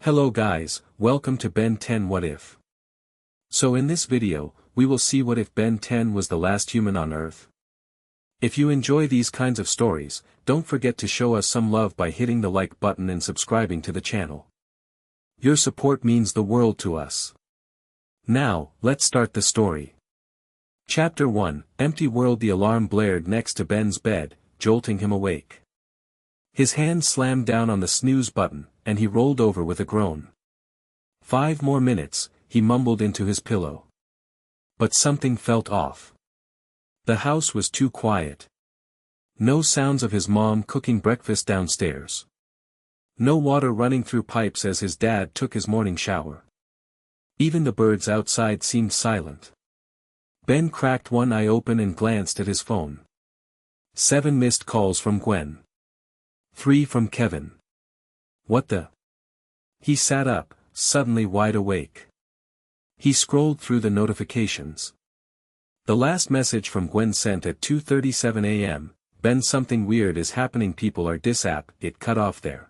Hello guys, welcome to Ben 10 What If. So in this video, we will see what if Ben 10 was the last human on Earth. If you enjoy these kinds of stories, don't forget to show us some love by hitting the like button and subscribing to the channel. Your support means the world to us. Now, let's start the story. Chapter 1, Empty World. The alarm blared next to Ben's bed, jolting him awake. His hand slammed down on the snooze button, and he rolled over with a groan. 5 more minutes, he mumbled into his pillow. But something felt off. The house was too quiet. No sounds of his mom cooking breakfast downstairs. No water running through pipes as his dad took his morning shower. Even the birds outside seemed silent. Ben cracked one eye open and glanced at his phone. 7 missed calls from Gwen. 3 from Kevin. What the? He sat up, suddenly wide awake. He scrolled through the notifications. The last message from Gwen sent at 2:37 a.m., Ben, something weird is happening, people are disapp. It cut off there.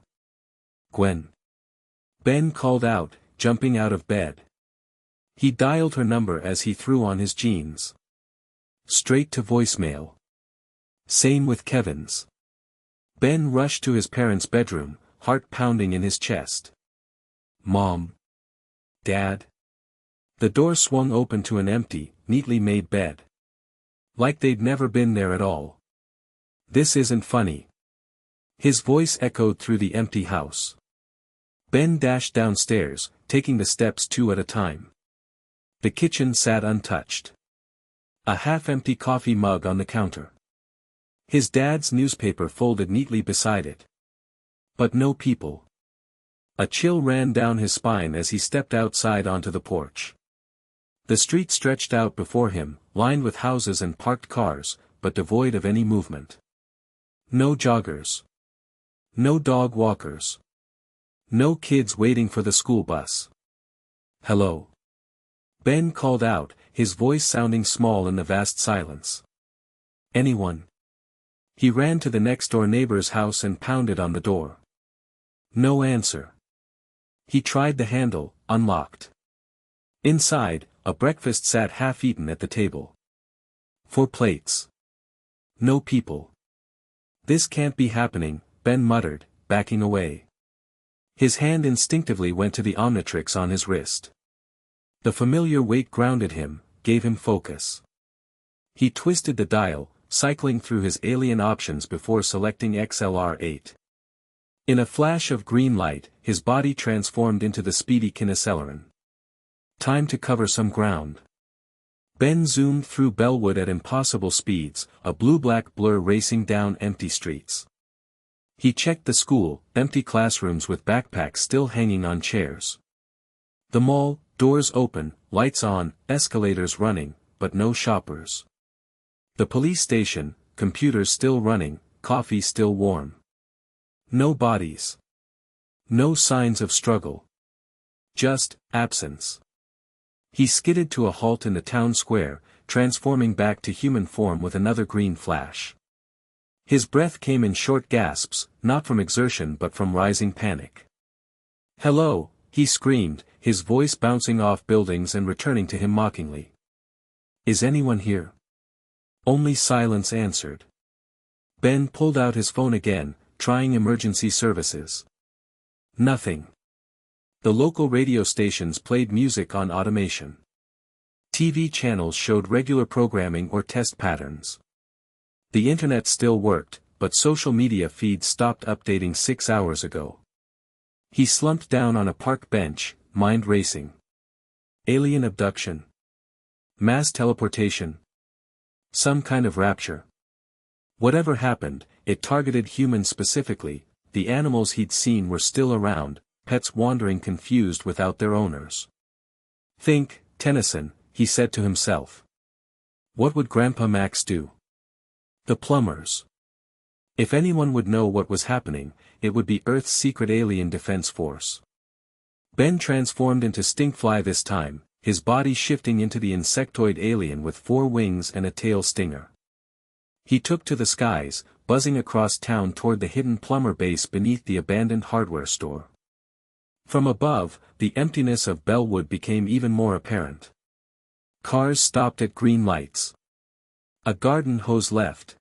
Gwen. Ben called out, jumping out of bed. He dialed her number as he threw on his jeans. Straight to voicemail. Same with Kevin's. Ben rushed to his parents' bedroom, heart pounding in his chest. Mom. Dad. The door swung open to an empty, neatly made bed. Like they'd never been there at all. This isn't funny. His voice echoed through the empty house. Ben dashed downstairs, taking the steps 2 at a time. The kitchen sat untouched. A half-empty coffee mug on the counter. His dad's newspaper folded neatly beside it. But no people. A chill ran down his spine as he stepped outside onto the porch. The street stretched out before him, lined with houses and parked cars, but devoid of any movement. No joggers. No dog walkers. No kids waiting for the school bus. Hello. Ben called out, his voice sounding small in the vast silence. Anyone? He ran to the next-door neighbor's house and pounded on the door. No answer. He tried the handle, unlocked. Inside, a breakfast sat half-eaten at the table. 4 plates. No people. This can't be happening, Ben muttered, backing away. His hand instinctively went to the Omnitrix on his wrist. The familiar weight grounded him, gave him focus. He twisted the dial, cycling through his alien options before selecting XLR8. In a flash of green light, his body transformed into the speedy Kineceleron. Time to cover some ground. Ben zoomed through Bellwood at impossible speeds, a blue-black blur racing down empty streets. He checked the school, empty classrooms with backpacks still hanging on chairs. The mall, doors open, lights on, escalators running, but no shoppers. The police station, computers still running, coffee still warm. No bodies. No signs of struggle. Just absence. He skidded to a halt in the town square, transforming back to human form with another green flash. His breath came in short gasps, not from exertion but from rising panic. Hello, he screamed, his voice bouncing off buildings and returning to him mockingly. Is anyone here? Only silence answered. Ben pulled out his phone again, trying emergency services. Nothing. The local radio stations played music on automation. TV channels showed regular programming or test patterns. The internet still worked, but social media feeds stopped updating 6 hours ago. He slumped down on a park bench, mind racing. Alien abduction. Mass teleportation. Some kind of rapture. Whatever happened, it targeted humans specifically. The animals he'd seen were still around, pets wandering confused without their owners. Think, Tennyson, he said to himself. What would Grandpa Max do? The plumbers. If anyone would know what was happening, it would be Earth's secret alien defense force. Ben transformed into Stinkfly this time, his body shifting into the insectoid alien with 4 wings and a tail stinger. He took to the skies, buzzing across town toward the hidden plumber base beneath the abandoned hardware store. From above, the emptiness of Bellwood became even more apparent. Cars stopped at green lights. A garden hose left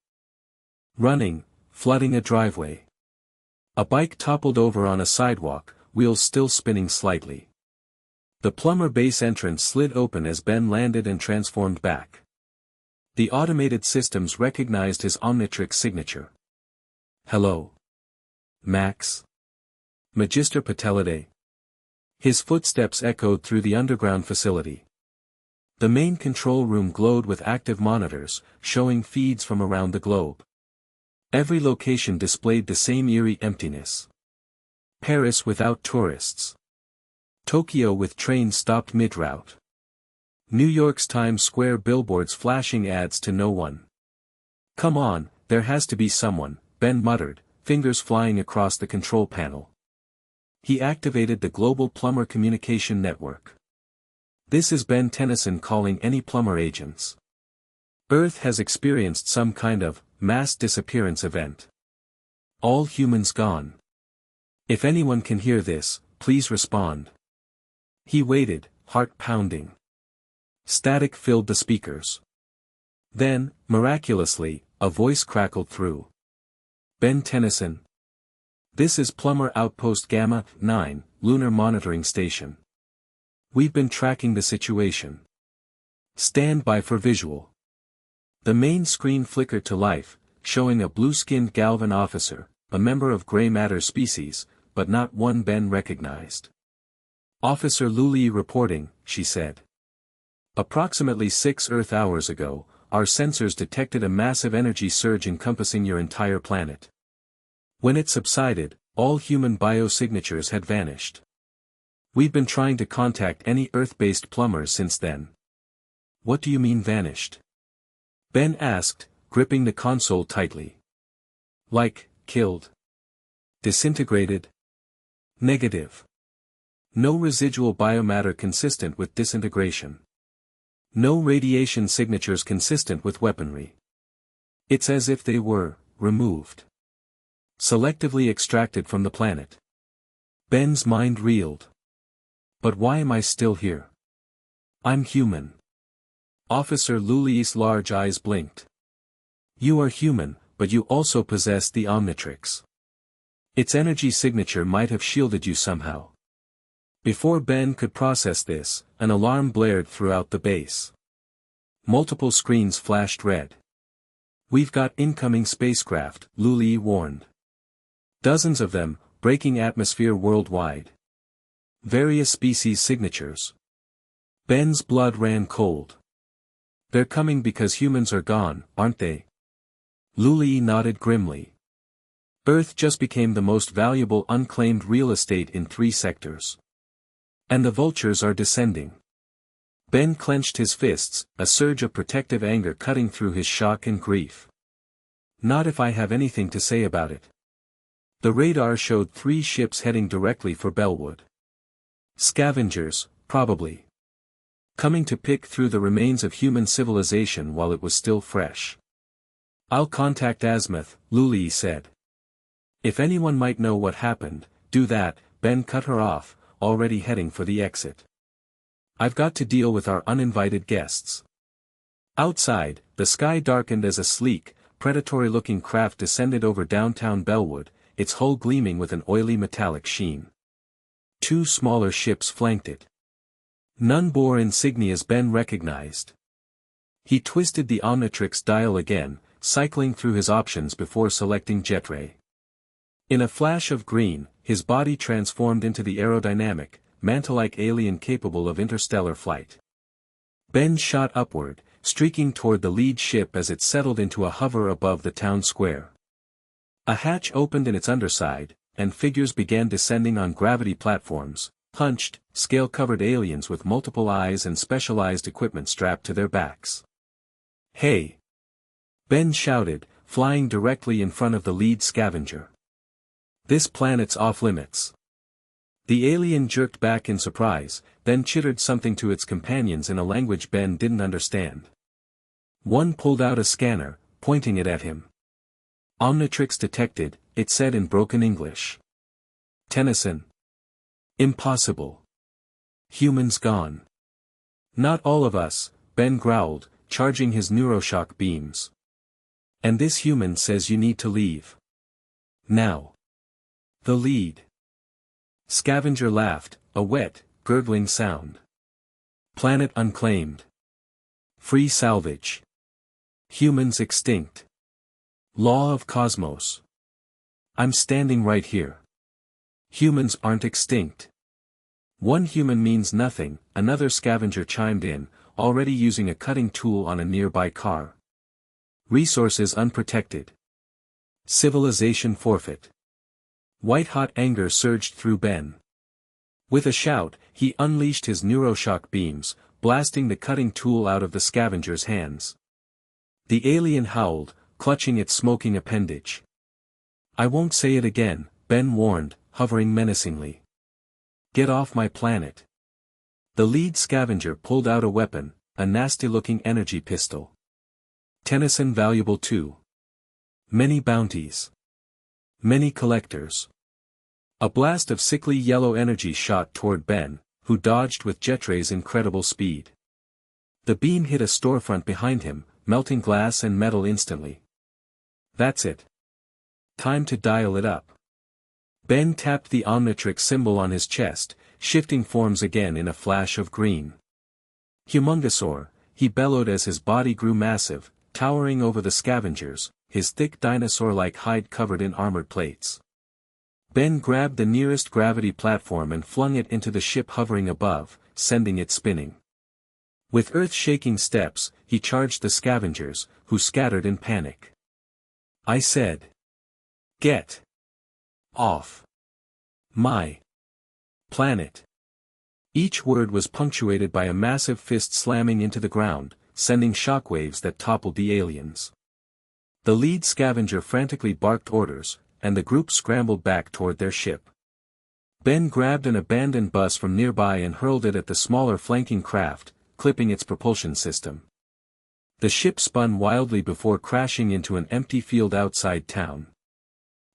running, flooding a driveway. A bike toppled over on a sidewalk, wheels still spinning slightly. The plumber base entrance slid open as Ben landed and transformed back. The automated systems recognized his Omnitrix signature. "Hello. Max. Magister Patellidae." His footsteps echoed through the underground facility. The main control room glowed with active monitors, showing feeds from around the globe. Every location displayed the same eerie emptiness. Paris without tourists. Tokyo with trains stopped mid-route. New York's Times Square billboards flashing ads to no one. "Come on, there has to be someone," Ben muttered, fingers flying across the control panel. He activated the Global Plumber Communication Network. "This is Ben Tennyson calling any plumber agents. Earth has experienced some kind of mass disappearance event. All humans gone. If anyone can hear this, please respond." He waited, heart pounding. Static filled the speakers. Then, miraculously, a voice crackled through. "Ben Tennyson. This is Plumber Outpost Gamma 9, Lunar Monitoring Station. We've been tracking the situation. Stand by for visual." The main screen flickered to life, showing a blue-skinned Galvan officer, a member of gray matter species, but not one Ben recognized. "Officer Luli reporting," she said. "Approximately 6 Earth hours ago, our sensors detected a massive energy surge encompassing your entire planet. When it subsided, all human biosignatures had vanished. We've been trying to contact any Earth-based plumbers since then." "What do you mean vanished?" Ben asked, gripping the console tightly. "Like, killed? Disintegrated?" "Negative. No residual biomatter consistent with disintegration. No radiation signatures consistent with weaponry. It's as if they were removed. Selectively extracted from the planet." Ben's mind reeled. "But why am I still here? I'm human." Officer Luli's large eyes blinked. "You are human, but you also possess the Omnitrix. Its energy signature might have shielded you somehow." Before Ben could process this, an alarm blared throughout the base. Multiple screens flashed red. "We've got incoming spacecraft," Luli warned. "Dozens of them, breaking atmosphere worldwide. Various species signatures." Ben's blood ran cold. "They're coming because humans are gone, aren't they?" Luli nodded grimly. "Earth just became the most valuable unclaimed real estate in 3 sectors. And the vultures are descending." Ben clenched his fists, a surge of protective anger cutting through his shock and grief. "Not if I have anything to say about it." The radar showed 3 ships heading directly for Bellwood. Scavengers, probably. Coming to pick through the remains of human civilization while it was still fresh. "I'll contact Azimuth," Luli said. "If anyone might know what happened, do that." Ben cut her off, already heading for the exit. "I've got to deal with our uninvited guests." Outside, the sky darkened as a sleek, predatory-looking craft descended over downtown Bellwood, its hull gleaming with an oily metallic sheen. 2 smaller ships flanked it. None bore insignias Ben recognized. He twisted the Omnitrix dial again, cycling through his options before selecting Jetray. In a flash of green, his body transformed into the aerodynamic, mantle-like alien capable of interstellar flight. Ben shot upward, streaking toward the lead ship as it settled into a hover above the town square. A hatch opened in its underside, and figures began descending on gravity platforms, hunched, scale-covered aliens with multiple eyes and specialized equipment strapped to their backs. "Hey!" Ben shouted, flying directly in front of the lead scavenger. "This planet's off-limits." The alien jerked back in surprise, then chittered something to its companions in a language Ben didn't understand. One pulled out a scanner, pointing it at him. "Omnitrix detected," it said in broken English. "Tennyson. Impossible. Humans gone. Not all of us, Ben growled, charging his neuroshock beams. And this human says you need to leave. Now. The lead. Scavenger laughed, a wet, gurgling sound. Planet unclaimed. Free salvage. Humans extinct. Law of cosmos. I'm standing right here. Humans aren't extinct. One human means nothing, another scavenger chimed in, already using a cutting tool on a nearby car. Resources unprotected. Civilization forfeit. White-hot anger surged through Ben. With a shout, he unleashed his neuroshock beams, blasting the cutting tool out of the scavenger's hands. The alien howled, clutching its smoking appendage. I won't say it again, Ben warned, hovering menacingly. Get off my planet. The lead scavenger pulled out a weapon, a nasty-looking energy pistol. Tennyson valuable too. Many bounties. Many collectors. A blast of sickly yellow energy shot toward Ben, who dodged with Jetray's incredible speed. The beam hit a storefront behind him, melting glass and metal instantly. That's it. Time to dial it up. Ben tapped the Omnitrix symbol on his chest, shifting forms again in a flash of green. Humongosaur, he bellowed as his body grew massive, towering over the scavengers, his thick dinosaur-like hide covered in armored plates. Ben grabbed the nearest gravity platform and flung it into the ship hovering above, sending it spinning. With earth-shaking steps, he charged the scavengers, who scattered in panic. I said. Get. Off. My. Planet. Each word was punctuated by a massive fist slamming into the ground, sending shockwaves that toppled the aliens. The lead scavenger frantically barked orders, and the group scrambled back toward their ship. Ben grabbed an abandoned bus from nearby and hurled it at the smaller flanking craft, clipping its propulsion system. The ship spun wildly before crashing into an empty field outside town.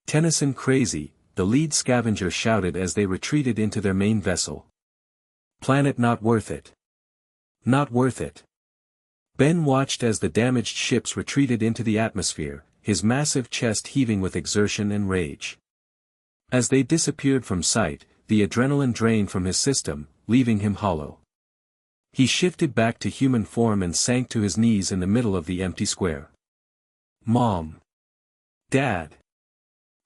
Tennyson crazy, the lead scavenger shouted as they retreated into their main vessel. Planet not worth it. Not worth it. Ben watched as the damaged ships retreated into the atmosphere, his massive chest heaving with exertion and rage. As they disappeared from sight, the adrenaline drained from his system, leaving him hollow. He shifted back to human form and sank to his knees in the middle of the empty square. Mom. Dad.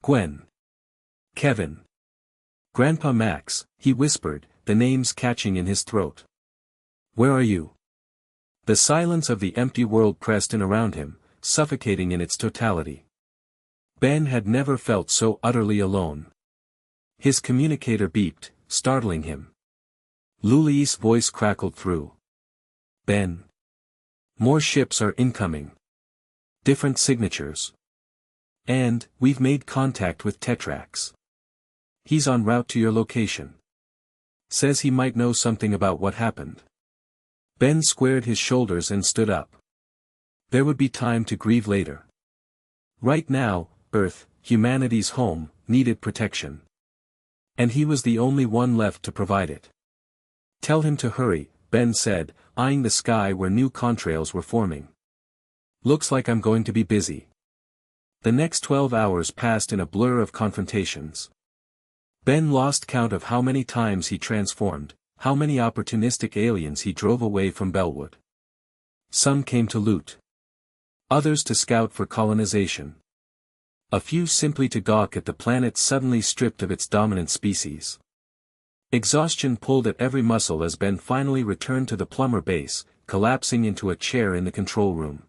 Gwen. Kevin. Grandpa Max, he whispered, the names catching in his throat. Where are you? The silence of the empty world pressed in around him, suffocating in its totality. Ben had never felt so utterly alone. His communicator beeped, startling him. Luli's voice crackled through. Ben. More ships are incoming. Different signatures. And, we've made contact with Tetrax. He's en route to your location. Says he might know something about what happened. Ben squared his shoulders and stood up. There would be time to grieve later. Right now, Earth, humanity's home, needed protection. And he was the only one left to provide it. Tell him to hurry, Ben said, eyeing the sky where new contrails were forming. Looks like I'm going to be busy. The next 12 hours passed in a blur of confrontations. Ben lost count of how many times he transformed, how many opportunistic aliens he drove away from Bellwood. Some came to loot. Others to scout for colonization. A few simply to gawk at the planet suddenly stripped of its dominant species. Exhaustion pulled at every muscle as Ben finally returned to the plumber base, collapsing into a chair in the control room.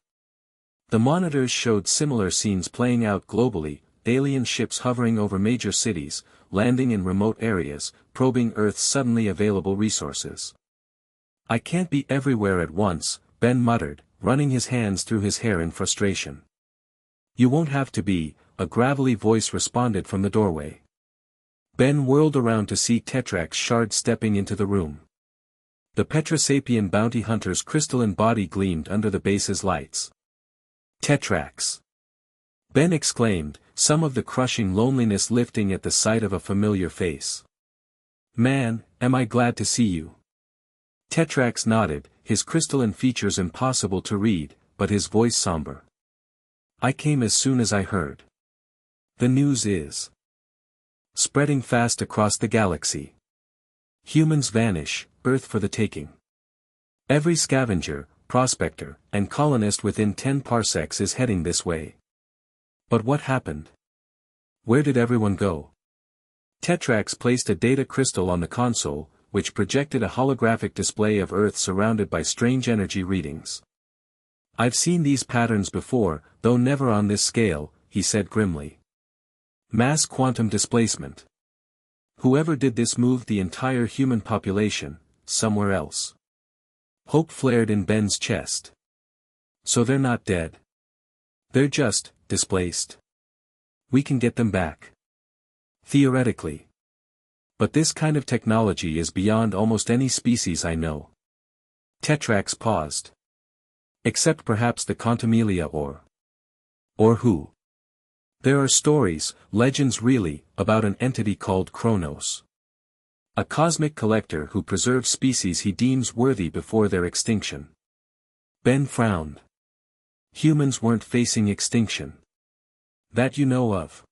The monitors showed similar scenes playing out globally, alien ships hovering over major cities, landing in remote areas, probing Earth's suddenly available resources. I can't be everywhere at once, Ben muttered, running his hands through his hair in frustration. You won't have to be, a gravelly voice responded from the doorway. Ben whirled around to see Tetrax Shard stepping into the room. The Petrosapian bounty hunter's crystalline body gleamed under the base's lights. Tetrax! Ben exclaimed, some of the crushing loneliness lifting at the sight of a familiar face. Man, am I glad to see you. Tetrax nodded, his crystalline features impossible to read, but his voice somber. I came as soon as I heard. The news is spreading fast across the galaxy. Humans vanish, Earth for the taking. Every scavenger, prospector, and colonist within 10 parsecs is heading this way. But what happened? Where did everyone go? Tetrax placed a data crystal on the console, which projected a holographic display of Earth surrounded by strange energy readings. I've seen these patterns before, though never on this scale, he said grimly. Mass quantum displacement. Whoever did this moved the entire human population, somewhere else. Hope flared in Ben's chest. So they're not dead. They're just displaced. We can get them back. Theoretically. But this kind of technology is beyond almost any species I know. Tetrax paused. Except perhaps the Contumelia or who? There are stories, legends really, about an entity called Kronos. A cosmic collector who preserves species he deems worthy before their extinction. Ben frowned. Humans weren't facing extinction. That you know of.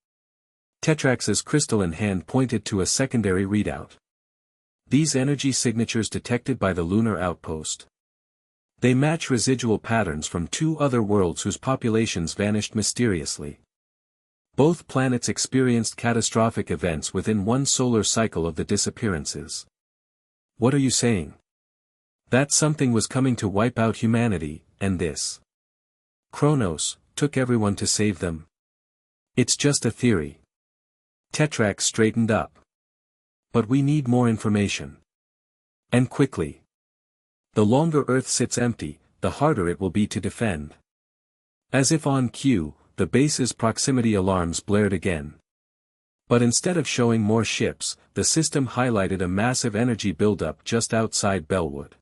Tetrax's crystalline hand pointed to a secondary readout. These energy signatures detected by the lunar outpost. They match residual patterns from 2 other worlds whose populations vanished mysteriously. Both planets experienced catastrophic events within 1 solar cycle of the disappearances. What are you saying? That something was coming to wipe out humanity, and this Kronos took everyone to save them? It's just a theory. Tetrax straightened up. But we need more information. And quickly. The longer Earth sits empty, the harder it will be to defend. As if on cue, the base's proximity alarms blared again. But instead of showing more ships, the system highlighted a massive energy buildup just outside Bellwood.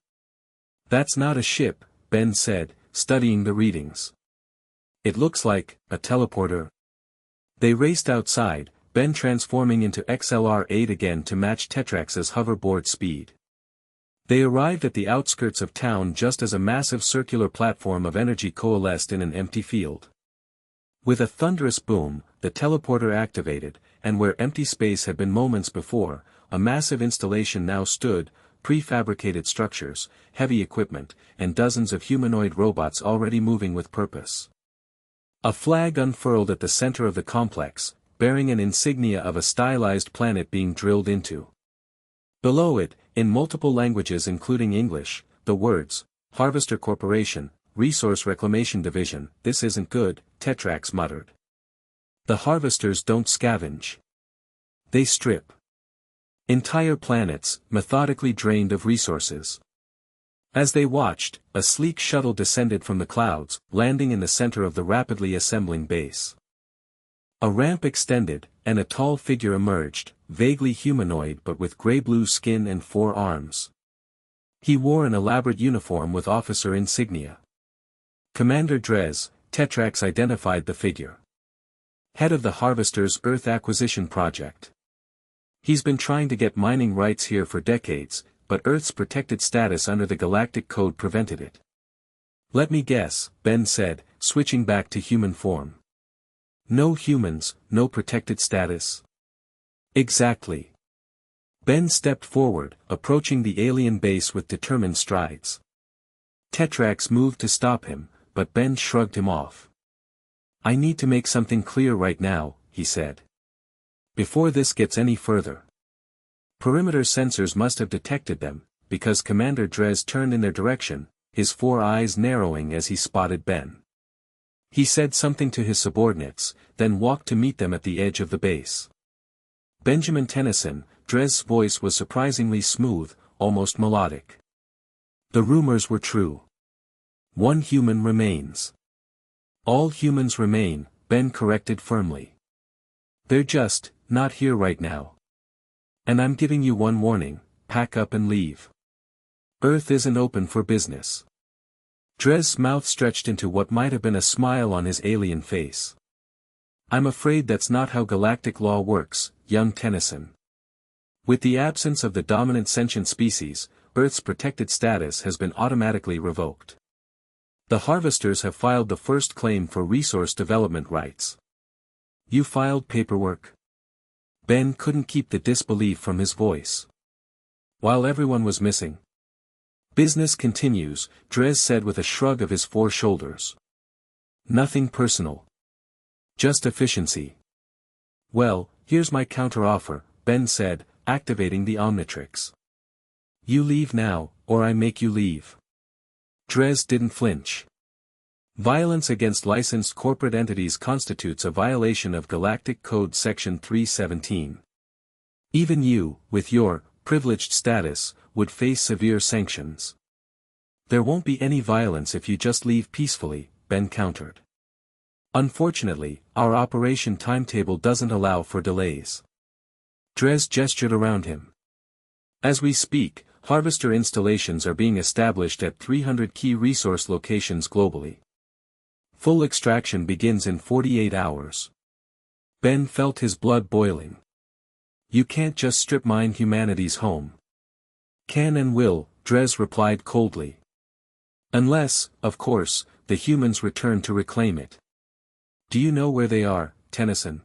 That's not a ship, Ben said, studying the readings. It looks like a teleporter. They raced outside, Ben transforming into XLR-8 again to match Tetrax's hoverboard speed. They arrived at the outskirts of town just as a massive circular platform of energy coalesced in an empty field. With a thunderous boom, the teleporter activated, and where empty space had been moments before, a massive installation now stood, prefabricated structures, heavy equipment, and dozens of humanoid robots already moving with purpose. A flag unfurled at the center of the complex, bearing an insignia of a stylized planet being drilled into. Below it, in multiple languages including English, the words, Harvester Corporation, Resource Reclamation Division. This isn't good, Tetrax muttered. The harvesters don't scavenge. They strip. Entire planets, methodically drained of resources. As they watched, a sleek shuttle descended from the clouds, landing in the center of the rapidly assembling base. A ramp extended, and a tall figure emerged, vaguely humanoid but with gray-blue skin and 4 arms. He wore an elaborate uniform with officer insignia. Commander Drez, Tetrax identified the figure. Head of the Harvester's Earth Acquisition Project. He's been trying to get mining rights here for decades, but Earth's protected status under the Galactic Code prevented it. Let me guess, Ben said, switching back to human form. No humans, no protected status. Exactly. Ben stepped forward, approaching the alien base with determined strides. Tetrax moved to stop him, but Ben shrugged him off. I need to make something clear right now, he said. Before this gets any further. Perimeter sensors must have detected them, because Commander Drez turned in their direction, his 4 eyes narrowing as he spotted Ben. He said something to his subordinates, then walked to meet them at the edge of the base. Benjamin Tennyson, Drez's voice was surprisingly smooth, almost melodic. The rumors were true. 1 human remains. All humans remain, Ben corrected firmly. They're just, not here right now. And I'm giving you one warning, pack up and leave. Earth isn't open for business. Drez's mouth stretched into what might have been a smile on his alien face. I'm afraid that's not how galactic law works, young Tennyson. With the absence of the dominant sentient species, Earth's protected status has been automatically revoked. The harvesters have filed the first claim for resource development rights. You filed paperwork? Ben couldn't keep the disbelief from his voice. While everyone was missing. Business continues, Dres said with a shrug of his 4 shoulders. Nothing personal. Just efficiency. Well, here's my counter-offer, Ben said, activating the Omnitrix. You leave now, or I make you leave. Dres didn't flinch. Violence against licensed corporate entities constitutes a violation of Galactic Code Section 317. Even you, with your privileged status, would face severe sanctions. There won't be any violence if you just leave peacefully, Ben countered. Unfortunately, our operation timetable doesn't allow for delays. Dres gestured around him. As we speak, harvester installations are being established at 300 key resource locations globally. Full extraction begins in 48 hours. Ben felt his blood boiling. You can't just strip mine humanity's home. Can and will, Dres replied coldly. Unless, of course, the humans return to reclaim it. Do you know where they are, Tennyson?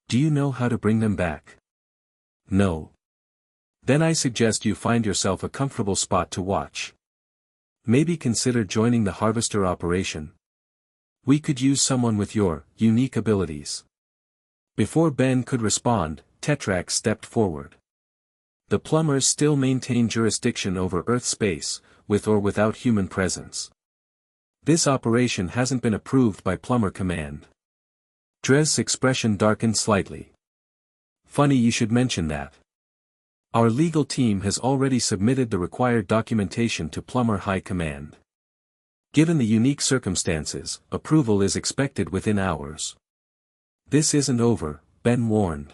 Do you know how to bring them back? No. Then I suggest you find yourself a comfortable spot to watch. Maybe consider joining the harvester operation. We could use someone with your unique abilities. Before Ben could respond, Tetrax stepped forward. The plumbers still maintain jurisdiction over Earth space, with or without human presence. This operation hasn't been approved by Plumber Command. Dres' expression darkened slightly. Funny you should mention that. Our legal team has already submitted the required documentation to Plumber High Command. Given the unique circumstances, approval is expected within hours. This isn't over, Ben warned.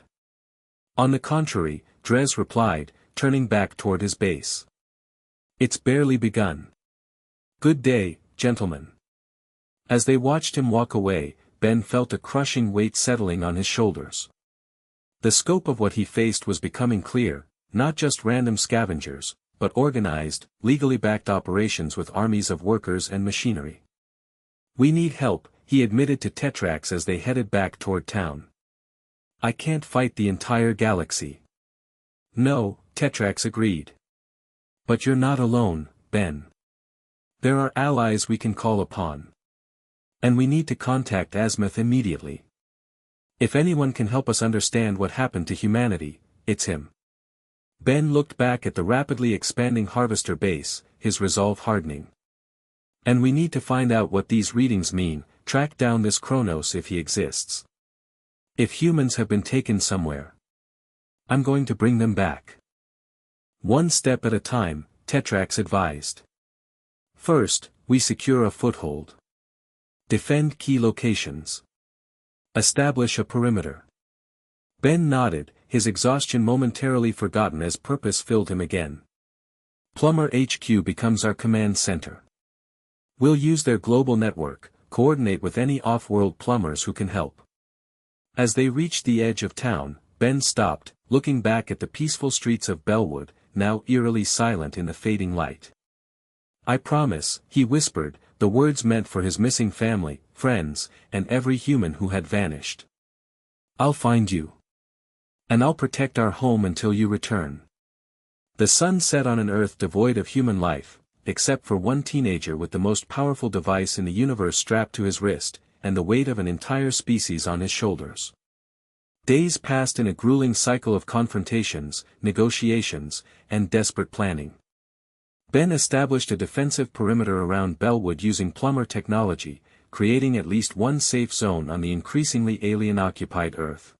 On the contrary, Dres replied, turning back toward his base. It's barely begun. Good day, gentlemen. As they watched him walk away, Ben felt a crushing weight settling on his shoulders. The scope of what he faced was becoming clear, not just random scavengers, but organized, legally backed operations with armies of workers and machinery. We need help, he admitted to Tetrax as they headed back toward town. I can't fight the entire galaxy. No, Tetrax agreed. But you're not alone, Ben. There are allies we can call upon. And we need to contact Azimuth immediately. If anyone can help us understand what happened to humanity, it's him. Ben looked back at the rapidly expanding harvester base, his resolve hardening. And we need to find out what these readings mean, track down this Kronos if he exists. If humans have been taken somewhere, I'm going to bring them back. One step at a time, Tetrax advised. First, we secure a foothold. Defend key locations. Establish a perimeter. Ben nodded, his exhaustion momentarily forgotten as purpose filled him again. Plumber HQ becomes our command center. We'll use their global network, coordinate with any off-world plumbers who can help. As they reached the edge of town, Ben stopped, looking back at the peaceful streets of Bellwood, now eerily silent in the fading light. I promise, he whispered, the words meant for his missing family, friends, and every human who had vanished. I'll find you. And I'll protect our home until you return. The sun set on an Earth devoid of human life, except for one teenager with the most powerful device in the universe strapped to his wrist, and the weight of an entire species on his shoulders. Days passed in a grueling cycle of confrontations, negotiations, and desperate planning. Ben established a defensive perimeter around Bellwood using plumber technology, creating at least one safe zone on the increasingly alien-occupied Earth.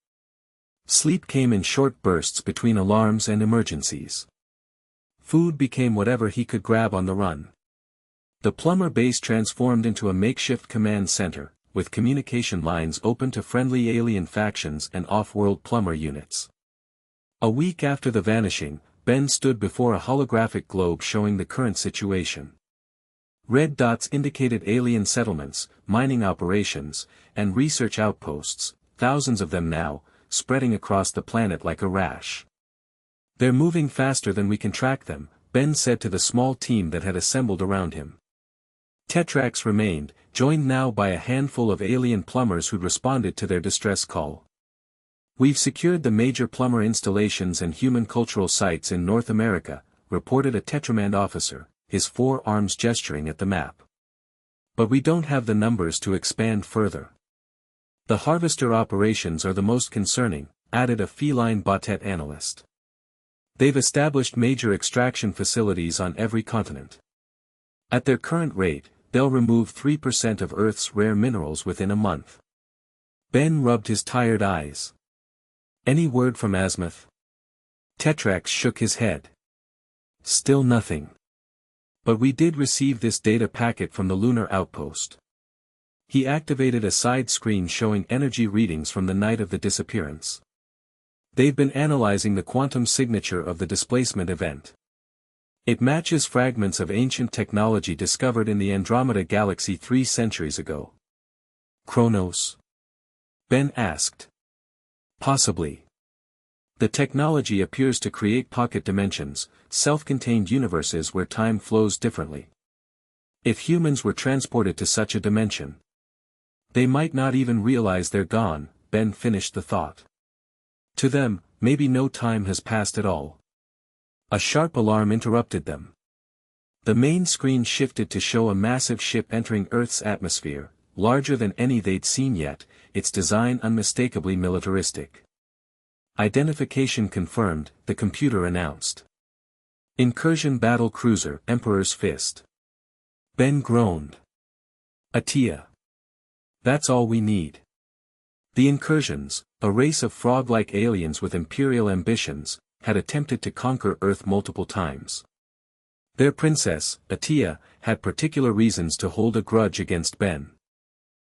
Sleep came in short bursts between alarms and emergencies. Food became whatever he could grab on the run. The plumber base transformed into a makeshift command center, with communication lines open to friendly alien factions and off-world plumber units. A week after the vanishing, Ben stood before a holographic globe showing the current situation. Red dots indicated alien settlements, mining operations, and research outposts, thousands of them now, spreading across the planet like a rash. They're moving faster than we can track them, Ben said to the small team that had assembled around him. Tetrax remained, joined now by a handful of alien plumbers who'd responded to their distress call. We've secured the major plumber installations and human cultural sites in North America, reported a Tetramand officer, his 4 arms gesturing at the map. But we don't have the numbers to expand further. The harvester operations are the most concerning, added a feline bottet analyst. They've established major extraction facilities on every continent. At their current rate, they'll remove 3% of Earth's rare minerals within a month. Ben rubbed his tired eyes. Any word from Azimuth? Tetrax shook his head. Still nothing. But we did receive this data packet from the lunar outpost. He activated a side screen showing energy readings from the night of the disappearance. They've been analyzing the quantum signature of the displacement event. It matches fragments of ancient technology discovered in the Andromeda Galaxy 3 centuries ago. Chronos? Ben asked. Possibly. The technology appears to create pocket dimensions, self-contained universes where time flows differently. If humans were transported to such a dimension, they might not even realize they're gone, Ben finished the thought. To them, maybe no time has passed at all. A sharp alarm interrupted them. The main screen shifted to show a massive ship entering Earth's atmosphere, larger than any they'd seen yet, its design unmistakably militaristic. Identification confirmed, the computer announced. Incursion battle cruiser, Emperor's Fist. Ben groaned. Atia. That's all we need. The Incursions, a race of frog-like aliens with imperial ambitions, had attempted to conquer Earth multiple times. Their princess, Atia, had particular reasons to hold a grudge against Ben.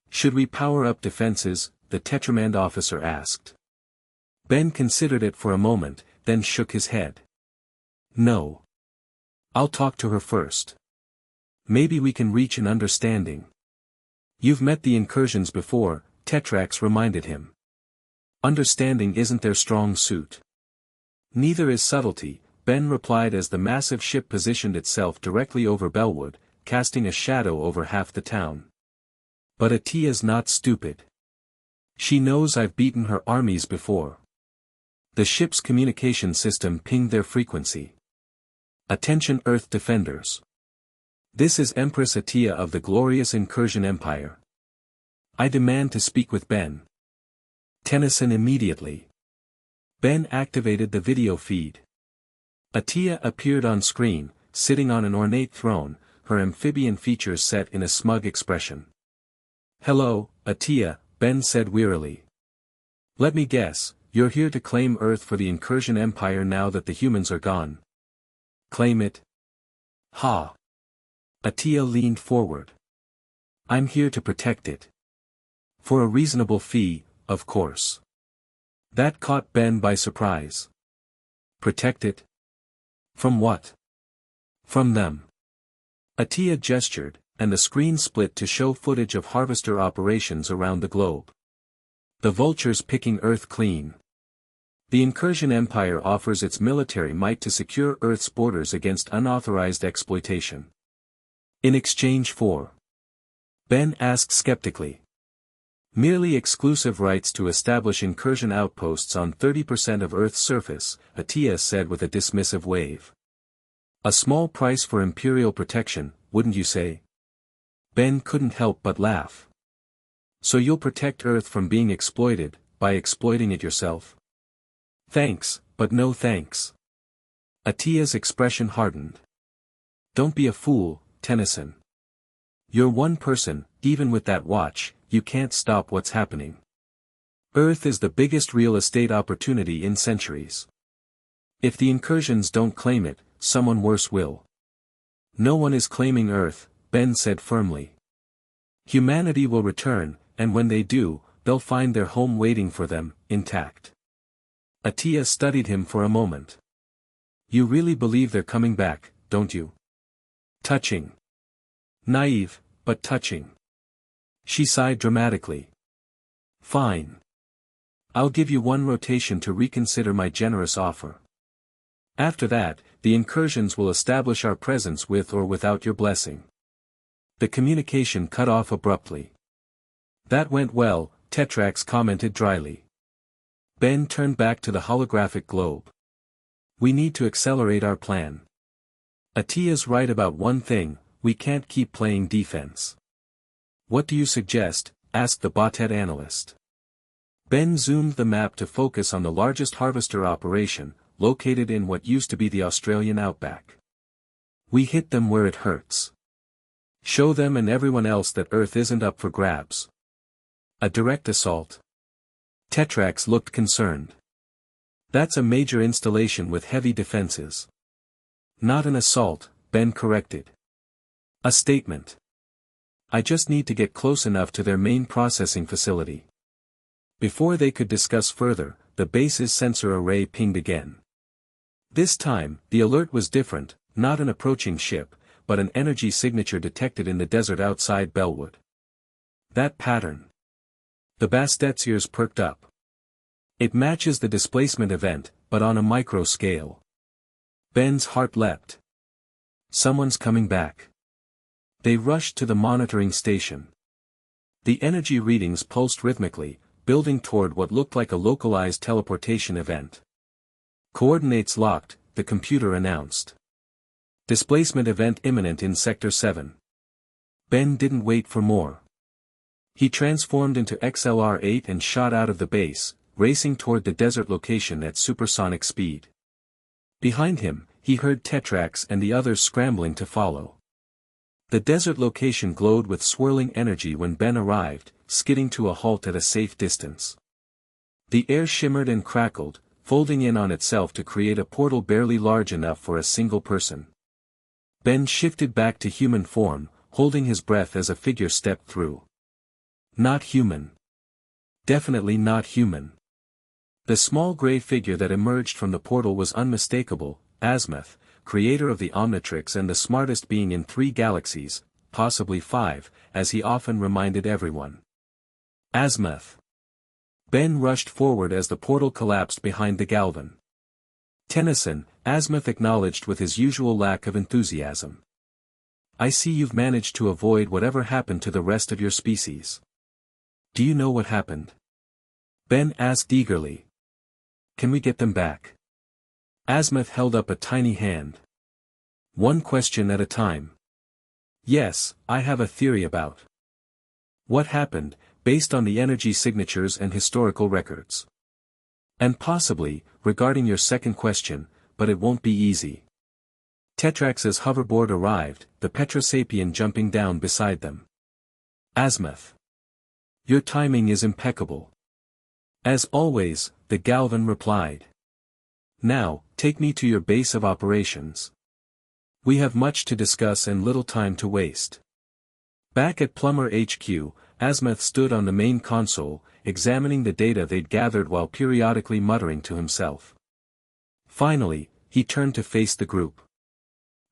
Should we power up defenses? The Tetramand officer asked. Ben considered it for a moment, then shook his head. No. I'll talk to her first. Maybe we can reach an understanding. You've met the Incursions before, Tetrax reminded him. Understanding isn't their strong suit. Neither is subtlety, Ben replied as the massive ship positioned itself directly over Bellwood, casting a shadow over half the town. But Atia's not stupid. She knows I've beaten her armies before. The ship's communication system pinged their frequency. Attention Earth defenders. This is Empress Atia of the glorious Incursion Empire. I demand to speak with Ben. Tennyson immediately. Ben activated the video feed. Atia appeared on screen, sitting on an ornate throne, her amphibian features set in a smug expression. Hello, Atia, Ben said wearily. Let me guess, you're here to claim Earth for the Incursion Empire now that the humans are gone. Claim it? Ha! Atia leaned forward. I'm here to protect it. For a reasonable fee, of course. That caught Ben by surprise. Protect it? From what? From them. Atia gestured, and the screen split to show footage of harvester operations around the globe. The vultures picking Earth clean. The Incursion Empire offers its military might to secure Earth's borders against unauthorized exploitation. In exchange for? Ben asked skeptically. Merely exclusive rights to establish incursion outposts on 30% of Earth's surface, Atia said with a dismissive wave. A small price for imperial protection, wouldn't you say? Ben couldn't help but laugh. So you'll protect Earth from being exploited, by exploiting it yourself? Thanks, but no thanks. Atia's expression hardened. Don't be a fool, Tennyson. You're one person, even with that watch, you can't stop what's happening. Earth is the biggest real estate opportunity in centuries. If the Incursions don't claim it, someone worse will. No one is claiming Earth, Ben said firmly. Humanity will return, and when they do, they'll find their home waiting for them, intact. Atia studied him for a moment. You really believe they're coming back, don't you? Touching. Naive, but touching. She sighed dramatically. Fine. I'll give you one rotation to reconsider my generous offer. After that, the incursions will establish our presence with or without your blessing. The communication cut off abruptly. That went well, Tetrax commented dryly. Ben turned back to the holographic globe. We need to accelerate our plan. Atiya's right about one thing, we can't keep playing defense. What do you suggest? Asked the Batet analyst. Ben zoomed the map to focus on the largest harvester operation, located in what used to be the Australian outback. We hit them where it hurts. Show them and everyone else that Earth isn't up for grabs. A direct assault? Tetrax looked concerned. That's a major installation with heavy defenses. Not an assault, Ben corrected. A statement. I just need to get close enough to their main processing facility. Before they could discuss further, the base's sensor array pinged again. This time, the alert was different, not an approaching ship, but an energy signature detected in the desert outside Bellwood. That pattern. The Bastet's ears perked up. It matches the displacement event, but on a micro scale. Ben's heart leapt. Someone's coming back. They rushed to the monitoring station. The energy readings pulsed rhythmically, building toward what looked like a localized teleportation event. Coordinates locked, the computer announced. Displacement event imminent in Sector 7. Ben didn't wait for more. He transformed into XLR-8 and shot out of the base, racing toward the desert location at supersonic speed. Behind him, he heard Tetrax and the others scrambling to follow. The desert location glowed with swirling energy when Ben arrived, skidding to a halt at a safe distance. The air shimmered and crackled, folding in on itself to create a portal barely large enough for a single person. Ben shifted back to human form, holding his breath as a figure stepped through. Not human. Definitely not human. The small gray figure that emerged from the portal was unmistakable, Azimuth, creator of the Omnitrix and the smartest being in 3 galaxies, possibly 5, as he often reminded everyone. Azimuth. Ben rushed forward as the portal collapsed behind the Galvan. Tennyson, Azimuth acknowledged with his usual lack of enthusiasm. I see you've managed to avoid whatever happened to the rest of your species. Do you know what happened? Ben asked eagerly. Can we get them back? Azimuth held up a tiny hand. One question at a time. Yes, I have a theory about what happened, based on the energy signatures and historical records. And possibly, regarding your second question, but it won't be easy. Tetrax's hoverboard arrived, the Petrosapien jumping down beside them. Azimuth. Your timing is impeccable. As always, the Galvan replied. Now, take me to your base of operations. We have much to discuss and little time to waste. Back at Plumber HQ, Azimuth stood on the main console, examining the data they'd gathered while periodically muttering to himself. Finally, he turned to face the group.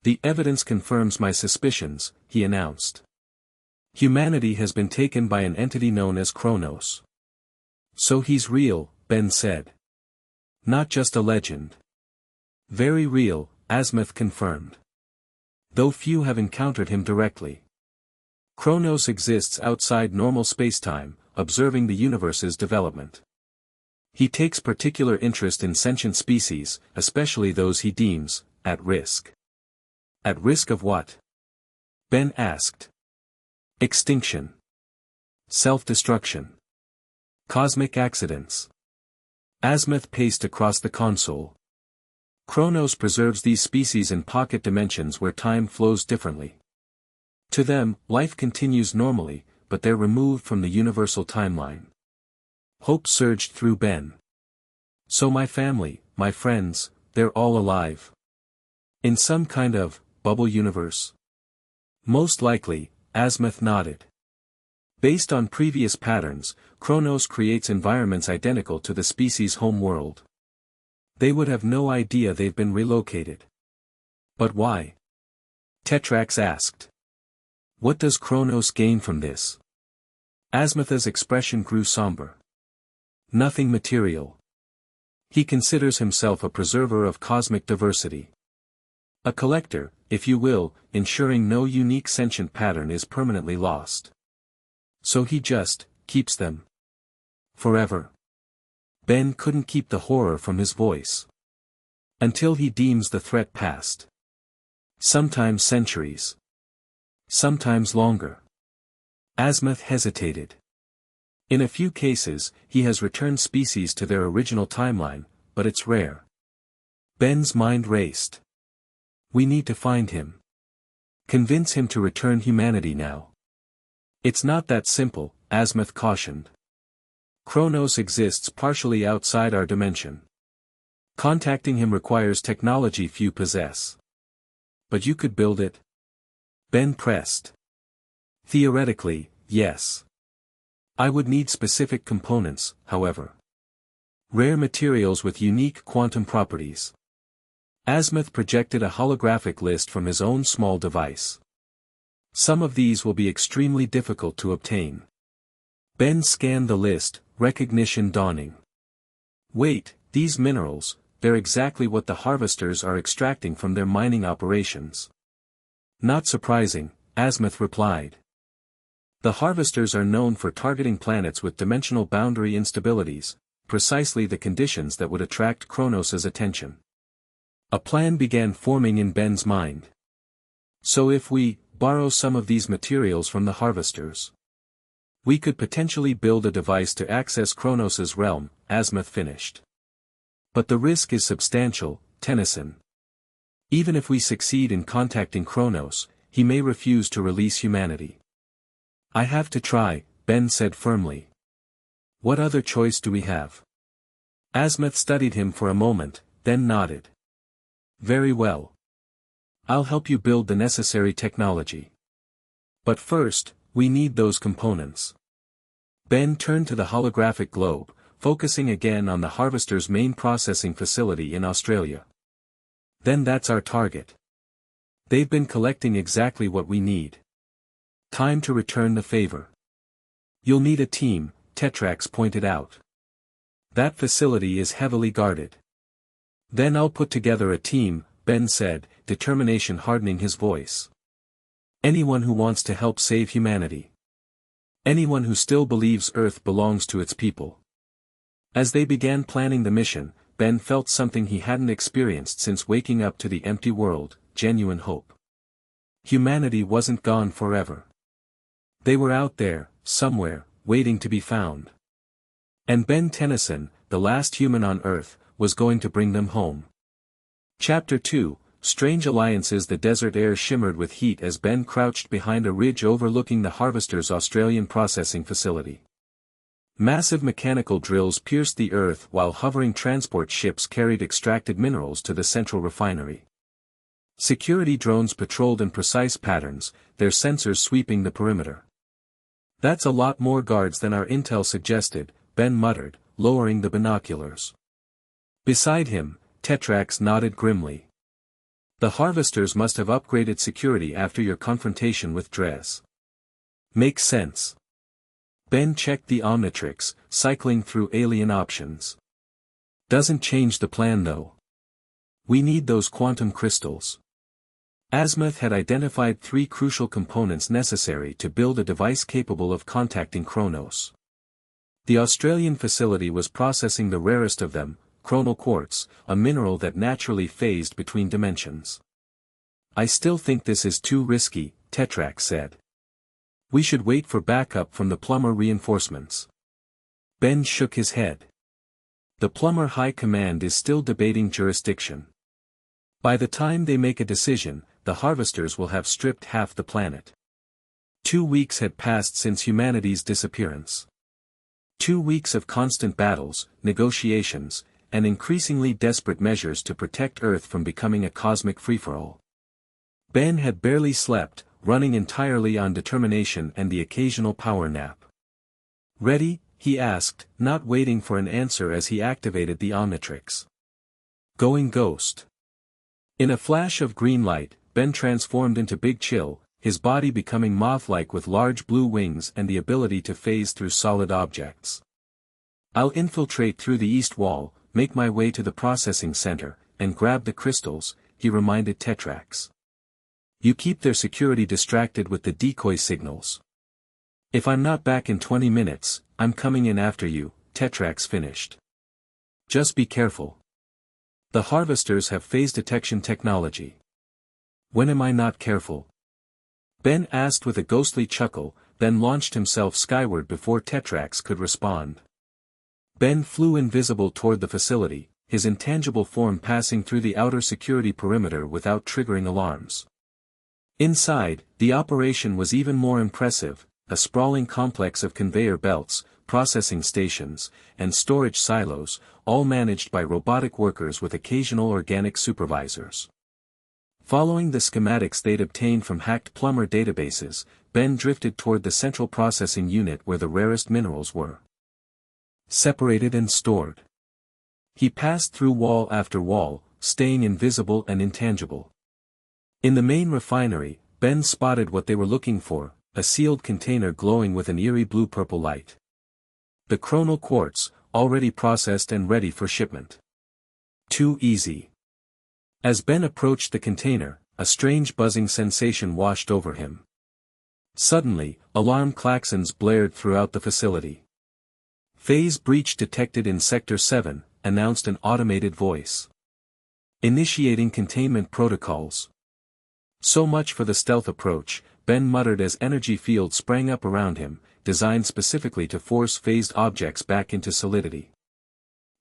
The evidence confirms my suspicions, he announced. Humanity has been taken by an entity known as Kronos. So he's real, Ben said. Not just a legend. Very real, Azimuth confirmed. Though few have encountered him directly. Kronos exists outside normal spacetime, observing the universe's development. He takes particular interest in sentient species, especially those he deems at risk. At risk of what? Ben asked. Extinction. Self-destruction. Cosmic accidents. Azimuth paced across the console. Kronos preserves these species in pocket dimensions where time flows differently. To them, life continues normally, but they're removed from the universal timeline. Hope surged through Ben. So my family, my friends, they're all alive. In some kind of bubble universe? Most likely, Azimuth nodded. Based on previous patterns, Kronos creates environments identical to the species' home world. They would have no idea they've been relocated. But why? Tetrax asked. What does Kronos gain from this? Azimuth's expression grew somber. Nothing material. He considers himself a preserver of cosmic diversity. A collector, if you will, ensuring no unique sentient pattern is permanently lost. So he just keeps them. Forever. Ben couldn't keep the horror from his voice. Until he deems the threat past. Sometimes centuries. Sometimes longer. Azimuth hesitated. In a few cases, he has returned species to their original timeline, but it's rare. Ben's mind raced. We need to find him. Convince him to return humanity now. It's not that simple, Azimuth cautioned. Kronos exists partially outside our dimension. Contacting him requires technology few possess. But you could build it? Ben pressed. Theoretically, yes. I would need specific components, however. Rare materials with unique quantum properties. Azimuth projected a holographic list from his own small device. Some of these will be extremely difficult to obtain. Ben scanned the list, recognition dawning. Wait, these minerals, they're exactly what the harvesters are extracting from their mining operations. Not surprising, Azimuth replied. The harvesters are known for targeting planets with dimensional boundary instabilities, precisely the conditions that would attract Kronos' attention. A plan began forming in Ben's mind. So if we borrow some of these materials from the harvesters, we could potentially build a device to access Kronos' realm, Azimuth finished. But the risk is substantial, Tennyson. Even if we succeed in contacting Kronos, he may refuse to release humanity. I have to try, Ben said firmly. What other choice do we have? Azimuth studied him for a moment, then nodded. Very well. I'll help you build the necessary technology. But first, we need those components. Ben turned to the holographic globe, focusing again on the harvester's main processing facility in Australia. Then that's our target. They've been collecting exactly what we need. Time to return the favor. You'll need a team, Tetrax pointed out. That facility is heavily guarded. Then I'll put together a team, Ben said, determination hardening his voice. Anyone who wants to help save humanity. Anyone who still believes Earth belongs to its people. As they began planning the mission, Ben felt something he hadn't experienced since waking up to the empty world, genuine hope. Humanity wasn't gone forever. They were out there, somewhere, waiting to be found. And Ben Tennyson, the last human on Earth, was going to bring them home. Chapter 2, Strange Alliances. The desert air shimmered with heat as Ben crouched behind a ridge overlooking the harvester's Australian processing facility. Massive mechanical drills pierced the earth while hovering transport ships carried extracted minerals to the central refinery. Security drones patrolled in precise patterns, their sensors sweeping the perimeter. That's a lot more guards than our intel suggested, Ben muttered, lowering the binoculars. Beside him, Tetrax nodded grimly. The harvesters must have upgraded security after your confrontation with Dres. Makes sense. Ben checked the Omnitrix, cycling through alien options. Doesn't change the plan though. We need those quantum crystals. Azimuth had identified 3 crucial components necessary to build a device capable of contacting Kronos. The Australian facility was processing the rarest of them, chronal quartz, a mineral that naturally phased between dimensions. I still think this is too risky, Tetrax said. We should wait for backup from the Plummer reinforcements. Ben shook his head. The Plummer High Command is still debating jurisdiction. By the time they make a decision, the harvesters will have stripped half the planet. 2 weeks had passed since humanity's disappearance. 2 weeks of constant battles, negotiations, and increasingly desperate measures to protect Earth from becoming a cosmic free-for-all. Ben had barely slept, running entirely on determination and the occasional power nap. Ready? He asked, not waiting for an answer as he activated the Omnitrix. Going ghost. In a flash of green light, Ben transformed into Big Chill, his body becoming moth-like with large blue wings and the ability to phase through solid objects. I'll infiltrate through the east wall, make my way to the processing center, and grab the crystals, he reminded Tetrax. You keep their security distracted with the decoy signals. If I'm not back in 20 minutes, I'm coming in after you, Tetrax finished. Just be careful. The harvesters have phase detection technology. When am I not careful? Ben asked with a ghostly chuckle, then launched himself skyward before Tetrax could respond. Ben flew invisible toward the facility, his intangible form passing through the outer security perimeter without triggering alarms. Inside, the operation was even more impressive, a sprawling complex of conveyor belts, processing stations, and storage silos, all managed by robotic workers with occasional organic supervisors. Following the schematics they'd obtained from hacked Plumber databases, Ben drifted toward the central processing unit where the rarest minerals were separated and stored. He passed through wall after wall, staying invisible and intangible. In the main refinery, Ben spotted what they were looking for, a sealed container glowing with an eerie blue-purple light. The chronal quartz, already processed and ready for shipment. Too easy. As Ben approached the container, a strange buzzing sensation washed over him. Suddenly, alarm klaxons blared throughout the facility. Phase breach detected in Sector 7, announced an automated voice. Initiating containment protocols. So much for the stealth approach, Ben muttered as energy fields sprang up around him, designed specifically to force phased objects back into solidity.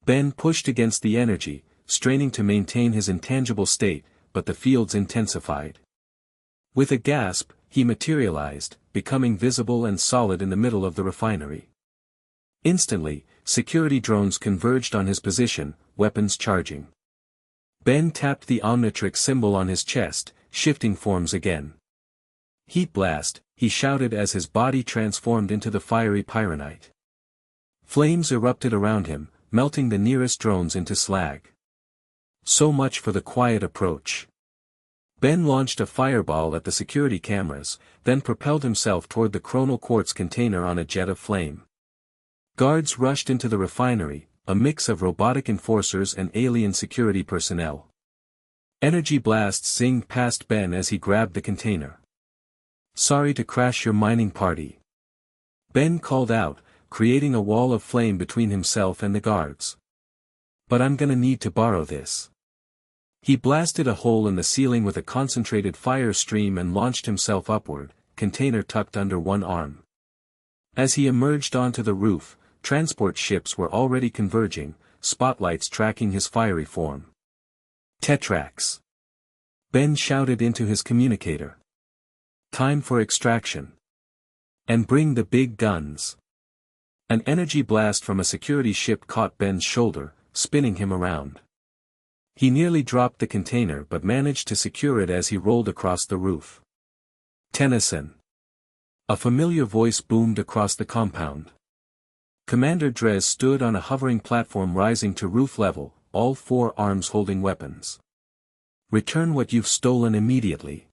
Ben pushed against the energy, straining to maintain his intangible state, but the fields intensified. With a gasp, he materialized, becoming visible and solid in the middle of the refinery. Instantly, security drones converged on his position, weapons charging. Ben tapped the Omnitrix symbol on his chest, shifting forms again. Heat blast, he shouted as his body transformed into the fiery pyronite. Flames erupted around him, melting the nearest drones into slag. So much for the quiet approach. Ben launched a fireball at the security cameras, then propelled himself toward the chronal quartz container on a jet of flame. Guards rushed into the refinery, a mix of robotic enforcers and alien security personnel. Energy blasts zinged past Ben as he grabbed the container. Sorry to crash your mining party. Ben called out, creating a wall of flame between himself and the guards. But I'm gonna need to borrow this. He blasted a hole in the ceiling with a concentrated fire stream and launched himself upward, container tucked under one arm. As he emerged onto the roof, transport ships were already converging, spotlights tracking his fiery form. Tetrax. Ben shouted into his communicator. Time for extraction. And bring the big guns. An energy blast from a security ship caught Ben's shoulder, spinning him around. He nearly dropped the container but managed to secure it as he rolled across the roof. Tennyson. A familiar voice boomed across the compound. Commander Drez stood on a hovering platform rising to roof level, all four arms holding weapons. Return what you've stolen immediately.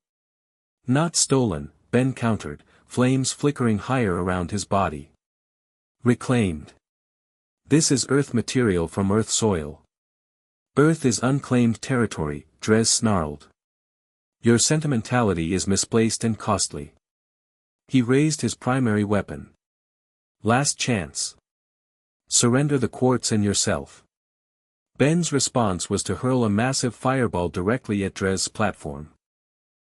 Not stolen, Ben countered, flames flickering higher around his body. Reclaimed. This is Earth material from Earth soil. Earth is unclaimed territory, Drez snarled. Your sentimentality is misplaced and costly. He raised his primary weapon. Last chance. Surrender the quartz and yourself. Ben's response was to hurl a massive fireball directly at Drez's platform.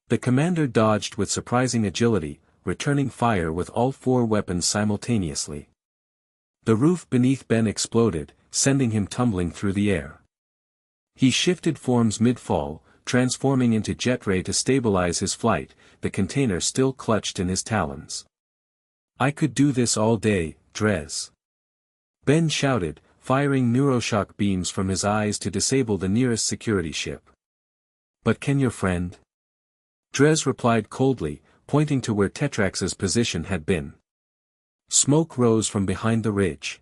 The commander dodged with surprising agility, returning fire with all four weapons simultaneously. The roof beneath Ben exploded, sending him tumbling through the air. He shifted forms mid-fall, transforming into Jetray to stabilize his flight, the container still clutched in his talons. I could do this all day, Drez. Ben shouted, firing neuroshock beams from his eyes to disable the nearest security ship. But can your friend? Drez replied coldly, pointing to where Tetrax's position had been. Smoke rose from behind the ridge.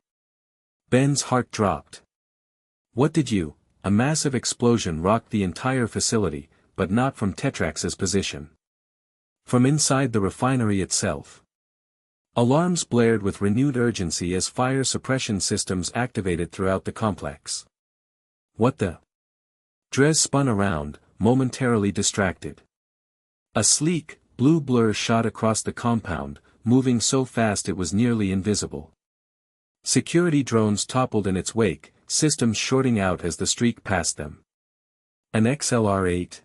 Ben's heart dropped. What did you? A massive explosion rocked the entire facility, but not from Tetrax's position. From inside the refinery itself. Alarms blared with renewed urgency as fire suppression systems activated throughout the complex. What the? Dres spun around, momentarily distracted. A sleek, blue blur shot across the compound, moving so fast it was nearly invisible. Security drones toppled in its wake, systems shorting out as the streak passed them. An XLR-8.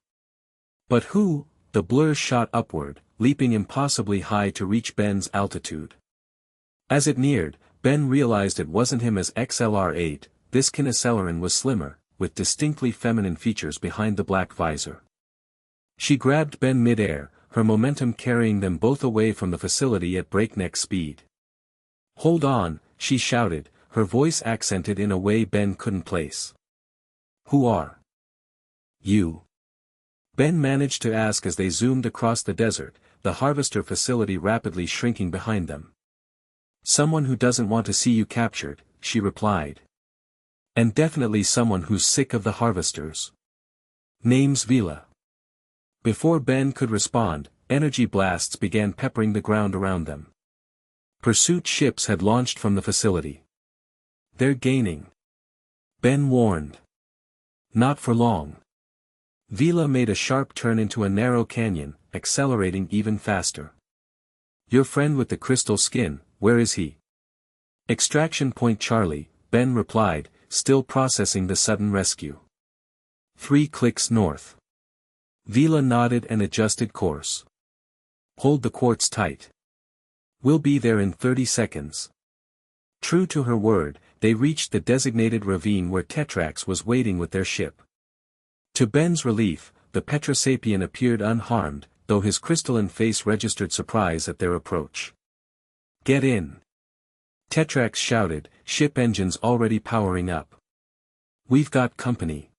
But who? The blur shot upward, leaping impossibly high to reach Ben's altitude. As it neared, Ben realized it wasn't him as XLR-8, this Kineceleran was slimmer, with distinctly feminine features behind the black visor. She grabbed Ben mid-air, her momentum carrying them both away from the facility at breakneck speed. "Hold on," she shouted, her voice accented in a way Ben couldn't place. "Who are you?" Ben managed to ask as they zoomed across the desert, the harvester facility rapidly shrinking behind them. "Someone who doesn't want to see you captured," she replied. "And definitely someone who's sick of the harvesters. Name's Vila." Before Ben could respond, energy blasts began peppering the ground around them. Pursuit ships had launched from the facility. "They're gaining," Ben warned. "Not for long." Vila made a sharp turn into a narrow canyon, accelerating even faster. "Your friend with the crystal skin, where is he?" "Extraction Point Charlie," Ben replied, still processing the sudden rescue. 3 clicks north. Vila nodded and adjusted course. "Hold the quartz tight. We'll be there in 30 seconds. True to her word, they reached the designated ravine where Tetrax was waiting with their ship. To Ben's relief, the Petrosapien appeared unharmed, though his crystalline face registered surprise at their approach. "Get in!" Tetrax shouted, ship engines already powering up. "We've got company."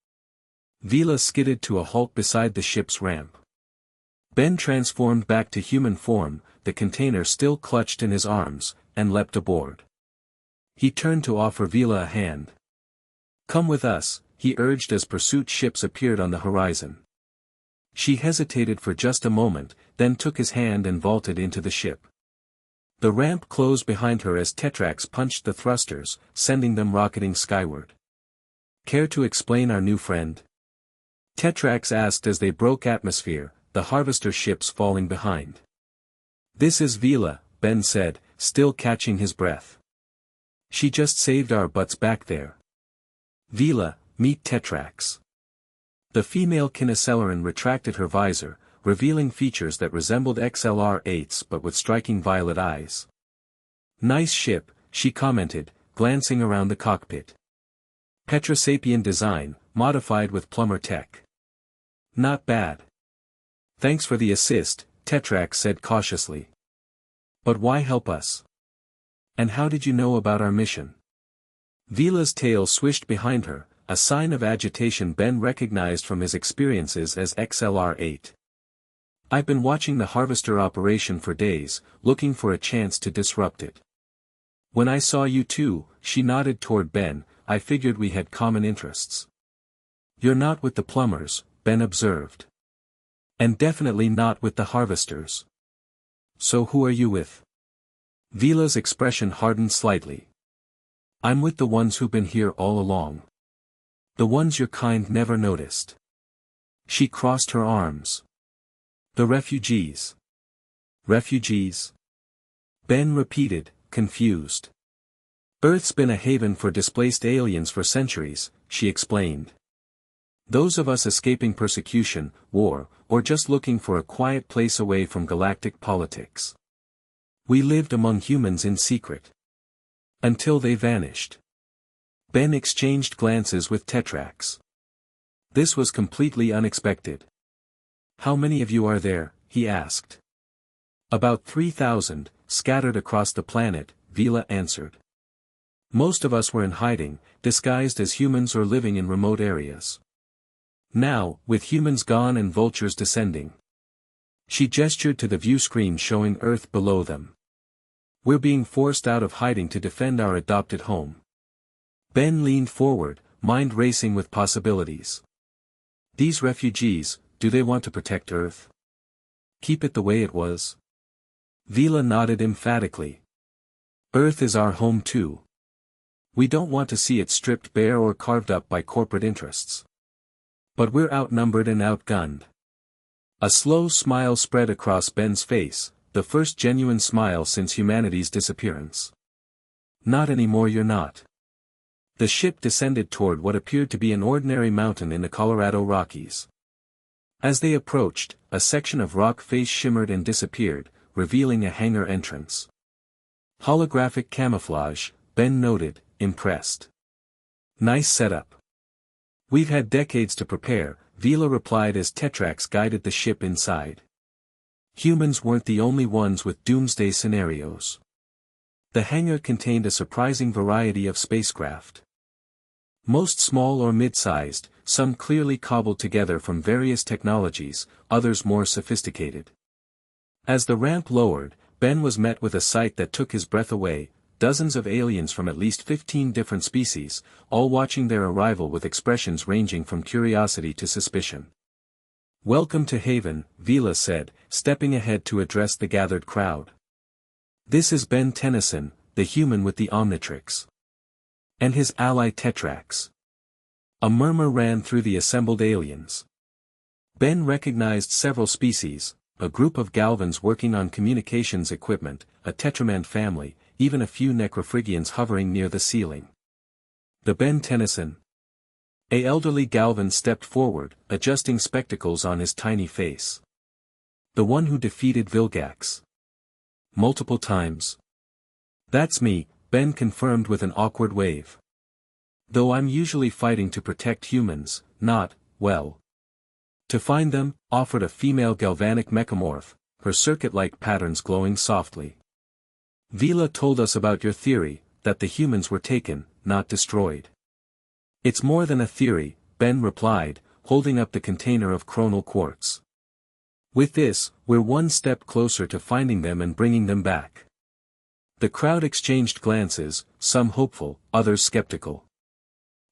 Vila skidded to a halt beside the ship's ramp. Ben transformed back to human form, the container still clutched in his arms, and leapt aboard. He turned to offer Vila a hand. "Come with us," he urged as pursuit ships appeared on the horizon. She hesitated for just a moment, then took his hand and vaulted into the ship. The ramp closed behind her as Tetrax punched the thrusters, sending them rocketing skyward. "Care to explain our new friend?" Tetrax asked as they broke atmosphere, the harvester ships falling behind. "This is Vila," Ben said, still catching his breath. "She just saved our butts back there." "Vila, meet Tetrax." The female Kineceleran retracted her visor, revealing features that resembled XLR-8's but with striking violet eyes. "Nice ship," she commented, glancing around the cockpit. "Petrosapien design, modified with plumber tech. Not bad." "Thanks for the assist," Tetrax said cautiously. "But why help us? And how did you know about our mission?" Vila's tail swished behind her, a sign of agitation Ben recognized from his experiences as XLR-8. "I've been watching the harvester operation for days, looking for a chance to disrupt it. When I saw you two," she nodded toward Ben, "I figured we had common interests." "You're not with the plumbers," Ben observed. "And definitely not with the harvesters. So who are you with?" Vila's expression hardened slightly. "I'm with the ones who've been here all along. The ones your kind never noticed." She crossed her arms. "The refugees." "Refugees?" Ben repeated, confused. "Earth's been a haven for displaced aliens for centuries," she explained. "Those of us escaping persecution, war, or just looking for a quiet place away from galactic politics. We lived among humans in secret. Until they vanished." Ben exchanged glances with Tetrax. This was completely unexpected. "How many of you are there?" he asked. "About 3,000, scattered across the planet," Vila answered. "Most of us were in hiding, disguised as humans or living in remote areas. Now, with humans gone and vultures descending." She gestured to the view screen showing Earth below them. "We're being forced out of hiding to defend our adopted home." Ben leaned forward, mind racing with possibilities. "These refugees, do they want to protect Earth? Keep it the way it was?" Vila nodded emphatically. "Earth is our home too. We don't want to see it stripped bare or carved up by corporate interests. But we're outnumbered and outgunned. A slow smile spread across Ben's face, the first genuine smile since humanity's disappearance. Not anymore, you're not. The ship descended toward what appeared to be an ordinary mountain in the Colorado Rockies. As they approached, a section of rock face shimmered and disappeared, revealing a hangar entrance. Holographic camouflage, Ben noted, impressed. Nice setup. We've had decades to prepare, Vila replied as Tetrax guided the ship inside. Humans weren't the only ones with doomsday scenarios. The hangar contained a surprising variety of spacecraft. Most small or mid-sized, some clearly cobbled together from various technologies, others more sophisticated. As the ramp lowered, Ben was met with a sight that took his breath away, dozens of aliens from at least 15 different species, all watching their arrival with expressions ranging from curiosity to suspicion. "Welcome to Haven," Vila said, stepping ahead to address the gathered crowd. "This is Ben Tennyson, the human with the Omnitrix. And his ally Tetrax." A murmur ran through the assembled aliens. Ben recognized several species, a group of Galvans working on communications equipment, a Tetramand family, even a few Necrophrygians hovering near the ceiling. The Ben Tennyson. A elderly Galvan stepped forward, adjusting spectacles on his tiny face. "The one who defeated Vilgax. Multiple times." "That's me," Ben confirmed with an awkward wave. "Though I'm usually fighting to protect humans, not, well, to find them," offered a female galvanic mechamorph, her circuit-like patterns glowing softly. "Vila told us about your theory, that the humans were taken, not destroyed." "It's more than a theory," Ben replied, holding up the container of chronal quartz. "With this, we're one step closer to finding them and bringing them back." The crowd exchanged glances, some hopeful, others skeptical.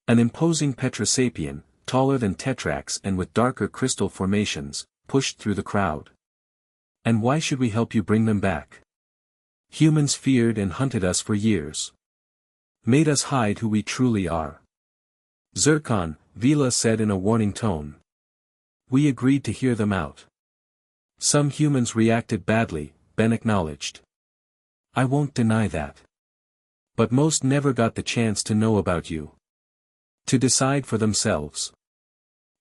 An imposing Petrosapian, taller than Tetrax and with darker crystal formations, pushed through the crowd. "And why should we help you bring them back? Humans feared and hunted us for years. Made us hide who we truly are." "Zircon," Vila said in a warning tone. "We agreed to hear them out." "Some humans reacted badly," Ben acknowledged. "I won't deny that. But most never got the chance to know about you. To decide for themselves.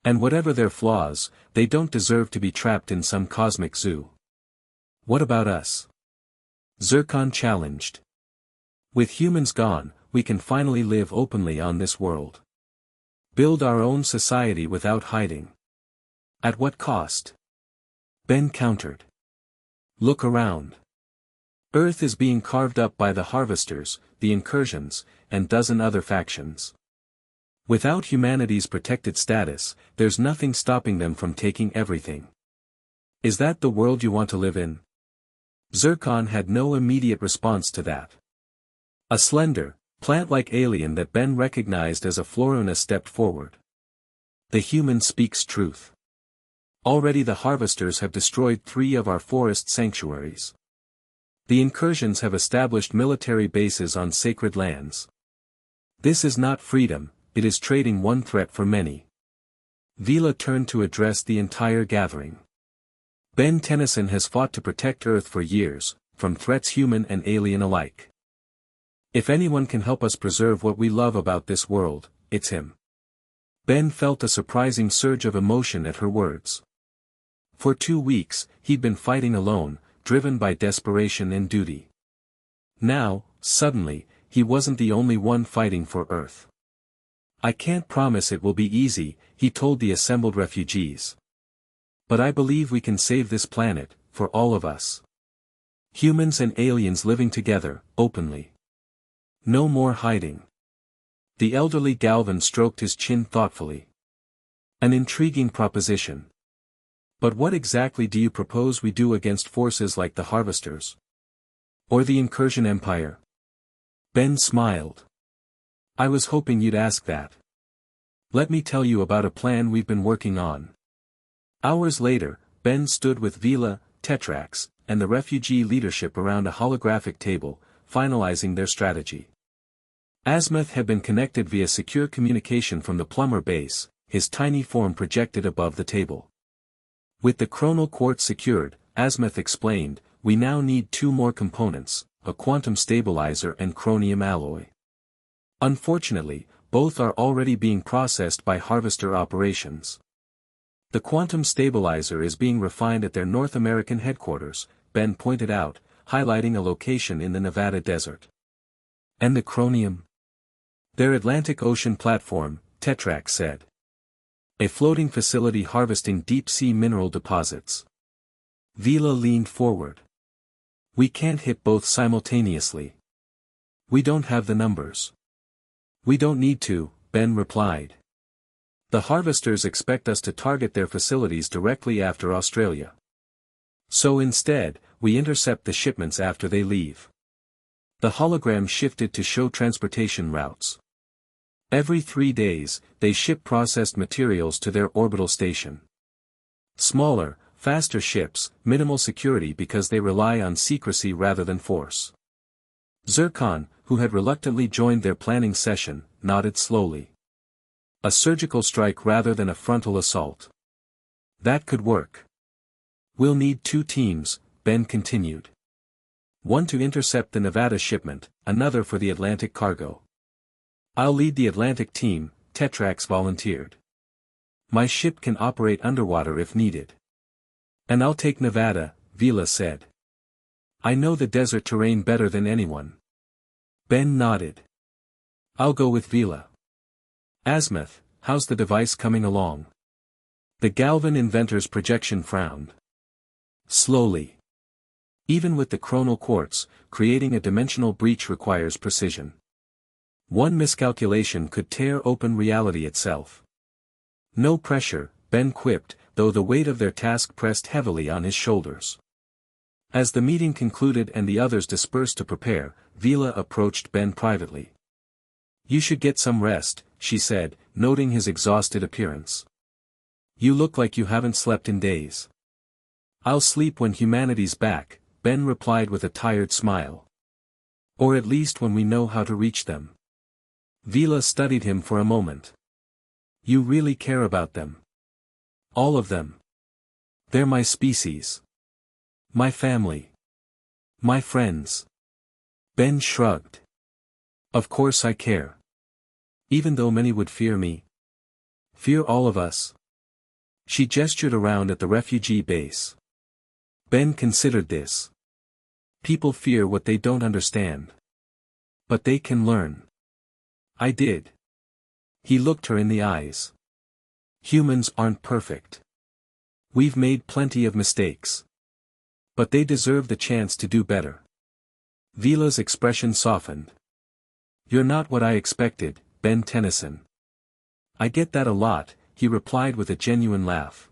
And whatever their flaws, they don't deserve to be trapped in some cosmic zoo." "What about us?" Zircon challenged. "With humans gone, we can finally live openly on this world. Build our own society without hiding." "At what cost?" Ben countered. "Look around. Earth is being carved up by the Harvesters, the Incursions, and dozen other factions. Without humanity's protected status, there's nothing stopping them from taking everything. Is that the world you want to live in?" Zircon had no immediate response to that. A slender, plant-like alien that Ben recognized as a Floruna stepped forward. "The human speaks truth. Already the Harvesters have destroyed 3 of our forest sanctuaries. The Incursions have established military bases on sacred lands. This is not freedom, it is trading one threat for many." Vila turned to address the entire gathering. "Ben Tennyson has fought to protect Earth for years, from threats human and alien alike. If anyone can help us preserve what we love about this world, it's him." Ben felt a surprising surge of emotion at her words. For 2 weeks, he'd been fighting alone, driven by desperation and duty. Now, suddenly, he wasn't the only one fighting for Earth. "I can't promise it will be easy," he told the assembled refugees. "But I believe we can save this planet, for all of us. Humans and aliens living together, openly. No more hiding." The elderly Galvan stroked his chin thoughtfully. "An intriguing proposition. But what exactly do you propose we do against forces like the Harvesters? Or the Incursion Empire?" Ben smiled. "I was hoping you'd ask that. Let me tell you about a plan we've been working on." Hours later, Ben stood with Vila, Tetrax, and the refugee leadership around a holographic table, finalizing their strategy. Azimuth had been connected via secure communication from the plumber base, his tiny form projected above the table. With the chronal quartz secured, Azimuth explained, we now need two more components, a quantum stabilizer and chromium alloy. Unfortunately, both are already being processed by Harvester operations. The quantum stabilizer is being refined at their North American headquarters, Ben pointed out, highlighting a location in the Nevada desert. And the chromium? Their Atlantic Ocean platform, Tetrax said. A floating facility harvesting deep-sea mineral deposits. Vila leaned forward. We can't hit both simultaneously. We don't have the numbers. We don't need to, Ben replied. The harvesters expect us to target their facilities directly after Australia. So instead, we intercept the shipments after they leave. The hologram shifted to show transportation routes. Every 3 days, they ship processed materials to their orbital station. Smaller, faster ships, minimal security because they rely on secrecy rather than force. Zircon, who had reluctantly joined their planning session, nodded slowly. A surgical strike rather than a frontal assault. That could work. We'll need 2 teams, Ben continued. One to intercept the Nevada shipment, another for the Atlantic cargo. I'll lead the Atlantic team, Tetrax volunteered. My ship can operate underwater if needed. And I'll take Nevada, Vila said. I know the desert terrain better than anyone. Ben nodded. I'll go with Vila. Azimuth, how's the device coming along? The Galvan inventor's projection frowned. Slowly. Even with the chronal quartz, creating a dimensional breach requires precision. One miscalculation could tear open reality itself. No pressure, Ben quipped, though the weight of their task pressed heavily on his shoulders. As the meeting concluded and the others dispersed to prepare, Vila approached Ben privately. You should get some rest, she said, noting his exhausted appearance. You look like you haven't slept in days. I'll sleep when humanity's back, Ben replied with a tired smile. Or at least when we know how to reach them. Vila studied him for a moment. You really care about them. All of them. They're my species. My family. My friends. Ben shrugged. Of course I care. Even though many would fear me. Fear all of us. She gestured around at the refugee base. Ben considered this. People fear what they don't understand. But they can learn. I did. He looked her in the eyes. Humans aren't perfect. We've made plenty of mistakes. But they deserve the chance to do better. Vila's expression softened. You're not what I expected, Ben Tennyson. I get that a lot, he replied with a genuine laugh.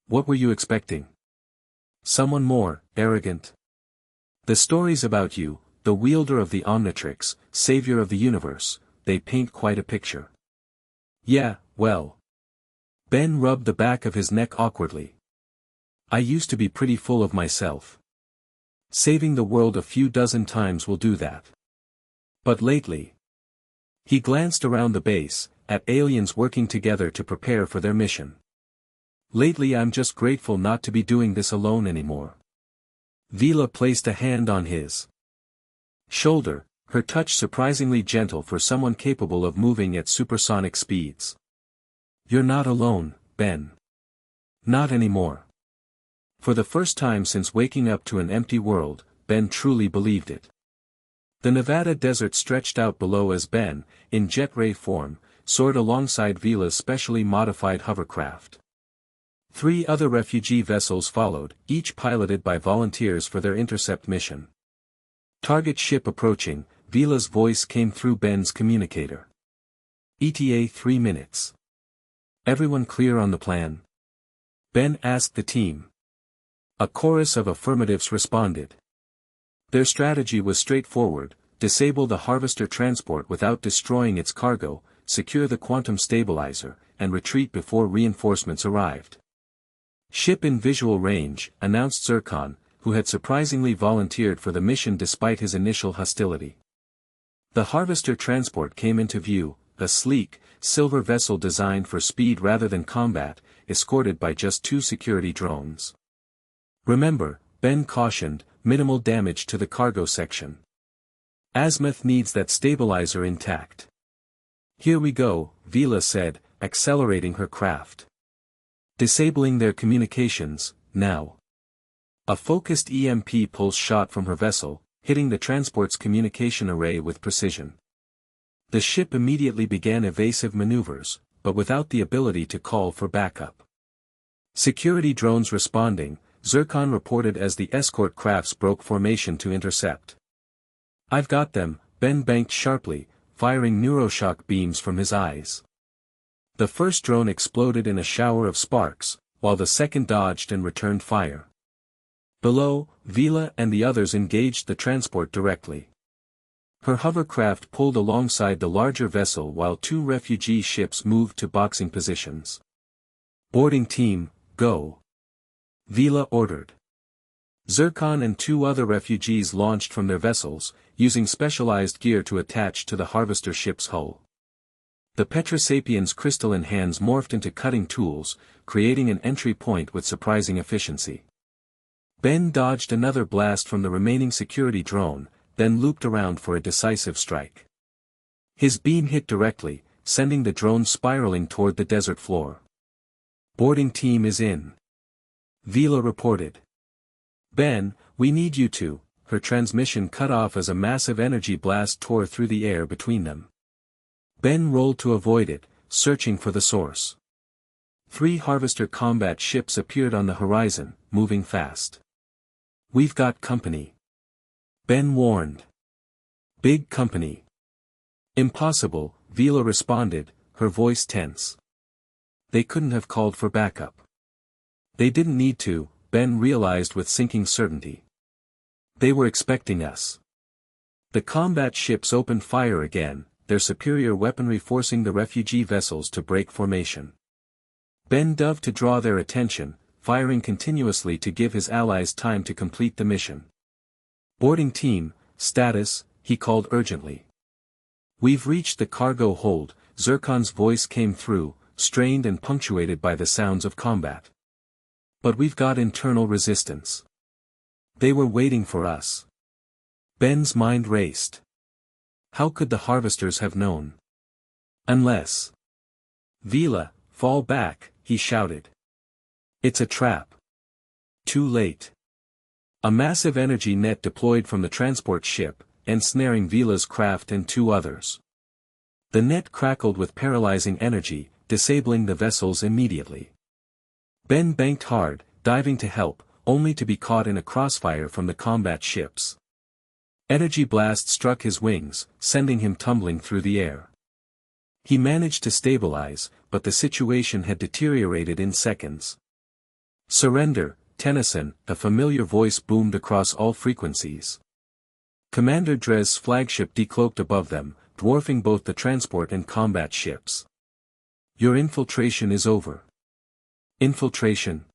What were you expecting? Someone more, arrogant. The stories about you, the wielder of the Omnitrix, savior of the universe, they paint quite a picture. Yeah, well. Ben rubbed the back of his neck awkwardly. I used to be pretty full of myself. Saving the world a few dozen times will do that. But lately. He glanced around the base, at aliens working together to prepare for their mission. Lately I'm just grateful not to be doing this alone anymore. Vila placed a hand on his shoulder, her touch surprisingly gentle for someone capable of moving at supersonic speeds. You're not alone, Ben. Not anymore. For the first time since waking up to an empty world, Ben truly believed it. The Nevada desert stretched out below as Ben, in jet ray form, soared alongside Vila's specially modified hovercraft. 3 other refugee vessels followed, each piloted by volunteers for their intercept mission. Target ship approaching, Vila's voice came through Ben's communicator. ETA 3 minutes. Everyone clear on the plan? Ben asked the team. A chorus of affirmatives responded. Their strategy was straightforward: disable the Harvester transport without destroying its cargo, secure the quantum stabilizer, and retreat before reinforcements arrived. Ship in visual range, announced Zircon, who had surprisingly volunteered for the mission despite his initial hostility. The Harvester transport came into view, a sleek, silver vessel designed for speed rather than combat, escorted by just 2 security drones. Remember, Ben cautioned, minimal damage to the cargo section. Azimuth needs that stabilizer intact. Here we go, Veela said, accelerating her craft. Disabling their communications, now. A focused EMP pulse shot from her vessel, hitting the transport's communication array with precision. The ship immediately began evasive maneuvers, but without the ability to call for backup. Security drones responding, Zircon reported as the escort crafts broke formation to intercept. "I've got them," Ben banked sharply, firing neuroshock beams from his eyes. The first drone exploded in a shower of sparks, while the second dodged and returned fire. Below, Veela and the others engaged the transport directly. Her hovercraft pulled alongside the larger vessel while 2 refugee ships moved to boxing positions. "Boarding team, go," Veela ordered. Zircon and 2 other refugees launched from their vessels, using specialized gear to attach to the Harvester ship's hull. The Petrosapiens' crystalline hands morphed into cutting tools, creating an entry point with surprising efficiency. Ben dodged another blast from the remaining security drone, then looped around for a decisive strike. His beam hit directly, sending the drone spiraling toward the desert floor. "Boarding team is in," Veela reported. "Ben, we need you to," her transmission cut off as a massive energy blast tore through the air between them. Ben rolled to avoid it, searching for the source. 3 Harvester combat ships appeared on the horizon, moving fast. "We've got company," Ben warned. "Big company." "Impossible," Veela responded, her voice tense. They couldn't have called for backup. They didn't need to, Ben realized with sinking certainty. They were expecting us. The combat ships opened fire again, their superior weaponry forcing the refugee vessels to break formation. Ben dove to draw their attention, firing continuously to give his allies time to complete the mission. "Boarding team, status," he called urgently. "We've reached the cargo hold," Zircon's voice came through, strained and punctuated by the sounds of combat. "But we've got internal resistance. They were waiting for us." Ben's mind raced. How could the Harvesters have known? Unless... "Veela, fall back," he shouted. "It's a trap." Too late. A massive energy net deployed from the transport ship, ensnaring Veela's craft and 2 others. The net crackled with paralyzing energy, disabling the vessels immediately. Ben banked hard, diving to help, only to be caught in a crossfire from the combat ships. Energy blast struck his wings, sending him tumbling through the air. He managed to stabilize, but the situation had deteriorated in seconds. "Surrender, Tennyson," a familiar voice boomed across all frequencies. Commander Drez's flagship decloaked above them, dwarfing both the transport and combat ships. "Your infiltration is over." "Infiltration?"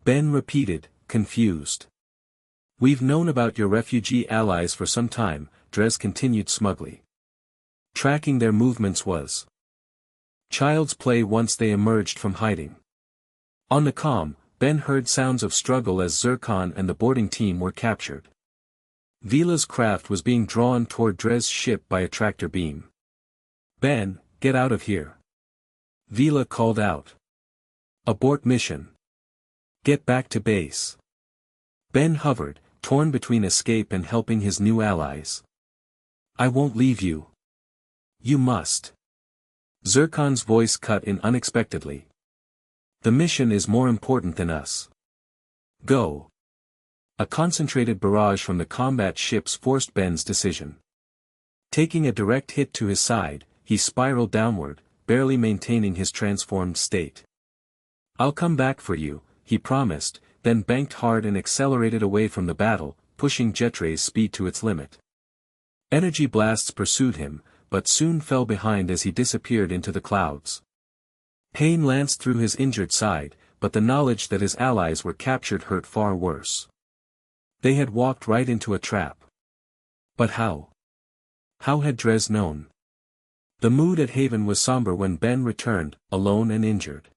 Ben repeated, confused. "We've known about your refugee allies for some time," Drez continued smugly. "Tracking their movements was child's play once they emerged from hiding." On the comm, Ben heard sounds of struggle as Zircon and the boarding team were captured. Veela's craft was being drawn toward Drez's ship by a tractor beam. "Ben, get out of here," Veela called out. "Abort mission. Get back to base." Ben hovered, torn between escape and helping his new allies. "I won't leave you. You must." Zircon's voice cut in unexpectedly. "The mission is more important than us. Go." A concentrated barrage from the combat ships forced Ben's decision. Taking a direct hit to his side, he spiraled downward, barely maintaining his transformed state. "I'll come back for you," he promised, then banked hard and accelerated away from the battle, pushing Jetray's speed to its limit. Energy blasts pursued him, but soon fell behind as he disappeared into the clouds. Pain lanced through his injured side, but the knowledge that his allies were captured hurt far worse. They had walked right into a trap. But how? How had Dres known? The mood at Haven was somber when Ben returned, alone and injured.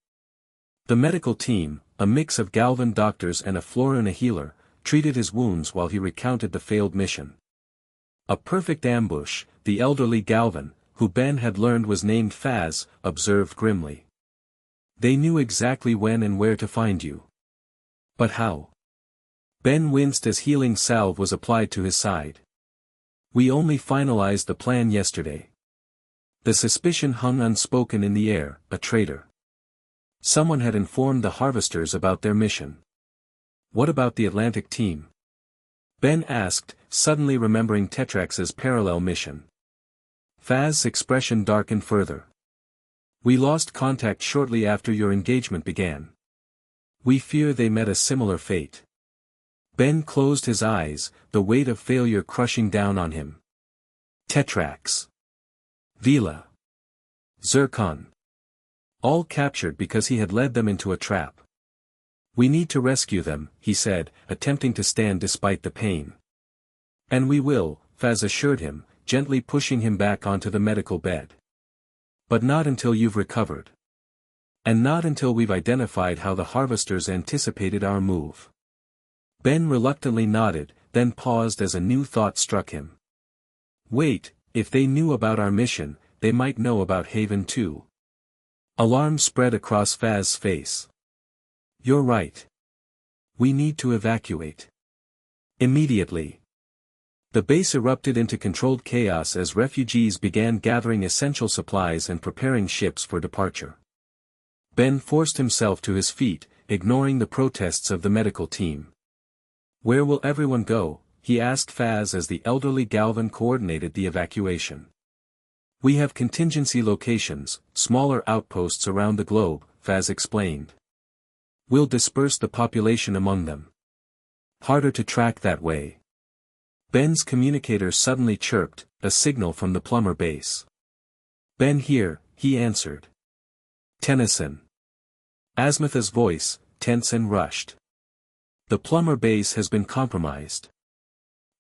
The medical team, a mix of Galvan doctors and a Florina healer, treated his wounds while he recounted the failed mission. A perfect ambush, the elderly Galvan, who Ben had learned was named Faz, observed grimly. They knew exactly when and where to find you. But how? Ben winced as healing salve was applied to his side. We only finalized the plan yesterday. The suspicion hung unspoken in the air, a traitor. Someone had informed the harvesters about their mission. What about the Atlantic team? Ben asked, suddenly remembering Tetrax's parallel mission. Faz's expression darkened further. We lost contact shortly after your engagement began. We fear they met a similar fate. Ben closed his eyes, the weight of failure crushing down on him. Tetrax. Vila. Zircon. All captured because he had led them into a trap. We need to rescue them, he said, attempting to stand despite the pain. And we will, Faz assured him, gently pushing him back onto the medical bed. But not until you've recovered. And not until we've identified how the harvesters anticipated our move. Ben reluctantly nodded, then paused as a new thought struck him. Wait, if they knew about our mission, they might know about Haven too. Alarm spread across Faz's face. You're right. We need to evacuate. Immediately. The base erupted into controlled chaos as refugees began gathering essential supplies and preparing ships for departure. Ben forced himself to his feet, ignoring the protests of the medical team. Where will everyone go? He asked Faz as the elderly Galvan coordinated the evacuation. We have contingency locations, smaller outposts around the globe, Faz explained. We'll disperse the population among them. Harder to track that way. Ben's communicator suddenly chirped, a signal from the plumber base. Ben here, he answered. Tennyson. Asmatha's voice, tense and rushed. The plumber base has been compromised.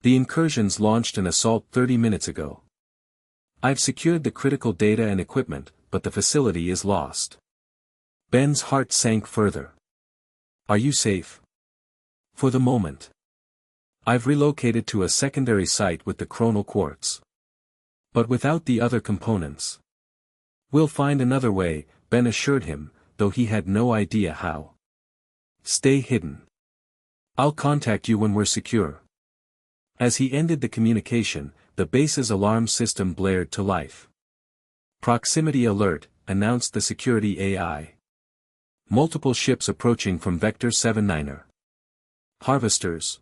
The incursions launched an assault 30 minutes ago. I've secured the critical data and equipment, but the facility is lost. Ben's heart sank further. Are you safe? For the moment. I've relocated to a secondary site with the chronal quartz. But without the other components. We'll find another way, Ben assured him, though he had no idea how. Stay hidden. I'll contact you when we're secure. As he ended the communication, the base's alarm system blared to life. Proximity alert, announced the security AI. Multiple ships approaching from Vector 79er. Harvesters?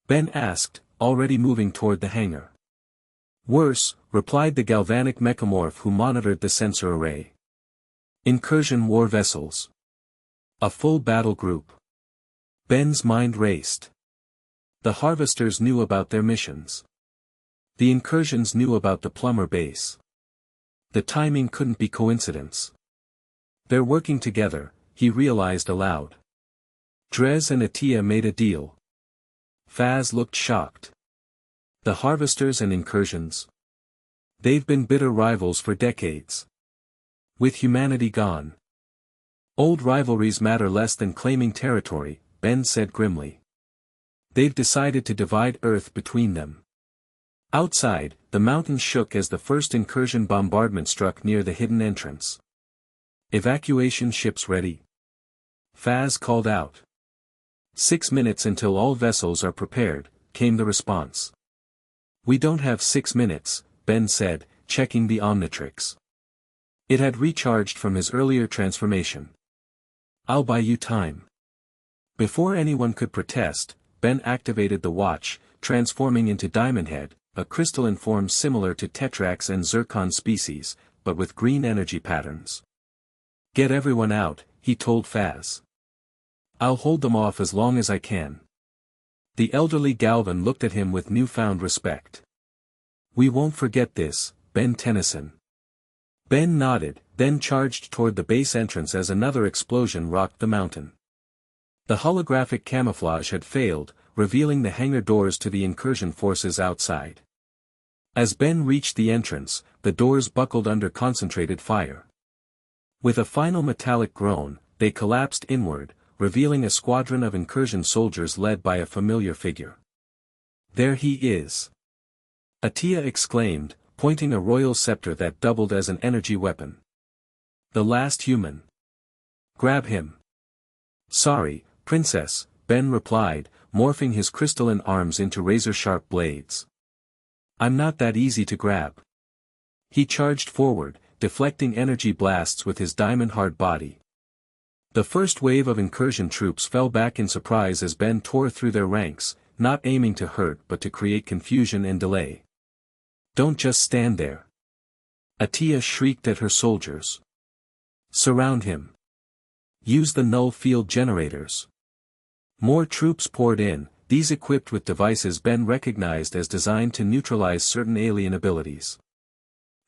Ben asked, already moving toward the hangar. Worse, replied the galvanic mechamorph who monitored the sensor array. Incursion war vessels. A full battle group. Ben's mind raced. The harvesters knew about their missions. The incursions knew about the plumber base. The timing couldn't be coincidence. They're working together, he realized aloud. Dres and Atia made a deal. Faz looked shocked. The harvesters and incursions. They've been bitter rivals for decades. With humanity gone. Old rivalries matter less than claiming territory, Ben said grimly. They've decided to divide Earth between them. Outside, the mountains shook as the first incursion bombardment struck near the hidden entrance. Evacuation ships ready. Faz called out. 6 minutes until all vessels are prepared, came the response. We don't have 6 minutes, Ben said, checking the Omnitrix. It had recharged from his earlier transformation. I'll buy you time. Before anyone could protest, Ben activated the watch, transforming into Diamondhead, a crystalline form similar to Tetrax and Zircon species, but with green energy patterns. Get everyone out, he told Faz. I'll hold them off as long as I can. The elderly Galvan looked at him with newfound respect. We won't forget this, Ben Tennyson. Ben nodded, then charged toward the base entrance as another explosion rocked the mountain. The holographic camouflage had failed, revealing the hangar doors to the incursion forces outside. As Ben reached the entrance, the doors buckled under concentrated fire. With a final metallic groan, they collapsed inward, revealing a squadron of incursion soldiers led by a familiar figure. "There he is!" Atia exclaimed, pointing a royal scepter that doubled as an energy weapon. "The last human. Grab him." "Sorry, Princess," Ben replied, morphing his crystalline arms into razor-sharp blades. "I'm not that easy to grab." He charged forward, deflecting energy blasts with his diamond-hard body. The first wave of incursion troops fell back in surprise as Ben tore through their ranks, not aiming to hurt but to create confusion and delay. "Don't just stand there." Atia shrieked at her soldiers. "Surround him. Use the null field generators." More troops poured in, these equipped with devices Ben recognized as designed to neutralize certain alien abilities.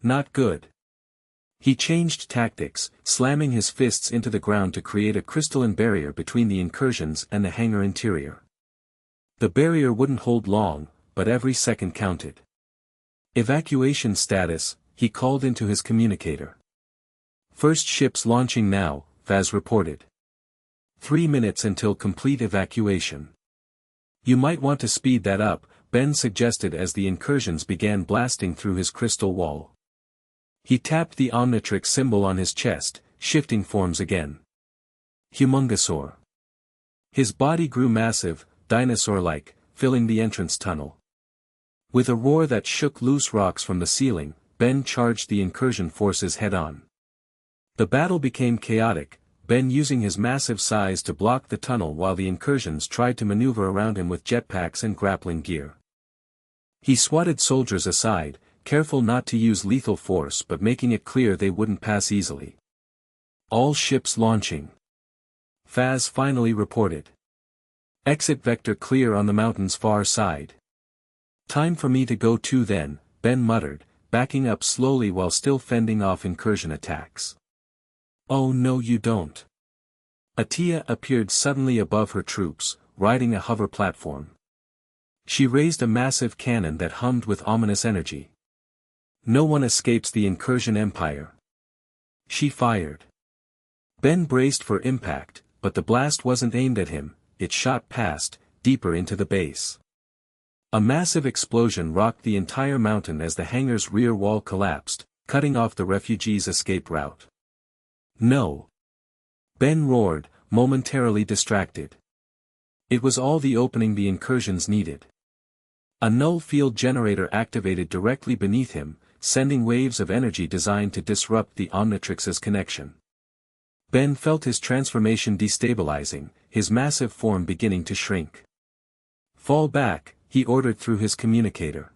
Not good. He changed tactics, slamming his fists into the ground to create a crystalline barrier between the incursions and the hangar interior. The barrier wouldn't hold long, but every second counted. "Evacuation status," he called into his communicator. "First ships launching now," Faz reported. 3 minutes until complete evacuation. "You might want to speed that up," Ben suggested as the incursions began blasting through his crystal wall. He tapped the Omnitrix symbol on his chest, shifting forms again. Humongousaur. His body grew massive, dinosaur-like, filling the entrance tunnel. With a roar that shook loose rocks from the ceiling, Ben charged the incursion forces head-on. The battle became chaotic, Ben using his massive size to block the tunnel while the incursions tried to maneuver around him with jetpacks and grappling gear. He swatted soldiers aside, careful not to use lethal force but making it clear they wouldn't pass easily. "All ships launching," Faz finally reported. "Exit vector clear on the mountain's far side." "Time for me to go too then," Ben muttered, backing up slowly while still fending off incursion attacks. "Oh no you don't." Atia appeared suddenly above her troops, riding a hover platform. She raised a massive cannon that hummed with ominous energy. "No one escapes the incursion empire." She fired. Ben braced for impact, but the blast wasn't aimed at him, it shot past, deeper into the base. A massive explosion rocked the entire mountain as the hangar's rear wall collapsed, cutting off the refugees' escape route. "No!" Ben roared, momentarily distracted. It was all the opening the incursions needed. A null field generator activated directly beneath him, sending waves of energy designed to disrupt the Omnitrix's connection. Ben felt his transformation destabilizing, his massive form beginning to shrink. "Fall back," he ordered through his communicator.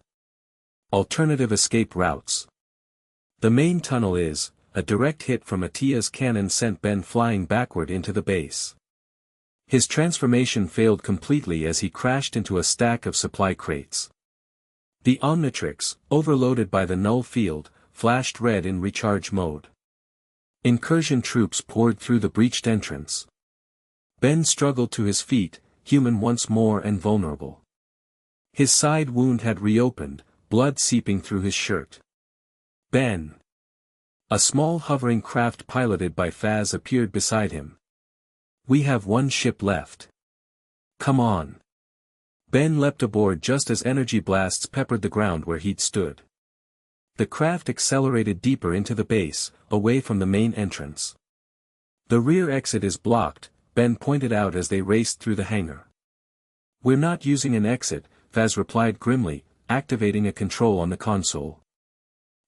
"Alternative escape routes. The main tunnel is." A direct hit from Atia's cannon sent Ben flying backward into the base. His transformation failed completely as he crashed into a stack of supply crates. The Omnitrix, overloaded by the null field, flashed red in recharge mode. Incursion troops poured through the breached entrance. Ben struggled to his feet, human once more and vulnerable. His side wound had reopened, blood seeping through his shirt. "Ben!" A small hovering craft piloted by Faz appeared beside him. "We have one ship left. Come on." Ben leapt aboard just as energy blasts peppered the ground where he'd stood. The craft accelerated deeper into the base, away from the main entrance. "The rear exit is blocked," Ben pointed out as they raced through the hangar. "We're not using an exit," Faz replied grimly, activating a control on the console.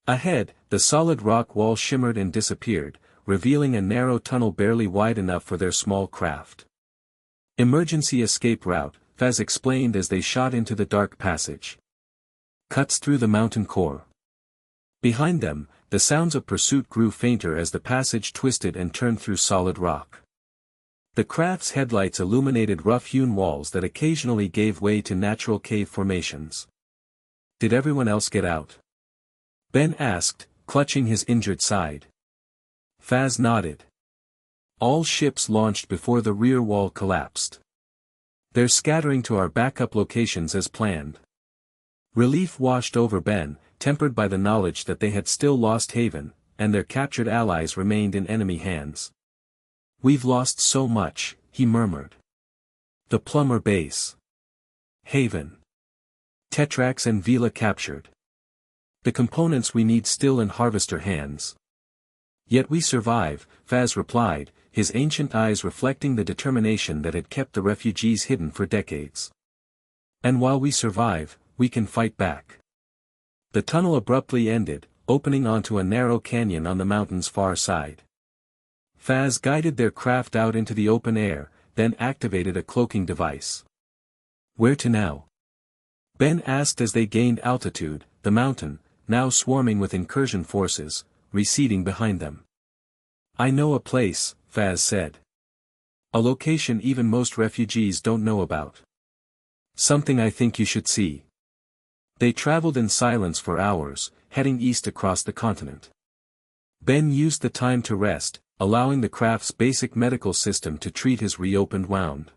Ahead, the solid rock wall shimmered and disappeared, revealing a narrow tunnel barely wide enough for their small craft. "Emergency escape route," Faz explained as they shot into the dark passage. "Cuts through the mountain core." Behind them, the sounds of pursuit grew fainter as the passage twisted and turned through solid rock. The craft's headlights illuminated rough-hewn walls that occasionally gave way to natural cave formations. "Did everyone else get out?" Ben asked, clutching his injured side. Faz nodded. "All ships launched before the rear wall collapsed. They're scattering to our backup locations as planned." Relief washed over Ben, tempered by the knowledge that they had still lost Haven, and their captured allies remained in enemy hands. "We've lost so much," he murmured. "The Plumber base. Haven. Tetrax and Vila captured. The components we need still in Harvester hands. Yet we survive," Faz replied, his ancient eyes reflecting the determination that had kept the refugees hidden for decades. "And while we survive, we can fight back." The tunnel abruptly ended, opening onto a narrow canyon on the mountain's far side. Faz guided their craft out into the open air, then activated a cloaking device. "Where to now?" Ben asked as they gained altitude, the mountain, now swarming with incursion forces, receding behind them. "I know a place," Faz said. "A location even most refugees don't know about. Something I think you should see." They traveled in silence for hours, heading east across the continent. Ben used the time to rest, allowing the craft's basic medical system to treat his reopened wound.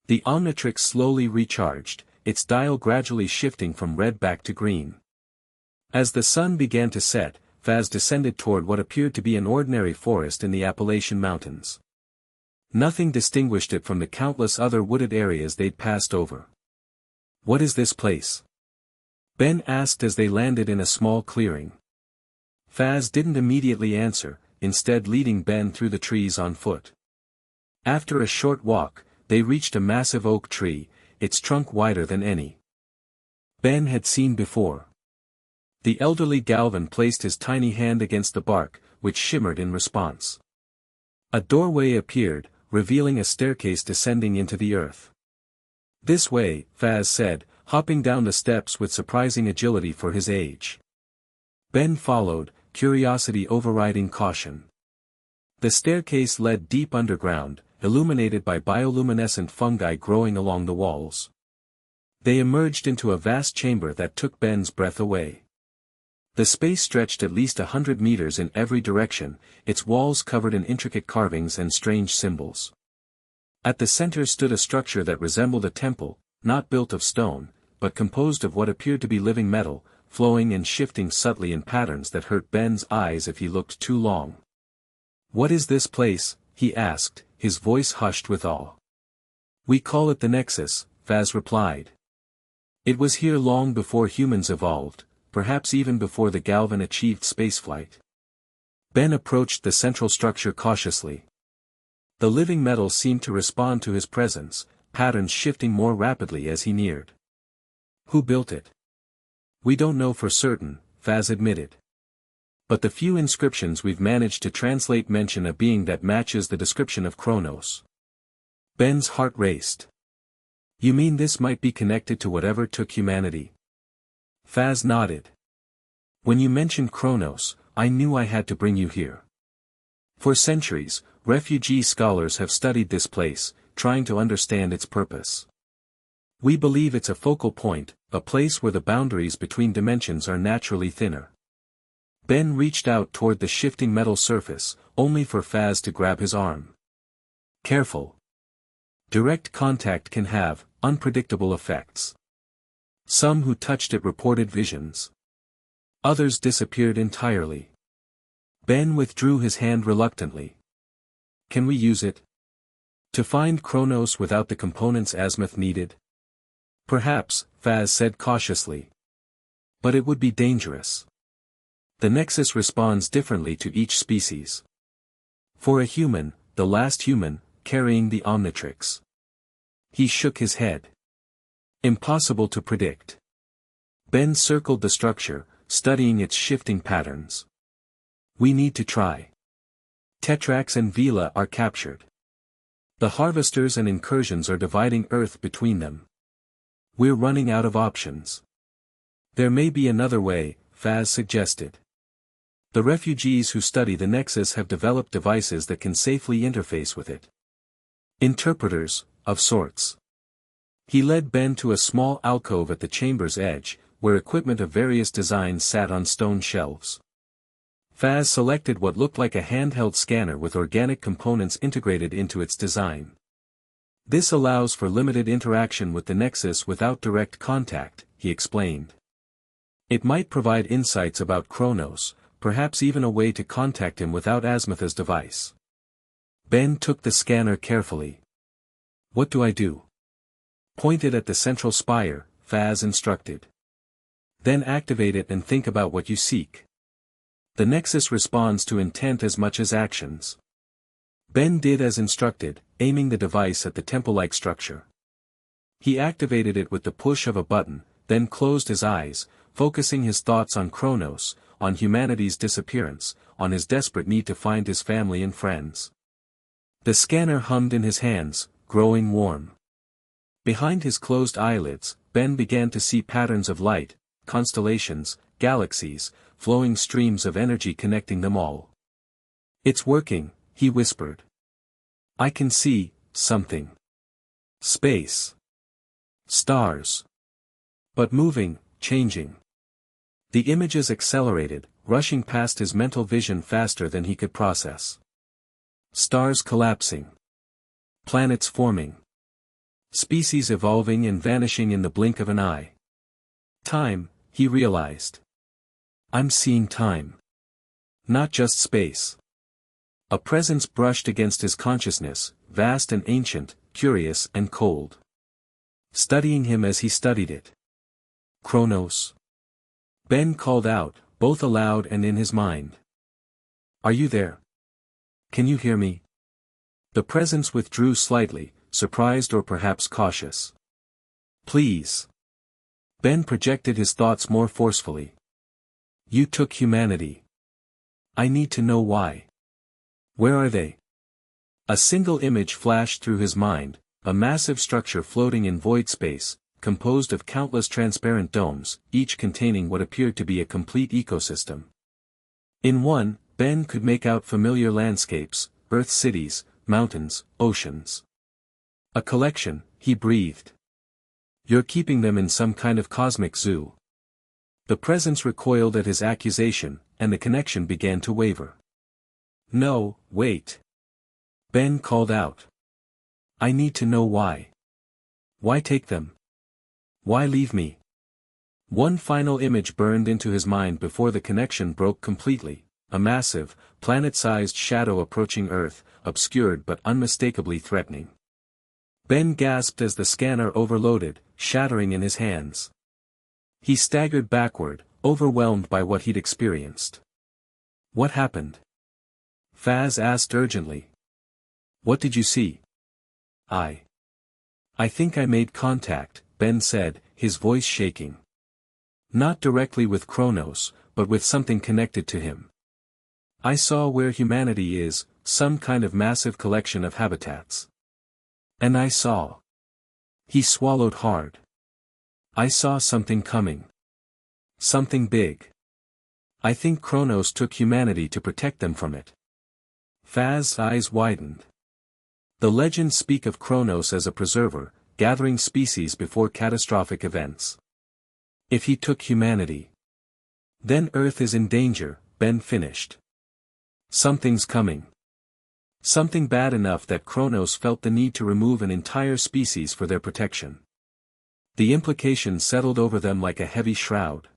The Omnitrix slowly recharged, its dial gradually shifting from red back to green. As the sun began to set, Faz descended toward what appeared to be an ordinary forest in the Appalachian Mountains. Nothing distinguished it from the countless other wooded areas they'd passed over. "What is this place?" Ben asked as they landed in a small clearing. Faz didn't immediately answer, instead leading Ben through the trees on foot. After a short walk, they reached a massive oak tree, its trunk wider than any Ben had seen before. The elderly Galvin placed his tiny hand against the bark, which shimmered in response. A doorway appeared, revealing a staircase descending into the earth. "This way," Faz said, hopping down the steps with surprising agility for his age. Ben followed, curiosity overriding caution. The staircase led deep underground, illuminated by bioluminescent fungi growing along the walls. They emerged into a vast chamber that took Ben's breath away. The space stretched at least 100 meters in every direction, its walls covered in intricate carvings and strange symbols. At the center stood a structure that resembled a temple, not built of stone, but composed of what appeared to be living metal, flowing and shifting subtly in patterns that hurt Ben's eyes if he looked too long. "What is this place?" he asked, his voice hushed with awe. "We call it the Nexus," Faz replied. "It was here long before humans evolved, perhaps even before the Galvin achieved spaceflight." Ben approached the central structure cautiously. The living metal seemed to respond to his presence, patterns shifting more rapidly as he neared. "Who built it?" "We don't know for certain," Faz admitted. "But the few inscriptions we've managed to translate mention a being that matches the description of Kronos." Ben's heart raced. "You mean this might be connected to whatever took humanity?" Faz nodded. "When you mentioned Kronos, I knew I had to bring you here. For centuries, refugee scholars have studied this place, trying to understand its purpose. We believe it's a focal point, a place where the boundaries between dimensions are naturally thinner." Ben reached out toward the shifting metal surface, only for Faz to grab his arm. "Careful. Direct contact can have unpredictable effects. Some who touched it reported visions. Others disappeared entirely." Ben withdrew his hand reluctantly. "Can we use it to find Kronos without the components Azimuth needed?" "Perhaps," Faz said cautiously. "But it would be dangerous. The Nexus responds differently to each species. For a human, the last human, carrying the Omnitrix." He shook his head. "Impossible to predict." Ben circled the structure, studying its shifting patterns. "We need to try. Tetrax and Vila are captured. The Harvesters and Incursions are dividing Earth between them. We're running out of options." "There may be another way," Faz suggested. "The refugees who study the Nexus have developed devices that can safely interface with it. Interpreters, of sorts." He led Ben to a small alcove at the chamber's edge, where equipment of various designs sat on stone shelves. Faz selected what looked like a handheld scanner with organic components integrated into its design. "This allows for limited interaction with the Nexus without direct contact," he explained. It might provide insights about Kronos, perhaps even a way to contact him without Azimuth's device. Ben took the scanner carefully. What do I do? Point it at the central spire, Faz instructed. Then activate it and think about what you seek. The Nexus responds to intent as much as actions. Ben did as instructed, aiming the device at the temple-like structure. He activated it with the push of a button, then closed his eyes, focusing his thoughts on Kronos, on humanity's disappearance, on his desperate need to find his family and friends. The scanner hummed in his hands, growing warm. Behind his closed eyelids, Ben began to see patterns of light, constellations, galaxies, flowing streams of energy connecting them all. It's working, he whispered. I can see something. Space. Stars. But moving, changing. The images accelerated, rushing past his mental vision faster than he could process. Stars collapsing. Planets forming. Species evolving and vanishing in the blink of an eye. Time, he realized. I'm seeing time. Not just space. A presence brushed against his consciousness, vast and ancient, curious and cold. Studying him as he studied it. Kronos. Ben called out, both aloud and in his mind. Are you there? Can you hear me? The presence withdrew slightly, surprised or perhaps cautious. Please. Ben projected his thoughts more forcefully. You took humanity. I need to know why. Where are they? A single image flashed through his mind, a massive structure floating in void space, composed of countless transparent domes, each containing what appeared to be a complete ecosystem. In one, Ben could make out familiar landscapes, Earth cities, mountains, oceans. A collection, he breathed. You're keeping them in some kind of cosmic zoo. The presence recoiled at his accusation, and the connection began to waver. No, wait. Ben called out. I need to know why. Why take them? Why leave me? One final image burned into his mind before the connection broke completely, a massive, planet-sized shadow approaching Earth, obscured but unmistakably threatening. Ben gasped as the scanner overloaded, shattering in his hands. He staggered backward, overwhelmed by what he'd experienced. What happened? Faz asked urgently. What did you see? I think I made contact, Ben said, his voice shaking. Not directly with Kronos, but with something connected to him. I saw where humanity is, some kind of massive collection of habitats. And I saw. He swallowed hard. I saw something coming. Something big. I think Kronos took humanity to protect them from it. Faz's eyes widened. The legends speak of Kronos as a preserver, gathering species before catastrophic events. If he took humanity, then Earth is in danger, Ben finished. Something's coming. Something bad enough that Kronos felt the need to remove an entire species for their protection. The implication settled over them like a heavy shroud.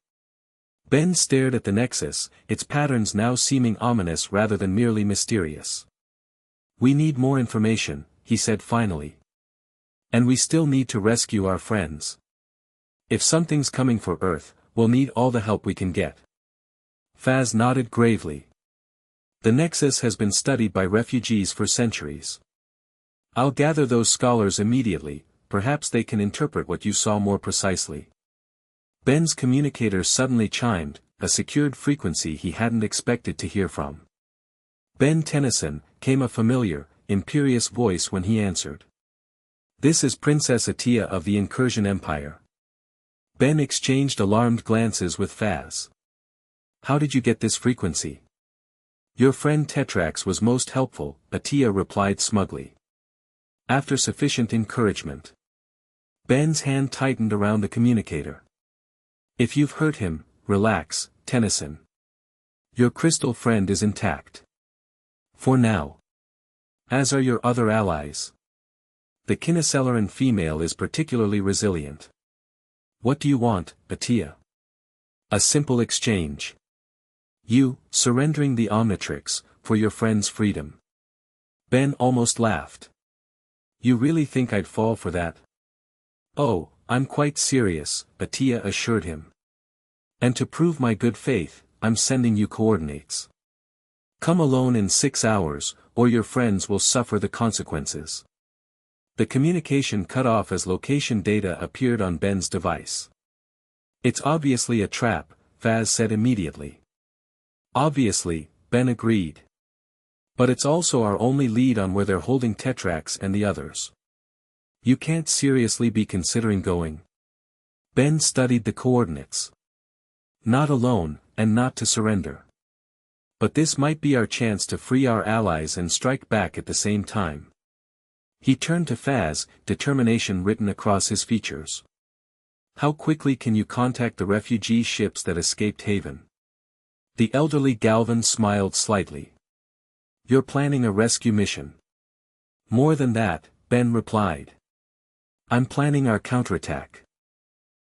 Ben stared at the Nexus, its patterns now seeming ominous rather than merely mysterious. We need more information, he said finally. And we still need to rescue our friends. If something's coming for Earth, we'll need all the help we can get. Faz nodded gravely. The Nexus has been studied by refugees for centuries. I'll gather those scholars immediately, perhaps they can interpret what you saw more precisely. Ben's communicator suddenly chimed, a secured frequency he hadn't expected to hear from. Ben Tennyson, came a familiar, imperious voice when he answered. This is Princess Atia of the Incursion Empire. Ben exchanged alarmed glances with Faz. How did you get this frequency? Your friend Tetrax was most helpful, Atia replied smugly. After sufficient encouragement. Ben's hand tightened around the communicator. If you've hurt him, relax, Tennyson. Your crystal friend is intact. For now. As are your other allies. The Kinecellaran female is particularly resilient. What do you want, Atia? A simple exchange. You, surrendering the Omnitrix, for your friend's freedom. Ben almost laughed. You really think I'd fall for that? Oh, I'm quite serious, Attia assured him. And to prove my good faith, I'm sending you coordinates. Come alone in 6 hours, or your friends will suffer the consequences. The communication cut off as location data appeared on Ben's device. It's obviously a trap, Faz said immediately. Obviously, Ben agreed. But it's also our only lead on where they're holding Tetrax and the others. You can't seriously be considering going. Ben studied the coordinates. Not alone, and not to surrender. But this might be our chance to free our allies and strike back at the same time. He turned to Faz, determination written across his features. How quickly can you contact the refugee ships that escaped Haven? The elderly Galvan smiled slightly. You're planning a rescue mission. More than that, Ben replied. I'm planning our counterattack.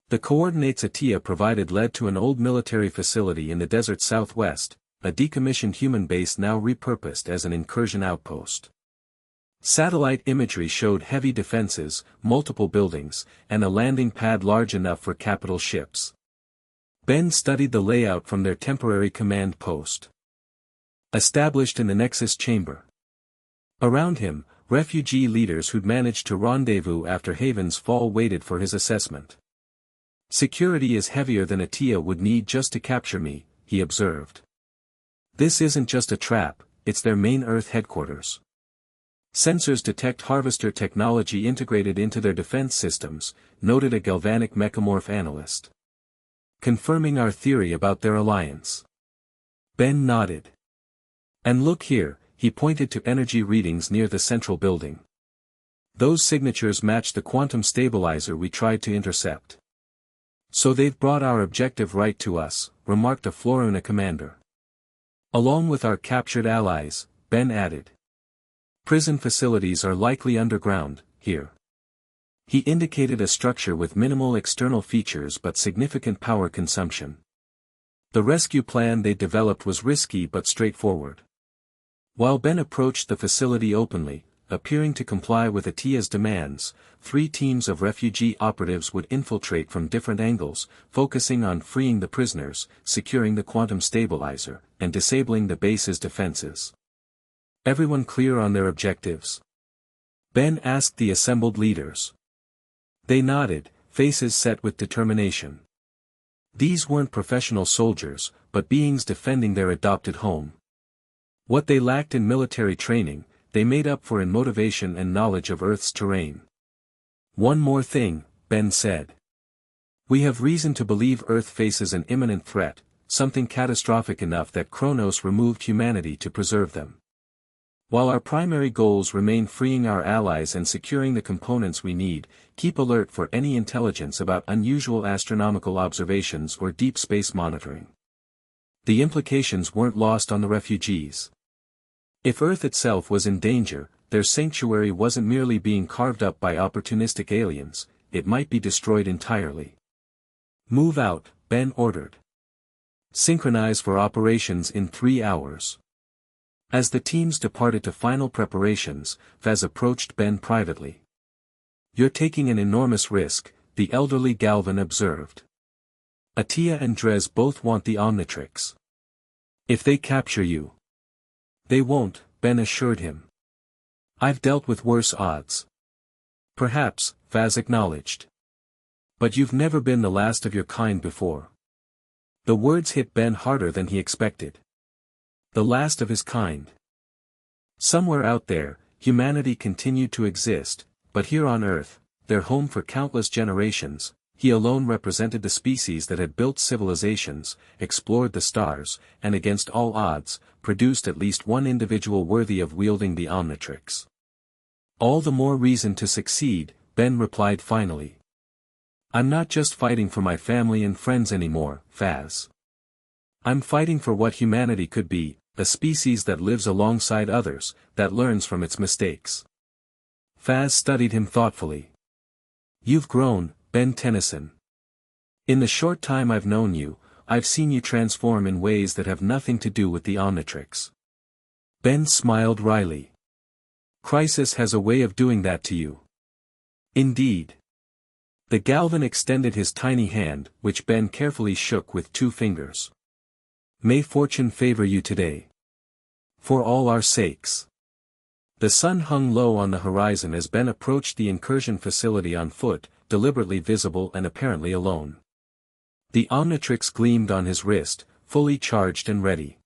The coordinates Attia provided led to an old military facility in the desert southwest, a decommissioned human base now repurposed as an incursion outpost. Satellite imagery showed heavy defenses, multiple buildings, and a landing pad large enough for capital ships. Ben studied the layout from their temporary command post. Established in the Nexus chamber. Around him, refugee leaders who'd managed to rendezvous after Haven's fall waited for his assessment. Security is heavier than Attia would need just to capture me, he observed. This isn't just a trap, it's their main Earth headquarters. Sensors detect harvester technology integrated into their defense systems, noted a galvanic mechamorph analyst. Confirming our theory about their alliance. Ben nodded. And look here, he pointed to energy readings near the central building. Those signatures match the quantum stabilizer we tried to intercept. So they've brought our objective right to us, remarked a Floruna commander. Along with our captured allies, Ben added. Prison facilities are likely underground, here. He indicated a structure with minimal external features but significant power consumption. The rescue plan they developed was risky but straightforward. While Ben approached the facility openly, appearing to comply with Attia's demands, 3 teams of refugee operatives would infiltrate from different angles, focusing on freeing the prisoners, securing the quantum stabilizer, and disabling the base's defenses. Everyone clear on their objectives? Ben asked the assembled leaders. They nodded, faces set with determination. These weren't professional soldiers, but beings defending their adopted home. What they lacked in military training, they made up for in motivation and knowledge of Earth's terrain. One more thing, Ben said. We have reason to believe Earth faces an imminent threat, something catastrophic enough that Kronos removed humanity to preserve them. While our primary goals remain freeing our allies and securing the components we need, keep alert for any intelligence about unusual astronomical observations or deep space monitoring. The implications weren't lost on the refugees. If Earth itself was in danger, their sanctuary wasn't merely being carved up by opportunistic aliens, it might be destroyed entirely. Move out, Ben ordered. Synchronize for operations in 3 hours. As the teams departed to final preparations, Faz approached Ben privately. You're taking an enormous risk, the elderly Galvan observed. Attia and Dres both want the Omnitrix. If they capture you. They won't, Ben assured him. I've dealt with worse odds. Perhaps, Faz acknowledged. But you've never been the last of your kind before. The words hit Ben harder than he expected. The last of his kind. Somewhere out there, humanity continued to exist, but here on Earth, their home for countless generations, he alone represented the species that had built civilizations, explored the stars, and against all odds, produced at least one individual worthy of wielding the Omnitrix. All the more reason to succeed, Ben replied finally. I'm not just fighting for my family and friends anymore, Faz. I'm fighting for what humanity could be, a species that lives alongside others, that learns from its mistakes. Faz studied him thoughtfully. You've grown, Ben Tennyson. In the short time I've known you, I've seen you transform in ways that have nothing to do with the Omnitrix. Ben smiled wryly. Crisis has a way of doing that to you. Indeed. The Galvan extended his tiny hand, which Ben carefully shook with 2 fingers. May fortune favor you today. For all our sakes. The sun hung low on the horizon as Ben approached the incursion facility on foot, deliberately visible and apparently alone. The Omnitrix gleamed on his wrist, fully charged and ready.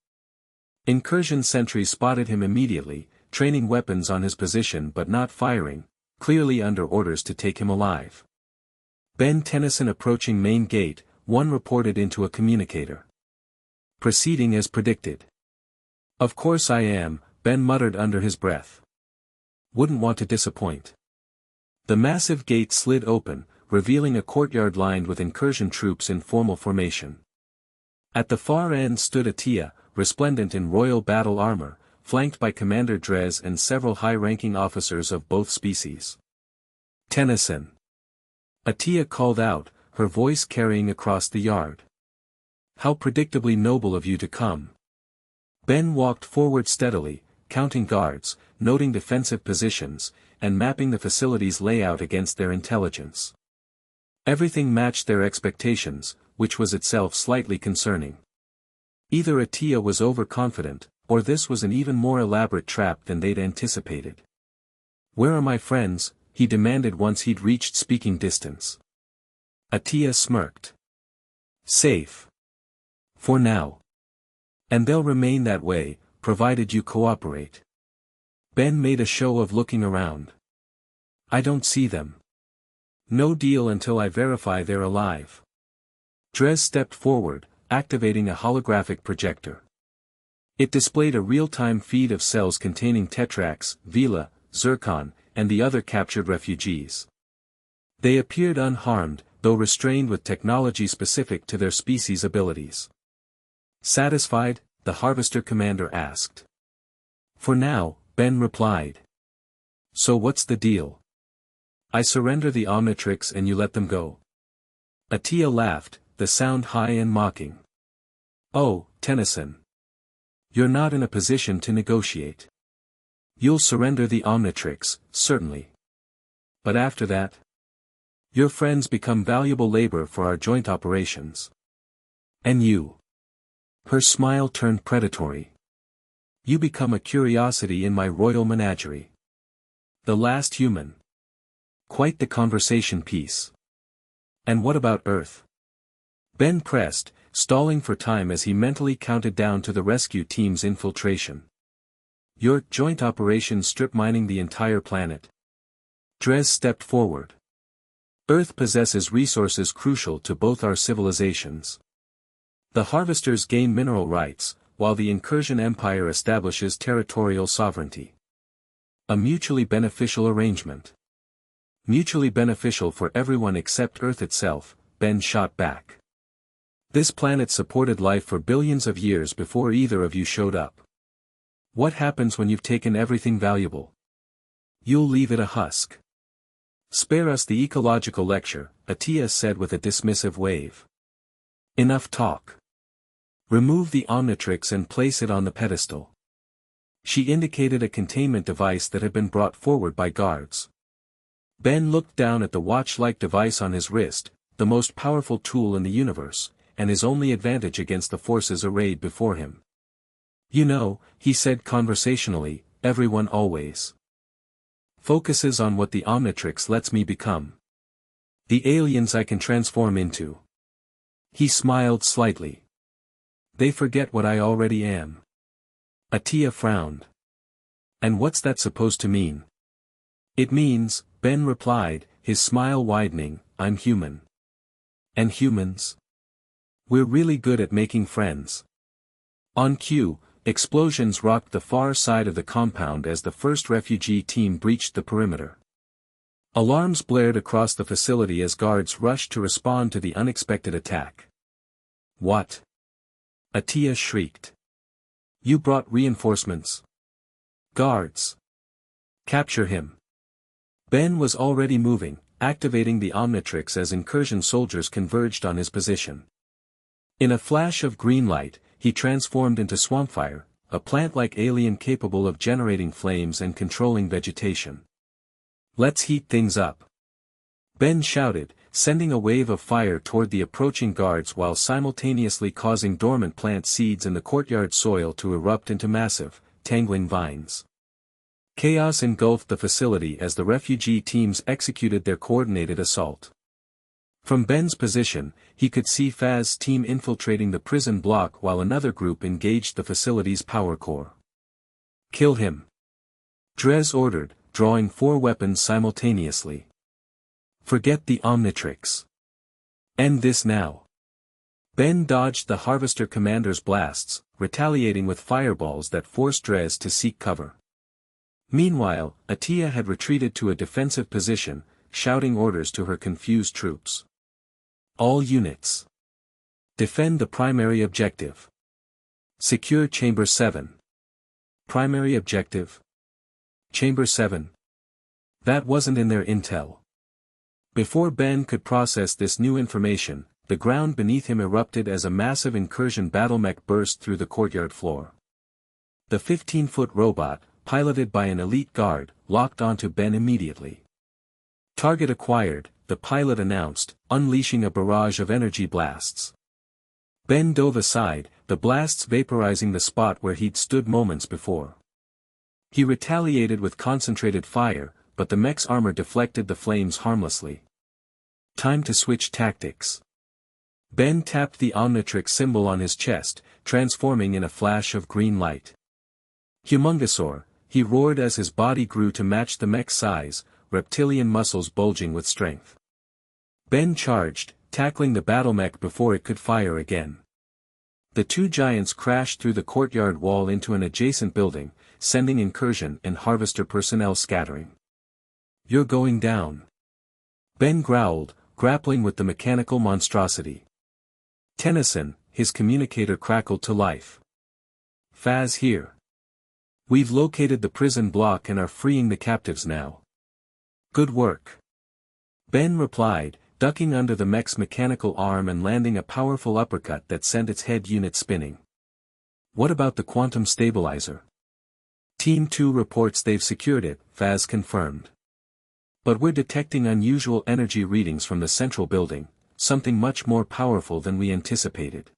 Incursion sentries spotted him immediately, training weapons on his position but not firing, clearly under orders to take him alive. Ben Tennyson approaching main gate, one reported into a communicator. Proceeding as predicted. Of course I am, Ben muttered under his breath. Wouldn't want to disappoint. The massive gate slid open, revealing a courtyard lined with incursion troops in formal formation. At the far end stood Atia, resplendent in royal battle armor, flanked by Commander Drez and several high-ranking officers of both species. Tennyson. Atia called out, her voice carrying across the yard. How predictably noble of you to come. Ben walked forward steadily, counting guards, noting defensive positions, and mapping the facility's layout against their intelligence. Everything matched their expectations, which was itself slightly concerning. Either Atia was overconfident, or this was an even more elaborate trap than they'd anticipated. Where are my friends? He demanded once he'd reached speaking distance. Atia smirked. Safe. For now. And they'll remain that way, provided you cooperate. Ben made a show of looking around. I don't see them. No deal until I verify they're alive. Drez stepped forward, activating a holographic projector. It displayed a real-time feed of cells containing Tetrax, Vila, Zircon, and the other captured refugees. They appeared unharmed, though restrained with technology specific to their species' abilities. Satisfied? The Harvester commander asked. For now, Ben replied. So what's the deal? I surrender the Omnitrix and you let them go. Atia laughed, the sound high and mocking. Oh, Tennyson. You're not in a position to negotiate. You'll surrender the Omnitrix, certainly. But after that? Your friends become valuable labor for our joint operations. And you? Her smile turned predatory. You become a curiosity in my royal menagerie. The last human. Quite the conversation piece. And what about Earth? Ben pressed, stalling for time as he mentally counted down to the rescue team's infiltration. Your joint operation strip mining the entire planet. Drez stepped forward. Earth possesses resources crucial to both our civilizations. The Harvesters gain mineral rights, while the Incursion Empire establishes territorial sovereignty. A mutually beneficial arrangement. Mutually beneficial for everyone except Earth itself, Ben shot back. This planet supported life for billions of years before either of you showed up. What happens when you've taken everything valuable? You'll leave it a husk. Spare us the ecological lecture, Atia said with a dismissive wave. Enough talk. Remove the Omnitrix and place it on the pedestal. She indicated a containment device that had been brought forward by guards. Ben looked down at the watch-like device on his wrist, the most powerful tool in the universe, and his only advantage against the forces arrayed before him. You know, he said conversationally, everyone always focuses on what the Omnitrix lets me become. The aliens I can transform into. He smiled slightly. They forget what I already am. Atia frowned. And what's that supposed to mean? It means, Ben replied, his smile widening, I'm human. And humans? We're really good at making friends. On cue, explosions rocked the far side of the compound as the first refugee team breached the perimeter. Alarms blared across the facility as guards rushed to respond to the unexpected attack. What? Atia shrieked. You brought reinforcements. Guards. Capture him. Ben was already moving, activating the Omnitrix as incursion soldiers converged on his position. In a flash of green light, he transformed into Swampfire, a plant-like alien capable of generating flames and controlling vegetation. "Let's heat things up," Ben shouted, sending a wave of fire toward the approaching guards while simultaneously causing dormant plant seeds in the courtyard soil to erupt into massive, tangling vines. Chaos engulfed the facility as the refugee teams executed their coordinated assault. From Ben's position, he could see Faz's team infiltrating the prison block while another group engaged the facility's power core. "Kill him," Dres ordered, drawing 4 weapons simultaneously. "Forget the Omnitrix. End this now." Ben dodged the Harvester commander's blasts, retaliating with fireballs that forced Dres to seek cover. Meanwhile, Atia had retreated to a defensive position, shouting orders to her confused troops. "All units. Defend the primary objective. Secure Chamber 7. Primary objective? Chamber 7. That wasn't in their intel." Before Ben could process this new information, the ground beneath him erupted as a massive incursion battlemech burst through the courtyard floor. The 15-foot robot, piloted by an elite guard, locked onto Ben immediately. "Target acquired," the pilot announced, unleashing a barrage of energy blasts. Ben dove aside, the blasts vaporizing the spot where he'd stood moments before. He retaliated with concentrated fire, but the mech's armor deflected the flames harmlessly. Time to switch tactics. Ben tapped the Omnitrix symbol on his chest, transforming in a flash of green light. "Humungosaur," he roared as his body grew to match the mech's size, reptilian muscles bulging with strength. Ben charged, tackling the battlemech before it could fire again. The 2 giants crashed through the courtyard wall into an adjacent building, sending incursion and Harvester personnel scattering. "You're going down," Ben growled, grappling with the mechanical monstrosity. Tennyson, his communicator crackled to life. "Faz here. We've located the prison block and are freeing the captives now." "Good work," Ben replied, ducking under the mech's mechanical arm and landing a powerful uppercut that sent its head unit spinning. "What about the quantum stabilizer?" "Team 2 reports they've secured it," Faz confirmed. "But we're detecting unusual energy readings from the central building, something much more powerful than we anticipated."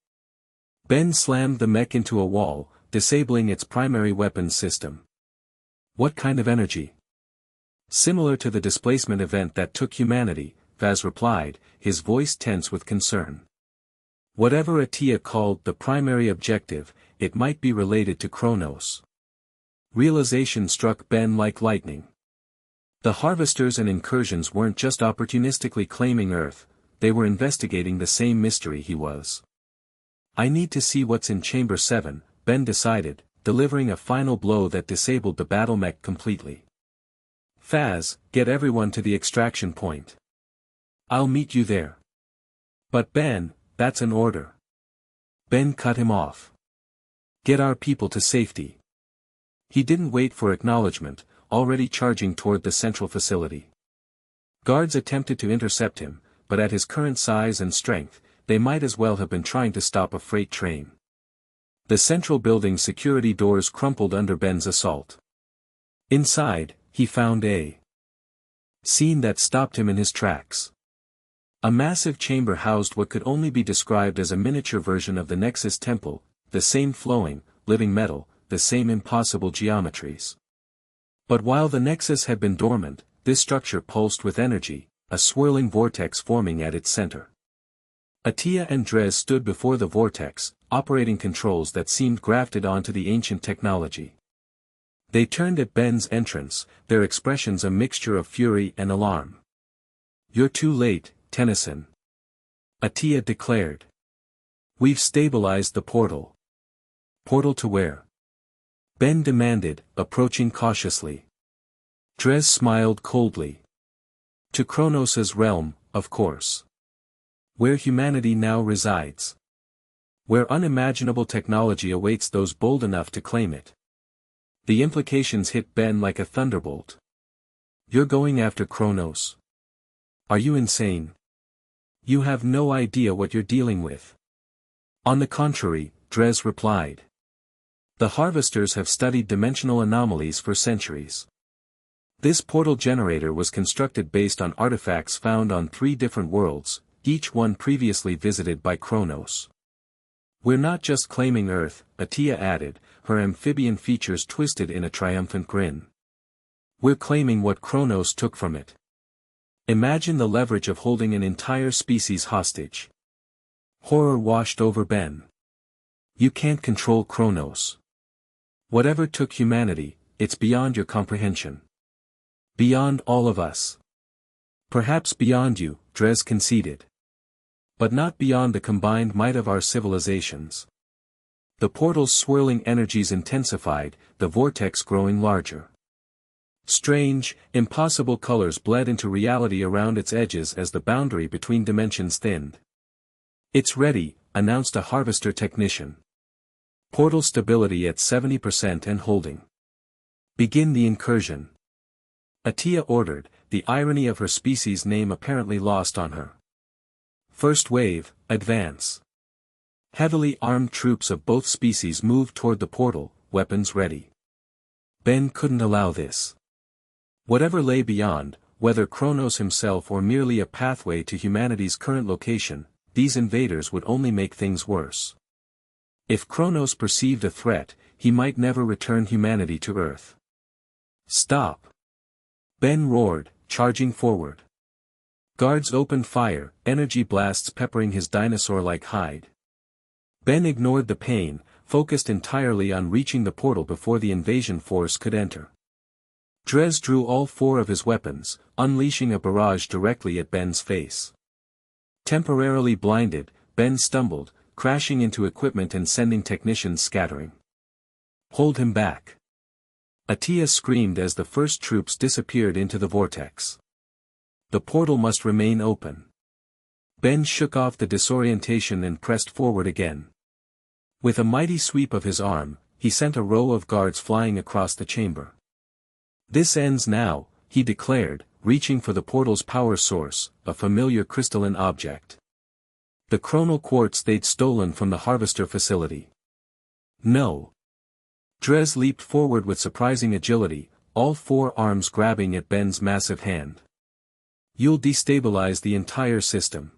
Ben slammed the mech into a wall, disabling its primary weapons system. "What kind of energy?" "Similar to the displacement event that took humanity," Faz replied, his voice tense with concern. "Whatever Atia called the primary objective, it might be related to Kronos." Realization struck Ben like lightning. The Harvesters and incursions weren't just opportunistically claiming Earth, they were investigating the same mystery he was. "I need to see what's in Chamber 7, Ben decided, delivering a final blow that disabled the battlemech completely. "Faz, get everyone to the extraction point. I'll meet you there." "But Ben, that's an order." Ben cut him off. "Get our people to safety." He didn't wait for acknowledgement, already charging toward the central facility. Guards attempted to intercept him, but at his current size and strength, they might as well have been trying to stop a freight train. The central building's security doors crumpled under Ben's assault. Inside, he found a scene that stopped him in his tracks. A massive chamber housed what could only be described as a miniature version of the Nexus Temple, the same flowing, living metal, the same impossible geometries. But while the Nexus had been dormant, this structure pulsed with energy, a swirling vortex forming at its center. Atia and Dres stood before the vortex, operating controls that seemed grafted onto the ancient technology. They turned at Ben's entrance, their expressions a mixture of fury and alarm. "You're too late, Tennyson," Atia declared. "We've stabilized the portal." "Portal to where?" Ben demanded, approaching cautiously. Dres smiled coldly. "To Kronos' realm, of course. Where humanity now resides. Where unimaginable technology awaits those bold enough to claim it." The implications hit Ben like a thunderbolt. "You're going after Kronos? Are you insane? You have no idea what you're dealing with." On the contrary, Dres replied. The harvesters have studied dimensional anomalies for centuries. This portal generator was constructed based on artifacts found on 3 different worlds, each one previously visited by Kronos. We're not just claiming Earth, Atia added, her amphibian features twisted in a triumphant grin. We're claiming what Kronos took from it. Imagine the leverage of holding an entire species hostage. Horror washed over Ben. You can't control Kronos. Whatever took humanity, it's beyond your comprehension. Beyond all of us. Perhaps beyond you, Dres conceded. But not beyond the combined might of our civilizations. The portal's swirling energies intensified, the vortex growing larger. Strange, impossible colors bled into reality around its edges as the boundary between dimensions thinned. It's ready, announced a harvester technician. Portal stability at 70% and holding. Begin the incursion. Atia ordered, the irony of her species' name apparently lost on her. First wave, advance. Heavily armed troops of both species moved toward the portal, weapons ready. Ben couldn't allow this. Whatever lay beyond, whether Kronos himself or merely a pathway to humanity's current location, these invaders would only make things worse. If Kronos perceived a threat, he might never return humanity to Earth. Stop! Ben roared, charging forward. Guards opened fire, energy blasts peppering his dinosaur-like hide. Ben ignored the pain, focused entirely on reaching the portal before the invasion force could enter. Dres drew all 4 of his weapons, unleashing a barrage directly at Ben's face. Temporarily blinded, Ben stumbled, crashing into equipment and sending technicians scattering. Hold him back. Atia screamed as the first troops disappeared into the vortex. The portal must remain open. Ben shook off the disorientation and pressed forward again. With a mighty sweep of his arm, he sent a row of guards flying across the chamber. This ends now, he declared, reaching for the portal's power source, a familiar crystalline object. The chronal quartz they'd stolen from the harvester facility. No. Dres leaped forward with surprising agility, all 4 arms grabbing at Ben's massive hand. You'll destabilize the entire system.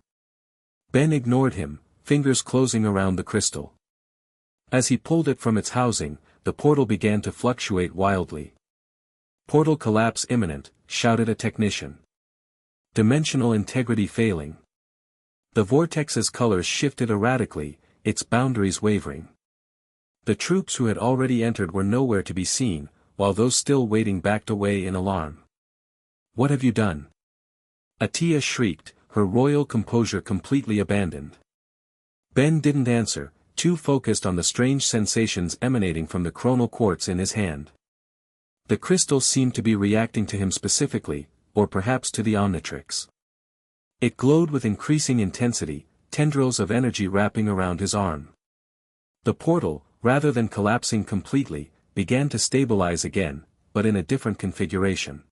Ben ignored him, fingers closing around the crystal. As he pulled it from its housing, the portal began to fluctuate wildly. Portal collapse imminent, shouted a technician. Dimensional integrity failing. The vortex's colors shifted erratically, its boundaries wavering. The troops who had already entered were nowhere to be seen, while those still waiting backed away in alarm. What have you done? Atia shrieked, her royal composure completely abandoned. Ben didn't answer, too focused on the strange sensations emanating from the chronal quartz in his hand. The crystal seemed to be reacting to him specifically, or perhaps to the Omnitrix. It glowed with increasing intensity, tendrils of energy wrapping around his arm. The portal, rather than collapsing completely, began to stabilize again, but in a different configuration.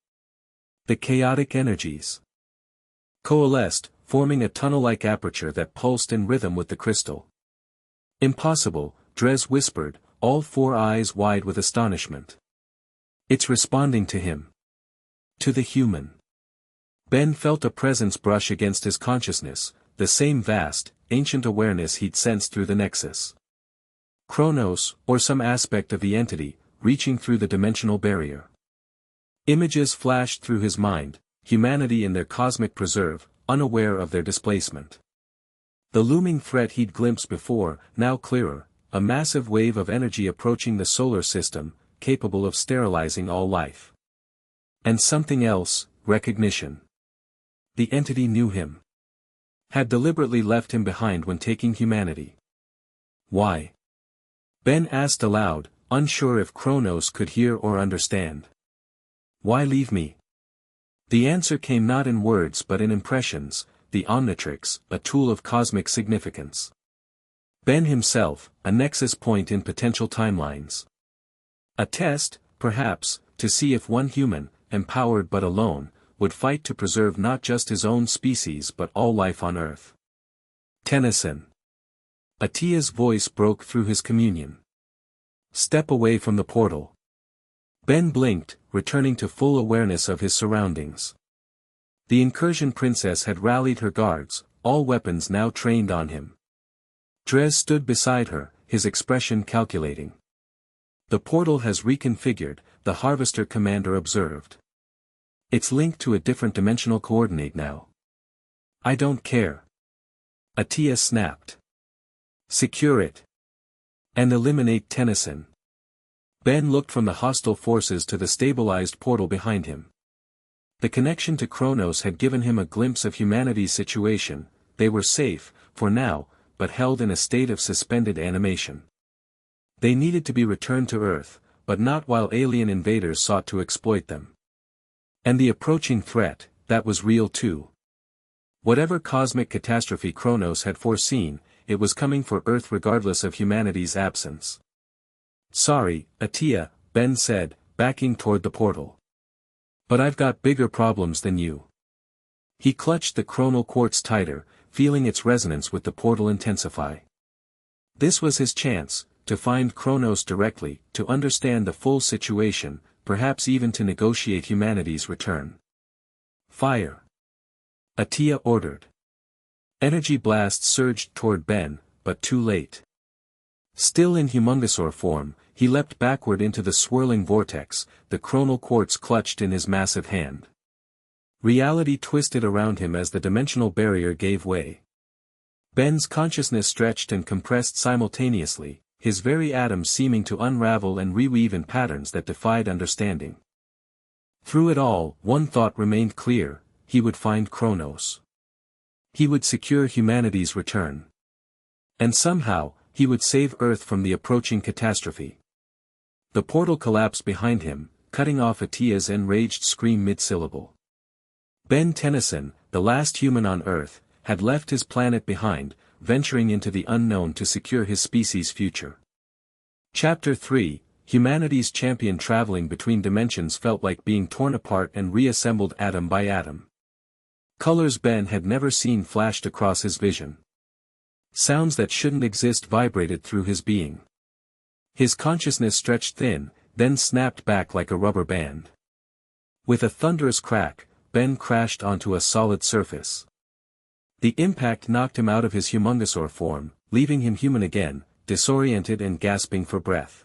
The chaotic energies coalesced, forming a tunnel-like aperture that pulsed in rhythm with the crystal. Impossible, Dres whispered, all 4 eyes wide with astonishment. It's responding to him. To the human. Ben felt a presence brush against his consciousness, the same vast, ancient awareness he'd sensed through the Nexus. Kronos, or some aspect of the entity, reaching through the dimensional barrier. Images flashed through his mind, humanity in their cosmic preserve, unaware of their displacement. The looming threat he'd glimpsed before, now clearer, a massive wave of energy approaching the solar system, capable of sterilizing all life. And something else, recognition. The entity knew him. Had deliberately left him behind when taking humanity. Why? Ben asked aloud, unsure if Kronos could hear or understand. Why leave me? The answer came not in words but in impressions, the Omnitrix, a tool of cosmic significance. Ben himself, a nexus point in potential timelines. A test, perhaps, to see if one human, empowered but alone, would fight to preserve not just his own species but all life on Earth. Tennyson. Atiya's voice broke through his communion. Step away from the portal. Ben blinked, returning to full awareness of his surroundings. The incursion princess had rallied her guards, all weapons now trained on him. Drez stood beside her, his expression calculating. The portal has reconfigured, the Harvester commander observed. It's linked to a different dimensional coordinate now. I don't care. Atiya snapped. Secure it. And eliminate Tennyson. Ben looked from the hostile forces to the stabilized portal behind him. The connection to Kronos had given him a glimpse of humanity's situation. They were safe, for now, but held in a state of suspended animation. They needed to be returned to Earth, but not while alien invaders sought to exploit them. And the approaching threat, that was real too. Whatever cosmic catastrophe Kronos had foreseen, it was coming for Earth regardless of humanity's absence. Sorry, Atiya, Ben said, backing toward the portal. But I've got bigger problems than you. He clutched the chronal quartz tighter, feeling its resonance with the portal intensify. This was his chance, to find Kronos directly, to understand the full situation, perhaps even to negotiate humanity's return. Fire! Atiya ordered. Energy blasts surged toward Ben, but too late. Still in Humungosaur form, he leapt backward into the swirling vortex, the chronal quartz clutched in his massive hand. Reality twisted around him as the dimensional barrier gave way. Ben's consciousness stretched and compressed simultaneously, his very atoms seeming to unravel and reweave in patterns that defied understanding. Through it all, one thought remained clear: he would find Kronos. He would secure humanity's return. And somehow, he would save Earth from the approaching catastrophe. The portal collapsed behind him, cutting off Atiya's enraged scream mid-syllable. Ben Tennyson, the last human on Earth, had left his planet behind, venturing into the unknown to secure his species' future. Chapter 3, Humanity's champion traveling between dimensions felt like being torn apart and reassembled atom by atom. Colors Ben had never seen flashed across his vision. Sounds that shouldn't exist vibrated through his being. His consciousness stretched thin, then snapped back like a rubber band. With a thunderous crack, Ben crashed onto a solid surface. The impact knocked him out of his Humungosaur form, leaving him human again, disoriented and gasping for breath.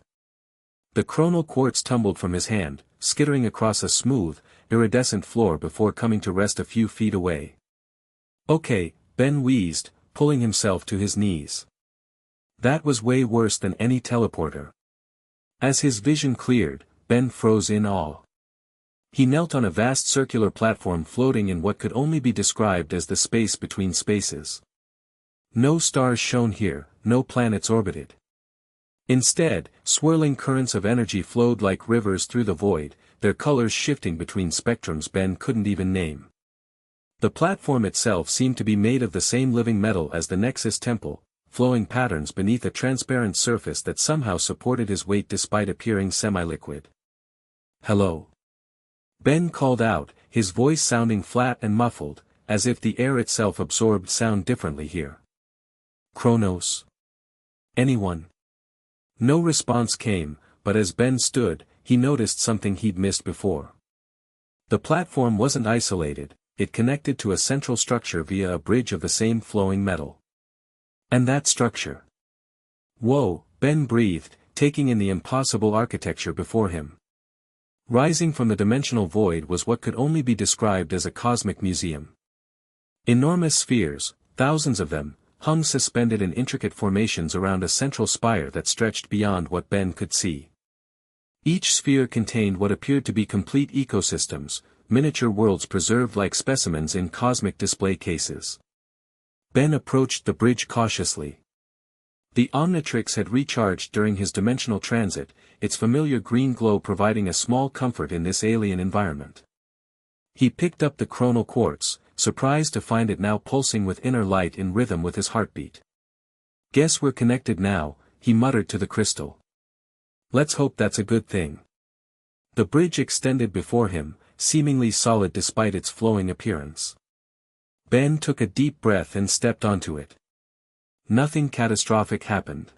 The chronal quartz tumbled from his hand, skittering across a smooth, iridescent floor before coming to rest a few feet away. Okay, Ben wheezed, pulling himself to his knees. That was way worse than any teleporter. As his vision cleared, Ben froze in awe. He knelt on a vast circular platform floating in what could only be described as the space between spaces. No stars shone here, no planets orbited. Instead, swirling currents of energy flowed like rivers through the void, their colors shifting between spectrums Ben couldn't even name. The platform itself seemed to be made of the same living metal as the Nexus Temple, flowing patterns beneath a transparent surface that somehow supported his weight despite appearing semi-liquid. Hello. Ben called out, his voice sounding flat and muffled, as if the air itself absorbed sound differently here. Kronos? Anyone? No response came, but as Ben stood, he noticed something he'd missed before. The platform wasn't isolated, it connected to a central structure via a bridge of the same flowing metal. And that structure. Whoa, Ben breathed, taking in the impossible architecture before him. Rising from the dimensional void was what could only be described as a cosmic museum. Enormous spheres, thousands of them, hung suspended in intricate formations around a central spire that stretched beyond what Ben could see. Each sphere contained what appeared to be complete ecosystems, miniature worlds preserved like specimens in cosmic display cases. Ben approached the bridge cautiously. The Omnitrix had recharged during his dimensional transit, its familiar green glow providing a small comfort in this alien environment. He picked up the chronal quartz, surprised to find it now pulsing with inner light in rhythm with his heartbeat. Guess we're connected now, he muttered to the crystal. Let's hope that's a good thing. The bridge extended before him, seemingly solid despite its flowing appearance. Ben took a deep breath and stepped onto it. nothing catastrophic happened.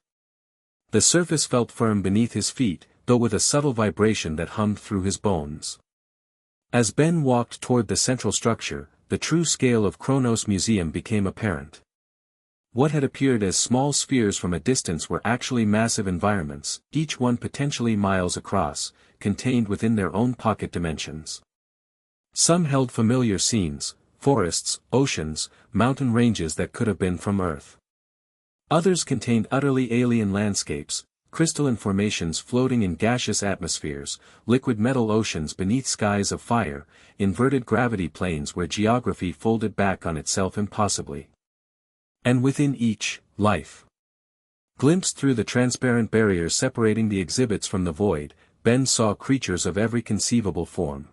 The surface felt firm beneath his feet, though with a subtle vibration that hummed through his bones. As Ben walked toward the central structure, the true scale of Kronos Museum became apparent. What had appeared as small spheres from a distance were actually massive environments, each one potentially miles across, contained within their own pocket dimensions. Some held familiar scenes, forests, oceans, mountain ranges that could have been from Earth. Others contained utterly alien landscapes, crystalline formations floating in gaseous atmospheres, liquid metal oceans beneath skies of fire, inverted gravity planes where geography folded back on itself impossibly. And within each, life. Glimpsed through the transparent barriers separating the exhibits from the void, Ben saw creatures of every conceivable form.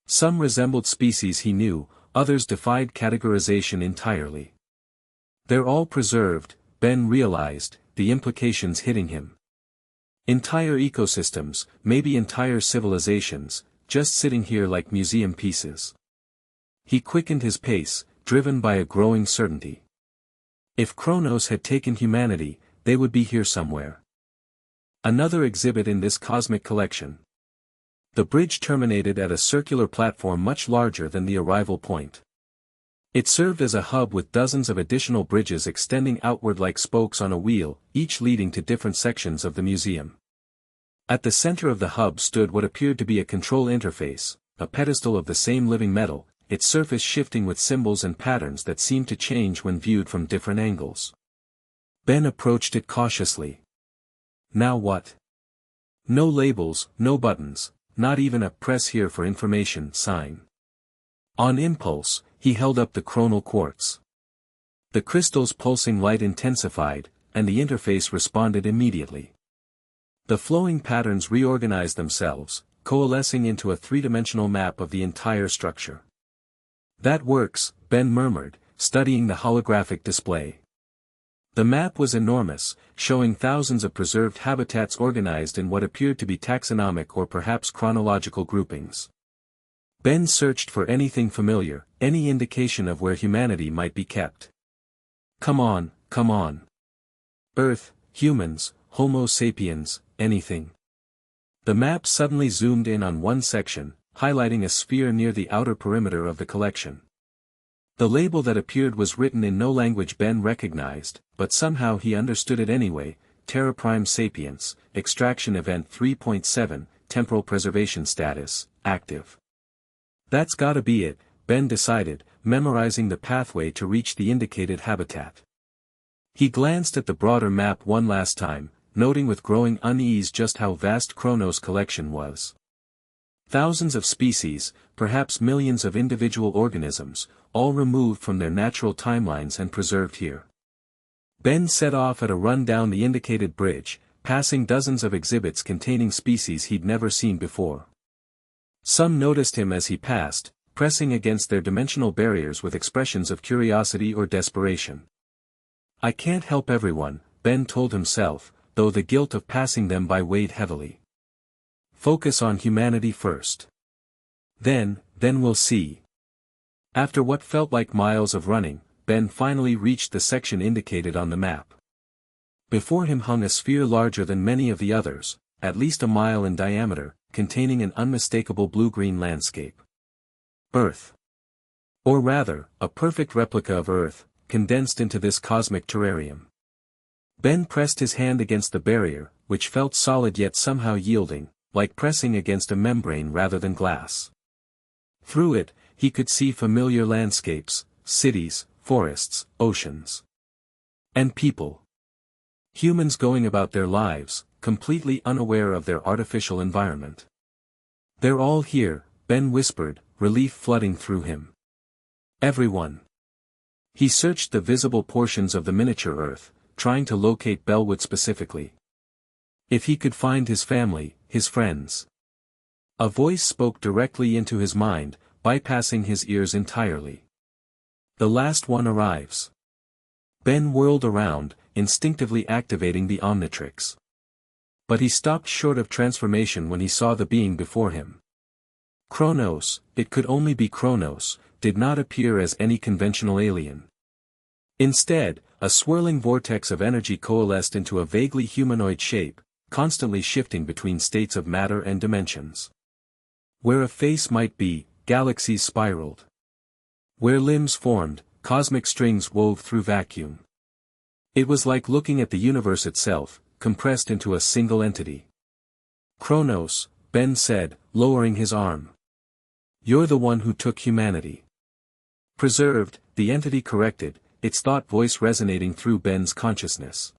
Some resembled species he knew, others defied categorization entirely. They're all preserved, Ben realized, the implications hitting him. Entire ecosystems, maybe entire civilizations, just sitting here like museum pieces. He quickened his pace, driven by a growing certainty. If Kronos had taken humanity, they would be here somewhere. Another exhibit in this cosmic collection. The bridge terminated at a circular platform much larger than the arrival point. It served as a hub with dozens of additional bridges extending outward like spokes on a wheel, each leading to different sections of the museum. At the center of the hub stood what appeared to be a control interface, a pedestal of the same living metal, its surface shifting with symbols and patterns that seemed to change when viewed from different angles. Ben approached it cautiously. Now what? No labels, no buttons, not even a "press here for information" sign. On impulse, he held up the chronal quartz. The crystal's pulsing light intensified, and the interface responded immediately. The flowing patterns reorganized themselves, coalescing into a three-dimensional map of the entire structure. "That works," Ben murmured, studying the holographic display. The map was enormous, showing thousands of preserved habitats organized in what appeared to be taxonomic or perhaps chronological groupings. Ben searched for anything familiar, any indication of where humanity might be kept. Come on, come on. Earth, humans, Homo sapiens, anything. The map suddenly zoomed in on one section, highlighting a sphere near the outer perimeter of the collection. The label that appeared was written in no language Ben recognized, but somehow he understood it anyway: Terra Prime Sapiens, Extraction Event 3.7, Temporal Preservation Status, Active. That's gotta be it, Ben decided, memorizing the pathway to reach the indicated habitat. He glanced at the broader map one last time, noting with growing unease just how vast Kronos' collection was. Thousands of species, perhaps millions of individual organisms, all removed from their natural timelines and preserved here. Ben set off at a run down the indicated bridge, passing dozens of exhibits containing species he'd never seen before. Some noticed him as he passed, pressing against their dimensional barriers with expressions of curiosity or desperation. I can't help everyone, Ben told himself, though the guilt of passing them by weighed heavily. Focus on humanity first. Then we'll see. After what felt like miles of running, Ben finally reached the section indicated on the map. Before him hung a sphere larger than many of the others, at least a mile in diameter, containing an unmistakable blue-green landscape. Earth. Or rather, a perfect replica of Earth, condensed into this cosmic terrarium. Ben pressed his hand against the barrier, which felt solid yet somehow yielding, like pressing against a membrane rather than glass. Through it, he could see familiar landscapes, cities, forests, oceans. And people. Humans going about their lives, completely unaware of their artificial environment. They're all here, Ben whispered, relief flooding through him. Everyone. He searched the visible portions of the miniature Earth, trying to locate Bellwood specifically. If he could find his family, his friends. A voice spoke directly into his mind, bypassing his ears entirely. The last one arrives. Ben whirled around, instinctively activating the Omnitrix. But he stopped short of transformation when he saw the being before him. Kronos, it could only be Kronos, did not appear as any conventional alien. Instead, a swirling vortex of energy coalesced into a vaguely humanoid shape, constantly shifting between states of matter and dimensions. Where a face might be, galaxies spiraled. Where limbs formed, cosmic strings wove through vacuum. It was like looking at the universe itself, compressed into a single entity. Kronos, Ben said, lowering his arm. You're the one who took humanity. Preserved, the entity corrected, its thought voice resonating through Ben's consciousness.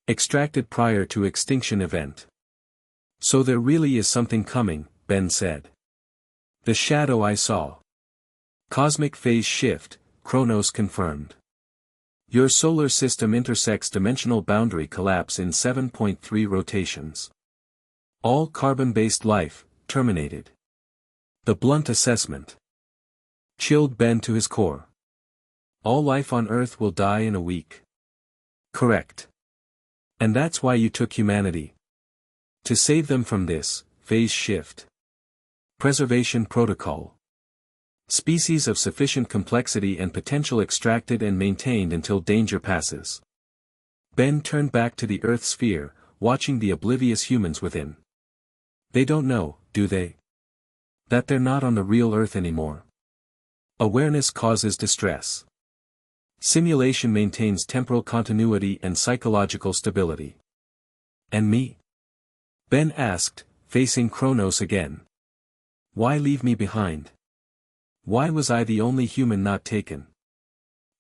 Extracted prior to extinction event. So there really is something coming, Ben said. The shadow I saw. Cosmic phase shift, Kronos confirmed. Your solar system intersects dimensional boundary collapse in 7.3 rotations. All carbon-based life, terminated. The blunt assessment chilled Ben to his core. All life on Earth will die in a week. Correct. And that's why you took humanity. To save them from this phase shift. Preservation protocol. Species of sufficient complexity and potential extracted and maintained until danger passes. Ben turned back to the Earth sphere, watching the oblivious humans within. They don't know, do they? That they're not on the real Earth anymore. Awareness causes distress. Simulation maintains temporal continuity and psychological stability. And me? Ben asked, facing Kronos again. Why leave me behind? Why was I the only human not taken?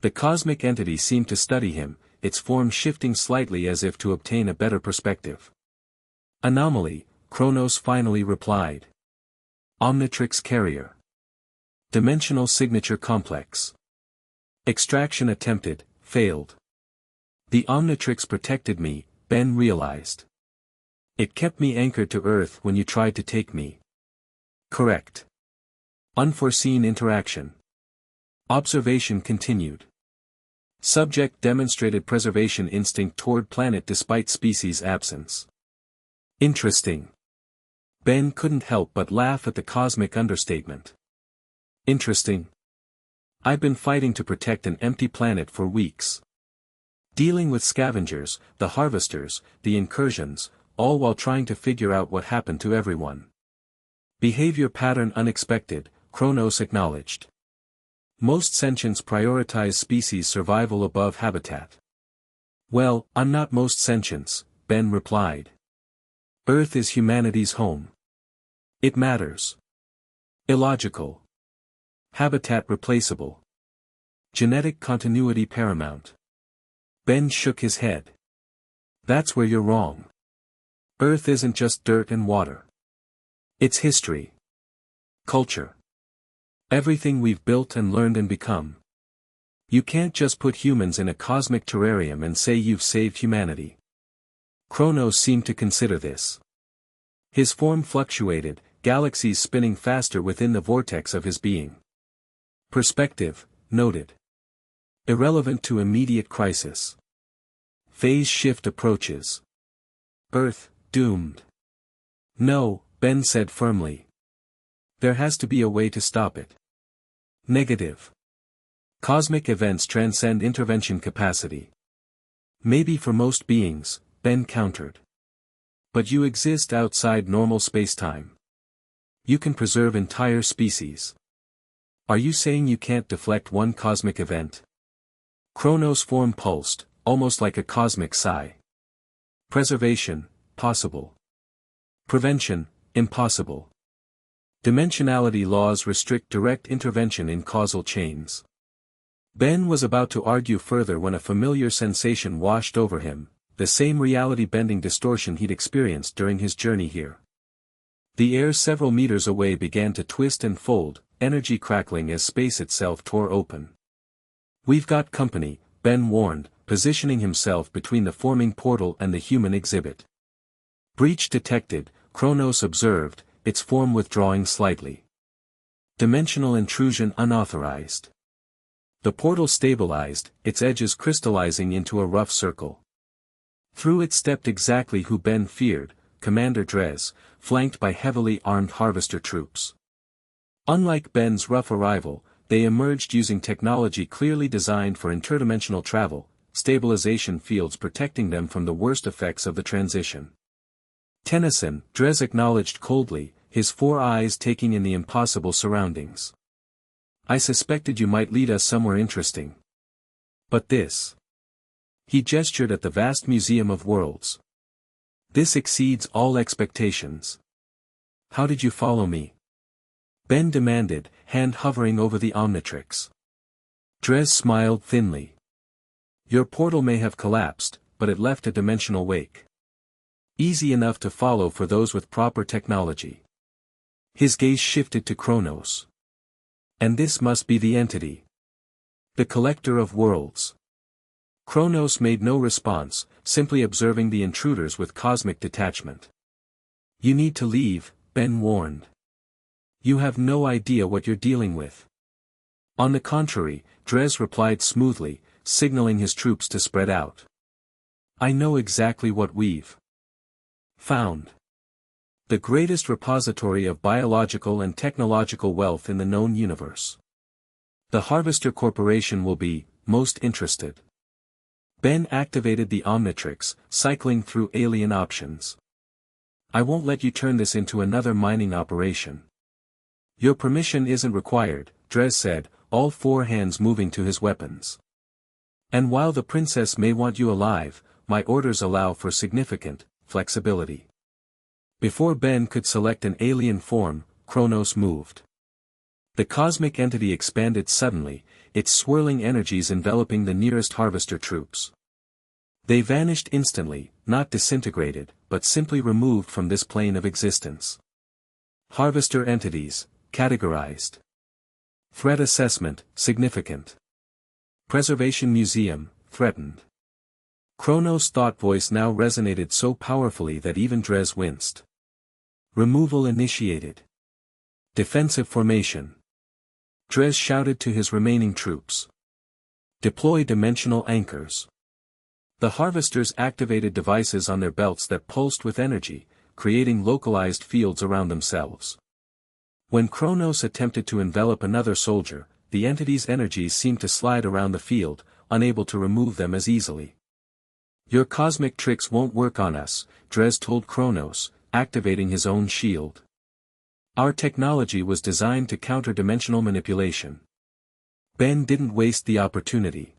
The cosmic entity seemed to study him, its form shifting slightly as if to obtain a better perspective. Anomaly, Kronos finally replied. Omnitrix carrier. Dimensional signature complex. Extraction attempted, failed. The Omnitrix protected me, Ben realized. It kept me anchored to Earth when you tried to take me. Correct. Unforeseen interaction. Observation continued. Subject demonstrated preservation instinct toward planet despite species absence. Interesting. Ben couldn't help but laugh at the cosmic understatement. Interesting. I've been fighting to protect an empty planet for weeks. Dealing with scavengers, the harvesters, the incursions, all while trying to figure out what happened to everyone. Behavior pattern unexpected, Kronos acknowledged. Most sentients prioritize species survival above habitat. Well, I'm not most sentients, Ben replied. Earth is humanity's home. It matters. Illogical. Habitat replaceable. Genetic continuity paramount. Ben shook his head. That's where you're wrong. Earth isn't just dirt and water. It's history. Culture. Everything we've built and learned and become. You can't just put humans in a cosmic terrarium and say you've saved humanity. Kronos seemed to consider this. His form fluctuated, galaxies spinning faster within the vortex of his being. Perspective, noted. Irrelevant to immediate crisis. Phase shift approaches. Earth, doomed. No, Ben said firmly. There has to be a way to stop it. Negative. Cosmic events transcend intervention capacity. Maybe for most beings, Ben countered. But you exist outside normal spacetime. You can preserve entire species. Are you saying you can't deflect one cosmic event? Kronos' form pulsed, almost like a cosmic sigh. Preservation, possible. Prevention, impossible. Dimensionality laws restrict direct intervention in causal chains. Ben was about to argue further when a familiar sensation washed over him, the same reality-bending distortion he'd experienced during his journey here. The air several meters away began to twist and fold, energy crackling as space itself tore open. We've got company, Ben warned, positioning himself between the forming portal and the human exhibit. Breach detected, Kronos observed, its form withdrawing slightly. Dimensional intrusion unauthorized. The portal stabilized, its edges crystallizing into a rough circle. Through it stepped exactly who Ben feared, Commander Dres, flanked by heavily armed harvester troops. Unlike Ben's rough arrival, they emerged using technology clearly designed for interdimensional travel, stabilization fields protecting them from the worst effects of the transition. Tennyson, Dres acknowledged coldly, his 4 eyes taking in the impossible surroundings. I suspected you might lead us somewhere interesting. But this. He gestured at the vast museum of worlds. This exceeds all expectations. How did you follow me? Ben demanded, hand hovering over the Omnitrix. Dres smiled thinly. Your portal may have collapsed, but it left a dimensional wake. Easy enough to follow for those with proper technology. His gaze shifted to Kronos. And this must be the entity. The collector of worlds. Kronos made no response, simply observing the intruders with cosmic detachment. You need to leave, Ben warned. You have no idea what you're dealing with. On the contrary, Dres replied smoothly, signaling his troops to spread out. I know exactly what we've found. The greatest repository of biological and technological wealth in the known universe. The Harvester Corporation will be most interested. Ben activated the Omnitrix, cycling through alien options. I won't let you turn this into another mining operation. Your permission isn't required, Dres said, all 4 hands moving to his weapons. And while the princess may want you alive, my orders allow for significant flexibility. Before Ben could select an alien form, Kronos moved. The cosmic entity expanded suddenly, its swirling energies enveloping the nearest Harvester troops. They vanished instantly, not disintegrated, but simply removed from this plane of existence. Harvester entities, categorized. Threat assessment, significant. Preservation Museum, threatened. Kronos' thought voice now resonated so powerfully that even Dres winced. Removal initiated. Defensive formation. Dres shouted to his remaining troops. Deploy dimensional anchors. The Harvesters activated devices on their belts that pulsed with energy, creating localized fields around themselves. When Kronos attempted to envelop another soldier, the entity's energies seemed to slide around the field, unable to remove them as easily. Your cosmic tricks won't work on us, Dres told Kronos, activating his own shield. Our technology was designed to counter dimensional manipulation. Ben didn't waste the opportunity.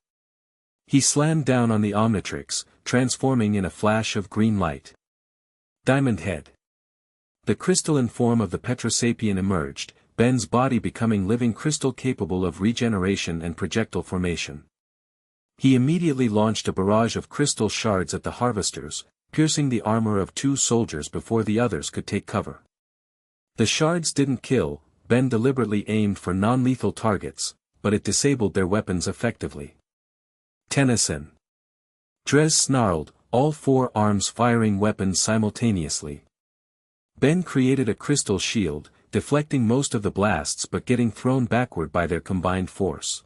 He slammed down on the Omnitrix, transforming in a flash of green light. Diamond Head. The crystalline form of the Petrosapien emerged, Ben's body becoming living crystal capable of regeneration and projectile formation. He immediately launched a barrage of crystal shards at the Harvesters, piercing the armor of 2 soldiers before the others could take cover. The shards didn't kill, Ben deliberately aimed for non-lethal targets, but it disabled their weapons effectively. Tennyson. Dres snarled, all 4 arms firing weapons simultaneously. Ben created a crystal shield, deflecting most of the blasts but getting thrown backward by their combined force.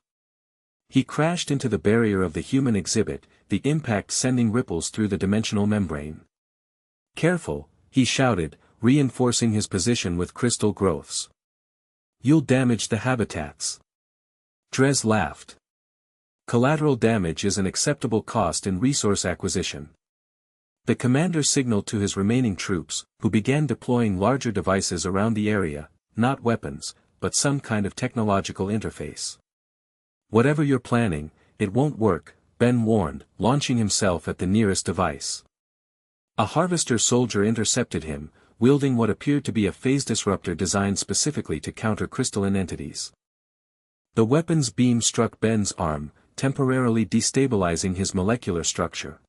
He crashed into the barrier of the human exhibit, the impact sending ripples through the dimensional membrane. Careful, he shouted, reinforcing his position with crystal growths. You'll damage the habitats. Dres laughed. Collateral damage is an acceptable cost in resource acquisition. The commander signaled to his remaining troops, who began deploying larger devices around the area, not weapons, but some kind of technological interface. Whatever you're planning, it won't work, Ben warned, launching himself at the nearest device. A Harvester soldier intercepted him, wielding what appeared to be a phase disruptor designed specifically to counter crystalline entities. The weapon's beam struck Ben's arm, temporarily destabilizing his molecular structure.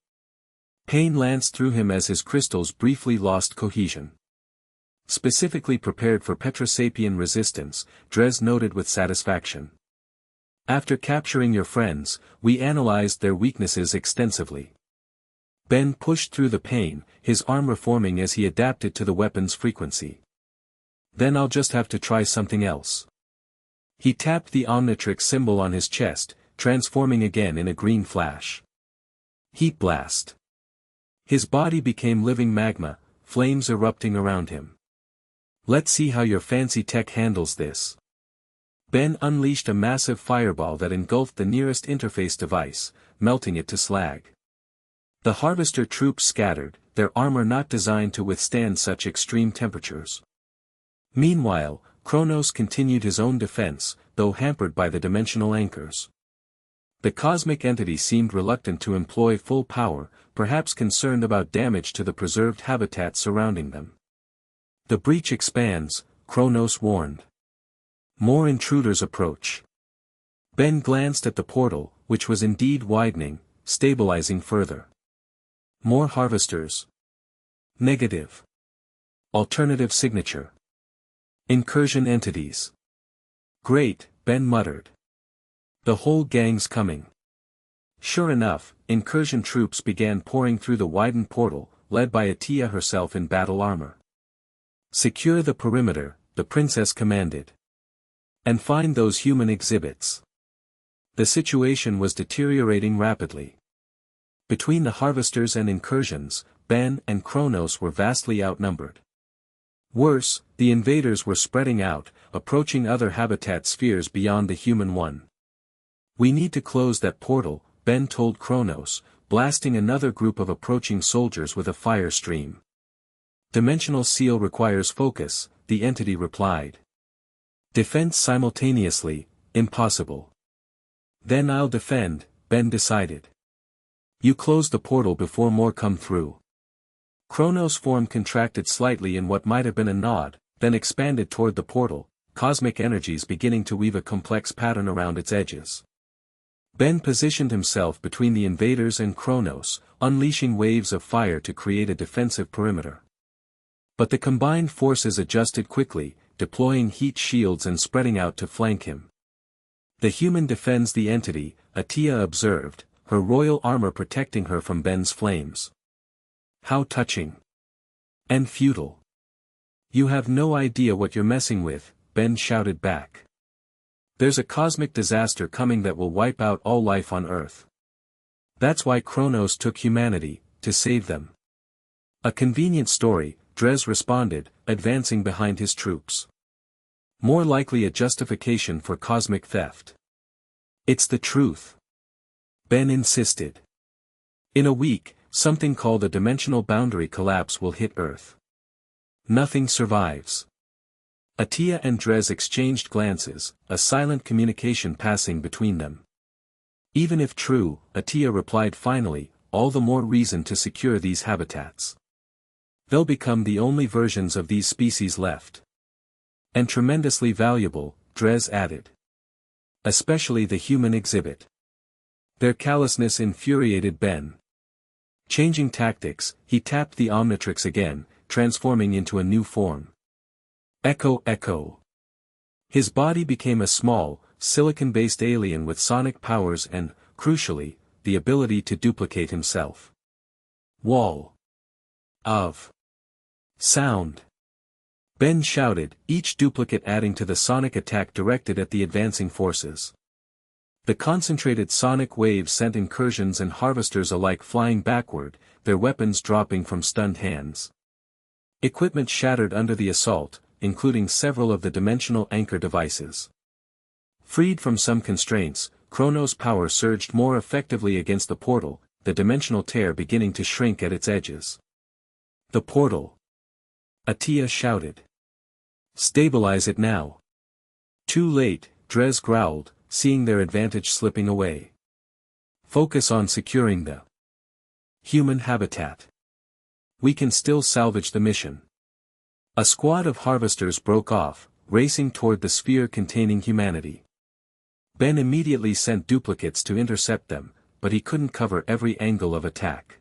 Pain lanced through him as his crystals briefly lost cohesion. Specifically prepared for Petrosapien resistance, Dres noted with satisfaction. After capturing your friends, we analyzed their weaknesses extensively. Ben pushed through the pain, his arm reforming as he adapted to the weapon's frequency. Then I'll just have to try something else. He tapped the Omnitrix symbol on his chest, transforming again in a green flash. Heat blast. His body became living magma, flames erupting around him. Let's see how your fancy tech handles this. Ben unleashed a massive fireball that engulfed the nearest interface device, melting it to slag. The Harvester troops scattered, their armor not designed to withstand such extreme temperatures. Meanwhile, Kronos continued his own defense, though hampered by the dimensional anchors. The cosmic entity seemed reluctant to employ full power, perhaps concerned about damage to the preserved habitat surrounding them. The breach expands, Kronos warned. More intruders approach. Ben glanced at the portal, which was indeed widening, stabilizing further. More harvesters. Negative. Alternative signature. Incursion entities. Great, Ben muttered. The whole gang's coming. Sure enough, incursion troops began pouring through the widened portal, led by Atia herself in battle armor. Secure the perimeter, the princess commanded. And find those human exhibits. The situation was deteriorating rapidly. Between the harvesters and incursions, Ben and Kronos were vastly outnumbered. Worse, the invaders were spreading out, approaching other habitat spheres beyond the human one. We need to close that portal, Ben told Kronos, blasting another group of approaching soldiers with a fire stream. Dimensional seal requires focus, the entity replied. Defense simultaneously, impossible. Then I'll defend, Ben decided. You close the portal before more come through. Kronos' form contracted slightly in what might have been a nod, then expanded toward the portal, cosmic energies beginning to weave a complex pattern around its edges. Ben positioned himself between the invaders and Kronos, unleashing waves of fire to create a defensive perimeter. But the combined forces adjusted quickly, deploying heat shields and spreading out to flank him. The human defends the entity, Atia observed, her royal armor protecting her from Ben's flames. How touching. And futile. You have no idea what you're messing with, Ben shouted back. There's a cosmic disaster coming that will wipe out all life on Earth. That's why Kronos took humanity, to save them. A convenient story, Dres responded, advancing behind his troops. More likely a justification for cosmic theft. It's the truth. Ben insisted. In a week, something called a dimensional boundary collapse will hit Earth. Nothing survives. Atia and Dres exchanged glances, a silent communication passing between them. Even if true, Atia replied finally, all the more reason to secure these habitats. They'll become the only versions of these species left. And tremendously valuable, Dres added. Especially the human exhibit. Their callousness infuriated Ben. Changing tactics, he tapped the Omnitrix again, transforming into a new form. Echo Echo. His body became a small, silicon-based alien with sonic powers and, crucially, the ability to duplicate himself. Wall of sound. Ben shouted, each duplicate adding to the sonic attack directed at the advancing forces. The concentrated sonic waves sent incursions and harvesters alike flying backward, their weapons dropping from stunned hands. Equipment shattered under the assault, including several of the dimensional anchor devices. Freed from some constraints, Kronos' power surged more effectively against the portal, the dimensional tear beginning to shrink at its edges. The portal. Atia shouted. Stabilize it now. Too late, Dres growled, seeing their advantage slipping away. Focus on securing the human habitat. We can still salvage the mission. A squad of harvesters broke off, racing toward the sphere containing humanity. Ben immediately sent duplicates to intercept them, but he couldn't cover every angle of attack.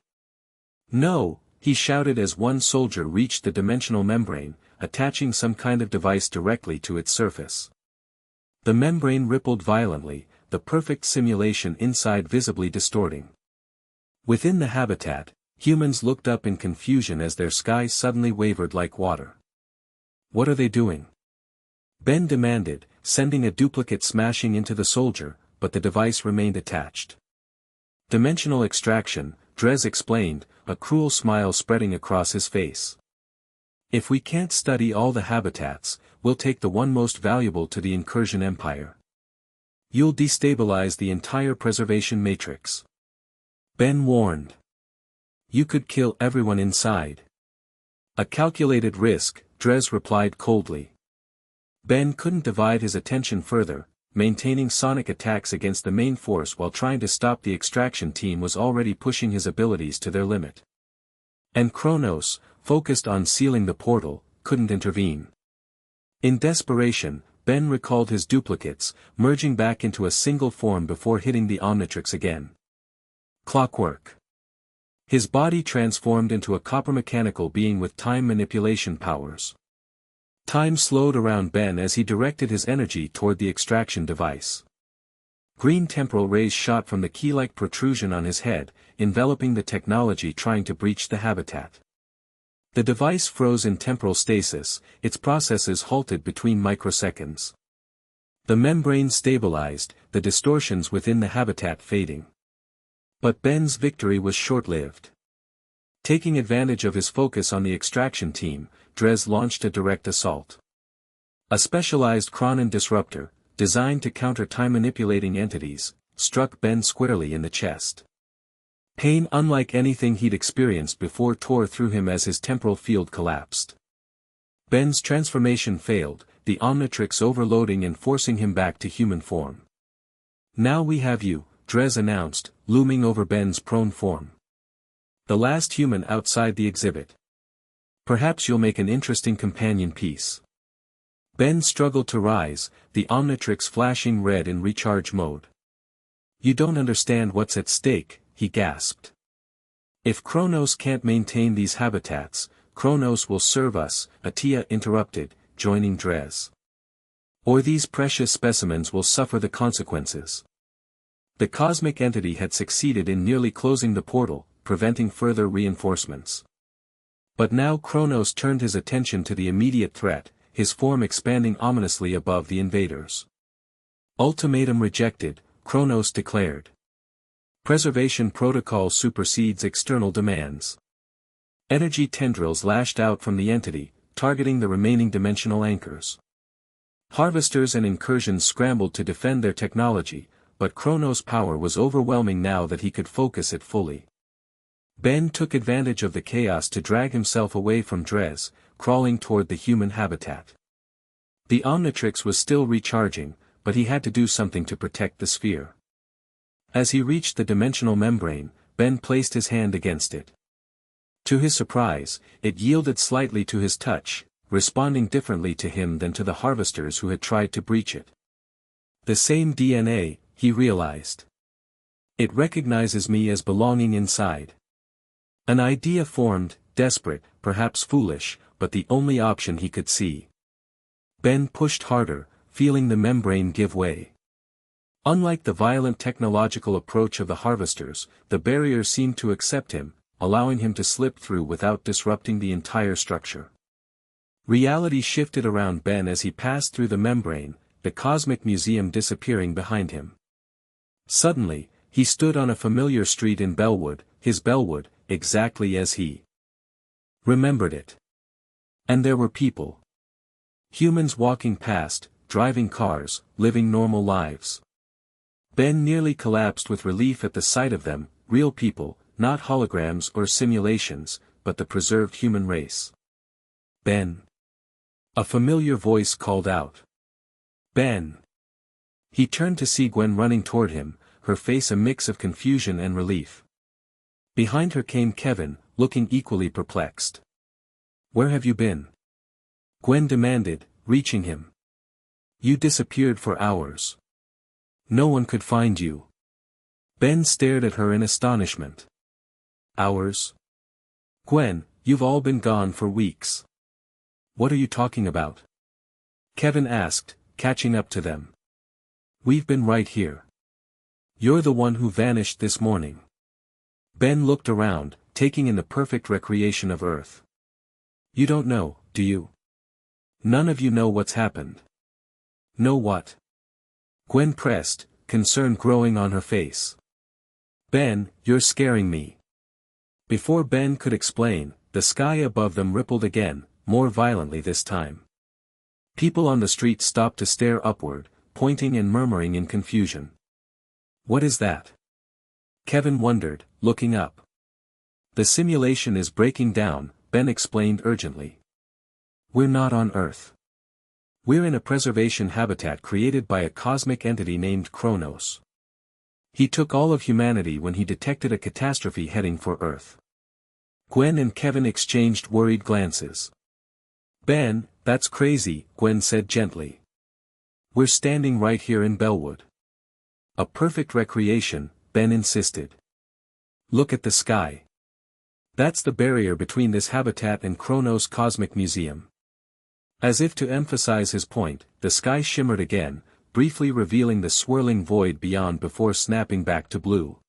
No, he shouted as one soldier reached the dimensional membrane, attaching some kind of device directly to its surface. The membrane rippled violently, the perfect simulation inside visibly distorting. Within the habitat, humans looked up in confusion as their sky suddenly wavered like water. What are they doing? Ben demanded, sending a duplicate smashing into the soldier, but the device remained attached. Dimensional extraction, Dres explained, a cruel smile spreading across his face. If we can't study all the habitats, we'll take the one most valuable to the Incursion Empire. You'll destabilize the entire preservation matrix. Ben warned. You could kill everyone inside. A calculated risk, Dres replied coldly. Ben couldn't divide his attention further. Maintaining sonic attacks against the main force while trying to stop the extraction team was already pushing his abilities to their limit. And Kronos, focused on sealing the portal, couldn't intervene. In desperation, Ben recalled his duplicates, merging back into a single form before hitting the Omnitrix again. Clockwork. His body transformed into a copper mechanical being with time manipulation powers. Time slowed around Ben as he directed his energy toward the extraction device. Green temporal rays shot from the key-like protrusion on his head, enveloping the technology trying to breach the habitat. The device froze in temporal stasis, its processes halted between microseconds. The membrane stabilized, the distortions within the habitat fading. But Ben's victory was short-lived. Taking advantage of his focus on the extraction team, Dres launched a direct assault. A specialized Chronon disruptor, designed to counter time-manipulating entities, struck Ben squarely in the chest. Pain unlike anything he'd experienced before tore through him as his temporal field collapsed. Ben's transformation failed, the Omnitrix overloading and forcing him back to human form. Now we have you, Dres announced, looming over Ben's prone form. The last human outside the exhibit. Perhaps you'll make an interesting companion piece. Ben struggled to rise, the Omnitrix flashing red in recharge mode. You don't understand what's at stake, he gasped. If Kronos can't maintain these habitats, Kronos will serve us, Atia interrupted, joining Dres. Or these precious specimens will suffer the consequences. The cosmic entity had succeeded in nearly closing the portal, preventing further reinforcements. But now Kronos turned his attention to the immediate threat, his form expanding ominously above the invaders. Ultimatum rejected, Kronos declared. Preservation protocol supersedes external demands. Energy tendrils lashed out from the entity, targeting the remaining dimensional anchors. Harvesters and incursions scrambled to defend their technology, but Kronos' power was overwhelming now that he could focus it fully. Ben took advantage of the chaos to drag himself away from Dres, crawling toward the human habitat. The Omnitrix was still recharging, but he had to do something to protect the sphere. As he reached the dimensional membrane, Ben placed his hand against it. To his surprise, it yielded slightly to his touch, responding differently to him than to the harvesters who had tried to breach it. The same DNA, he realized. It recognizes me as belonging inside. An idea formed, desperate, perhaps foolish, but the only option he could see. Ben pushed harder, feeling the membrane give way. Unlike the violent technological approach of the harvesters, the barrier seemed to accept him, allowing him to slip through without disrupting the entire structure. Reality shifted around Ben as he passed through the membrane, the cosmic museum disappearing behind him. Suddenly, he stood on a familiar street in Bellwood, his Bellwood, exactly as he remembered it. And there were people. Humans walking past, driving cars, living normal lives. Ben nearly collapsed with relief at the sight of them, real people, not holograms or simulations, but the preserved human race. Ben. A familiar voice called out. Ben. He turned to see Gwen running toward him, her face a mix of confusion and relief. Behind her came Kevin, looking equally perplexed. Where have you been? Gwen demanded, reaching him. You disappeared for hours. No one could find you. Ben stared at her in astonishment. Hours? Gwen, you've all been gone for weeks. What are you talking about? Kevin asked, catching up to them. We've been right here. You're the one who vanished this morning. Ben looked around, taking in the perfect recreation of Earth. You don't know, do you? None of you know what's happened. Know what? Gwen pressed, concern growing on her face. Ben, you're scaring me. Before Ben could explain, the sky above them rippled again, more violently this time. People on the street stopped to stare upward, pointing and murmuring in confusion. "What is that?" Kevin wondered, looking up. "The simulation is breaking down," Ben explained urgently. "We're not on Earth. We're in a preservation habitat created by a cosmic entity named Kronos. He took all of humanity when he detected a catastrophe heading for Earth." Gwen and Kevin exchanged worried glances. "Ben, that's crazy," Gwen said gently. "We're standing right here in Bellwood. A perfect recreation," Ben insisted. "Look at the sky. That's the barrier between this habitat and Kronos Cosmic Museum." As if to emphasize his point, the sky shimmered again, briefly revealing the swirling void beyond before snapping back to blue.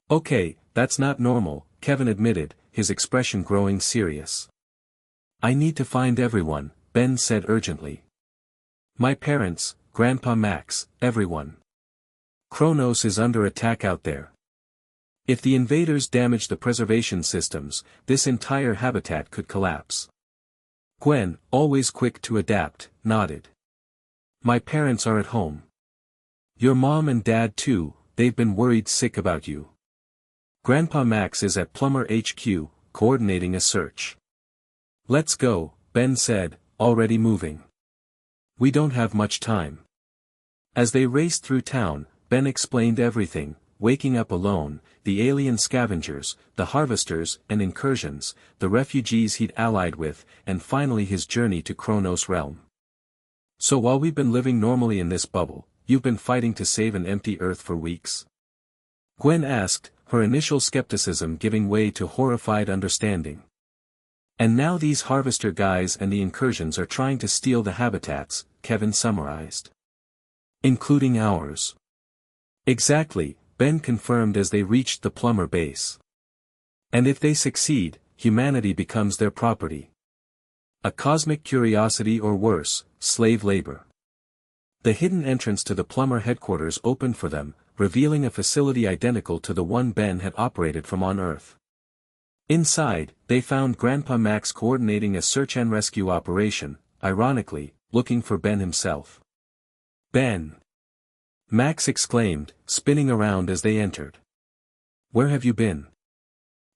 "Okay, that's not normal," Kevin admitted, his expression growing serious. "I need to find everyone," Ben said urgently. "My parents, Grandpa Max, everyone. Kronos is under attack out there. If the invaders damage the preservation systems, this entire habitat could collapse." Gwen, always quick to adapt, nodded. "My parents are at home. Your mom and dad too, they've been worried sick about you. Grandpa Max is at Plumber HQ, coordinating a search." "Let's go," Ben said, already moving. "We don't have much time." As they raced through town, Ben explained everything: waking up alone, the alien scavengers, the harvesters and incursions, the refugees he'd allied with, and finally his journey to Kronos' realm. "So while we've been living normally in this bubble, you've been fighting to save an empty Earth for weeks?" Gwen asked, her initial skepticism giving way to horrified understanding. "And now these harvester guys and the incursions are trying to steal the habitats," Kevin summarized. "Including ours." "Exactly," Ben confirmed as they reached the Plumber base. "And if they succeed, humanity becomes their property. A cosmic curiosity or worse, slave labor." The hidden entrance to the Plumber headquarters opened for them, revealing a facility identical to the one Ben had operated from on Earth. Inside, they found Grandpa Max coordinating a search and rescue operation, ironically, looking for Ben himself. "Ben!" Max exclaimed, spinning around as they entered. "Where have you been?"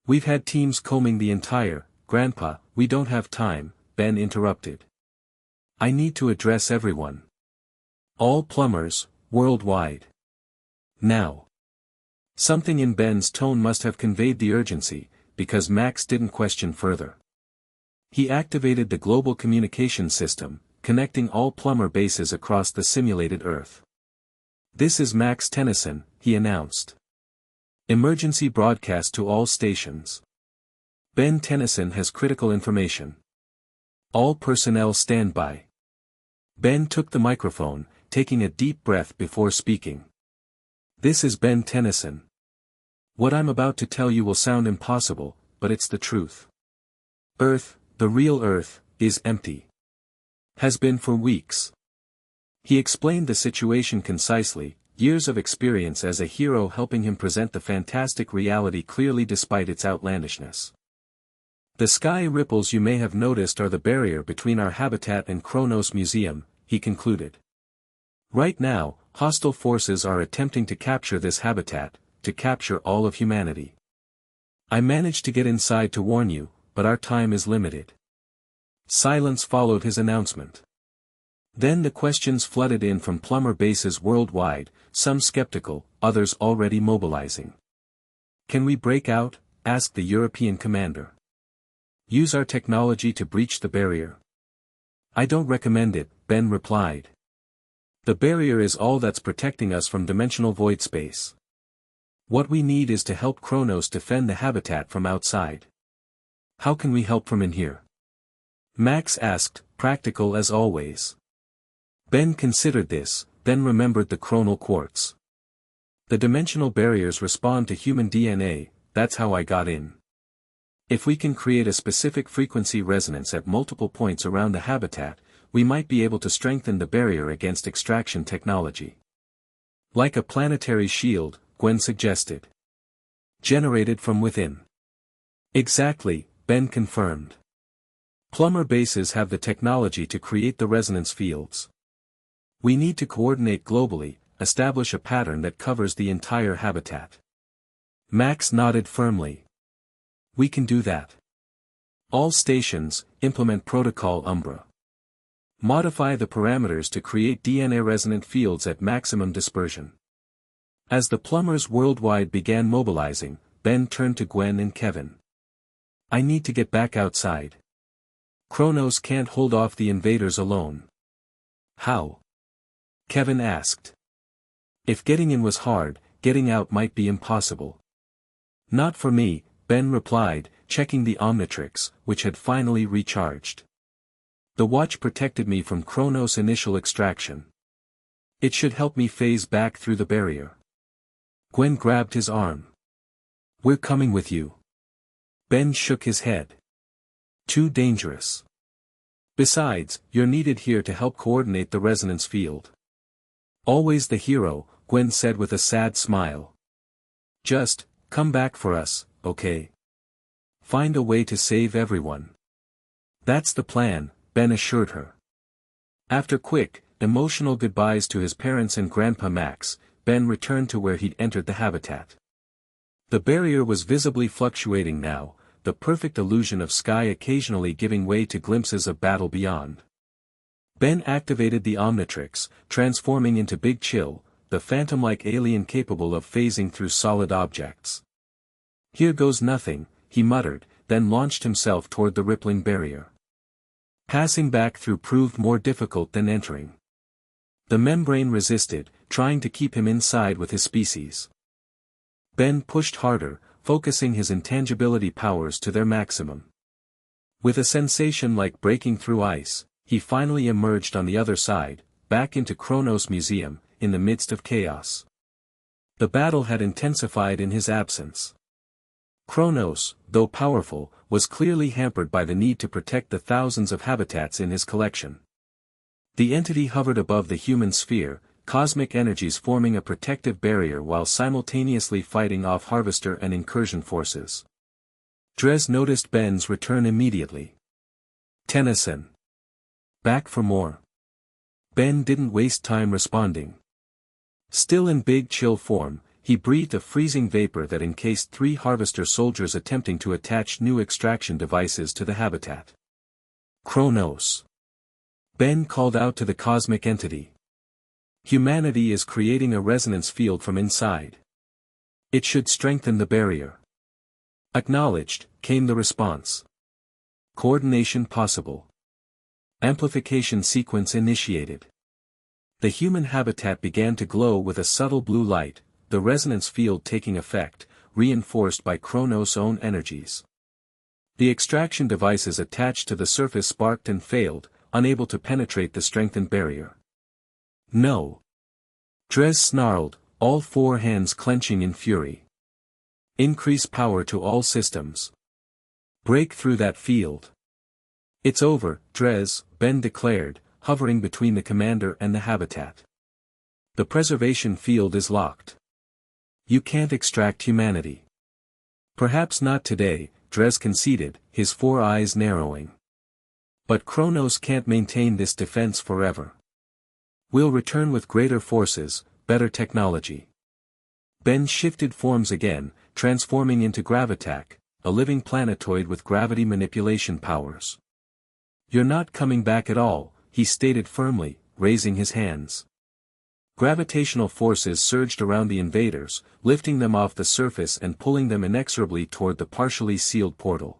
"We've had teams combing the entire..." "Grandpa, we don't have time," Ben interrupted. "I need to address everyone. All plumbers, worldwide. Now." Something in Ben's tone must have conveyed the urgency, because Max didn't question further. He activated the global communication system, connecting all Plumber bases across the simulated Earth. "This is Max Tennyson," he announced. "Emergency broadcast to all stations. Ben Tennyson has critical information. All personnel stand by." Ben took the microphone, taking a deep breath before speaking. "This is Ben Tennyson. What I'm about to tell you will sound impossible, but it's the truth. Earth, the real Earth, is empty. Has been for weeks." He explained the situation concisely, years of experience as a hero helping him present the fantastic reality clearly despite its outlandishness. "The sky ripples you may have noticed are the barrier between our habitat and Kronos Museum," he concluded. "Right now, hostile forces are attempting to capture this habitat, to capture all of humanity. I managed to get inside to warn you, but our time is limited." Silence followed his announcement. Then the questions flooded in from Plumber bases worldwide, some skeptical, others already mobilizing. "Can we break out?" asked the European commander. "Use our technology to breach the barrier?" "I don't recommend it," Ben replied. "The barrier is all that's protecting us from dimensional void space. What we need is to help Kronos defend the habitat from outside." "How can we help from in here?" Max asked, practical as always. Ben considered this, then remembered the chronal quartz. "The dimensional barriers respond to human DNA, that's how I got in. If we can create a specific frequency resonance at multiple points around the habitat, we might be able to strengthen the barrier against extraction technology." "Like a planetary shield," Gwen suggested. "Generated from within." "Exactly," Ben confirmed. Plumber bases have the technology to create the resonance fields. We need to coordinate globally, establish a pattern that covers the entire habitat. Max nodded firmly. We can do that. All stations, implement Protocol Umbra. Modify the parameters to create DNA-resonant fields at maximum dispersion. As the plumbers worldwide began mobilizing, Ben turned to Gwen and Kevin. I need to get back outside. Kronos can't hold off the invaders alone. How? Kevin asked. If getting in was hard, getting out might be impossible. Not for me, Ben replied, checking the Omnitrix, which had finally recharged. The watch protected me from Kronos' initial extraction. It should help me phase back through the barrier. Gwen grabbed his arm. We're coming with you. Ben shook his head. Too dangerous. Besides, you're needed here to help coordinate the resonance field. Always the hero, Gwen said with a sad smile. Just, come back for us, okay? Find a way to save everyone. That's the plan, Ben assured her. After quick, emotional goodbyes to his parents and Grandpa Max, Ben returned to where he'd entered the habitat. The barrier was visibly fluctuating now, the perfect illusion of sky occasionally giving way to glimpses of battle beyond. Ben activated the Omnitrix, transforming into Big Chill, the phantom-like alien capable of phasing through solid objects. Here goes nothing, he muttered, then launched himself toward the rippling barrier. Passing back through proved more difficult than entering. The membrane resisted, trying to keep him inside with his species. Ben pushed harder, focusing his intangibility powers to their maximum. With a sensation like breaking through ice, he finally emerged on the other side, back into Kronos Museum, in the midst of chaos. The battle had intensified in his absence. Kronos, though powerful, was clearly hampered by the need to protect the thousands of habitats in his collection. The entity hovered above the human sphere, cosmic energies forming a protective barrier while simultaneously fighting off harvester and incursion forces. Dres noticed Ben's return immediately. Tennyson. Back for more. Ben didn't waste time responding. Still in Big Chill form, he breathed a freezing vapor that encased 3 harvester soldiers attempting to attach new extraction devices to the habitat. Kronos. Ben called out to the cosmic entity. Humanity is creating a resonance field from inside. It should strengthen the barrier. Acknowledged, came the response. Coordination possible. Amplification sequence initiated. The human habitat began to glow with a subtle blue light, the resonance field taking effect, reinforced by Kronos' own energies. The extraction devices attached to the surface sparked and failed, unable to penetrate the strengthened barrier. No. Dres snarled, all 4 hands clenching in fury. Increase power to all systems. Break through that field. It's over, Dres, Ben declared, hovering between the commander and the habitat. The preservation field is locked. You can't extract humanity. Perhaps not today, Dres conceded, his 4 eyes narrowing. But Kronos can't maintain this defense forever. We'll return with greater forces, better technology. Ben shifted forms again, transforming into Gravitac, a living planetoid with gravity manipulation powers. You're not coming back at all, he stated firmly, raising his hands. Gravitational forces surged around the invaders, lifting them off the surface and pulling them inexorably toward the partially sealed portal.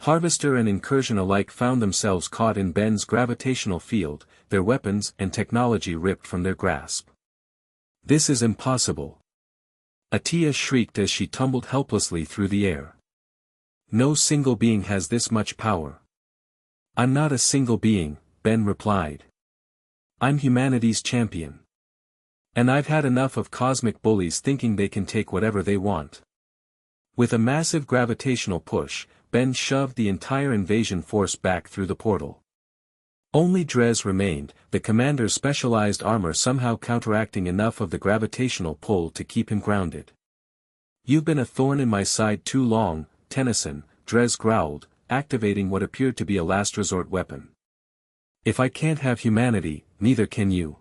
Harvester and Incursion alike found themselves caught in Ben's gravitational field, their weapons and technology ripped from their grasp. This is impossible. Atia shrieked as she tumbled helplessly through the air. No single being has this much power. I'm not a single being, Ben replied. I'm humanity's champion. And I've had enough of cosmic bullies thinking they can take whatever they want. With a massive gravitational push, Ben shoved the entire invasion force back through the portal. Only Dres remained, the commander's specialized armor somehow counteracting enough of the gravitational pull to keep him grounded. You've been a thorn in my side too long, Tennyson, Dres growled, activating what appeared to be a last resort weapon. If I can't have humanity, neither can you.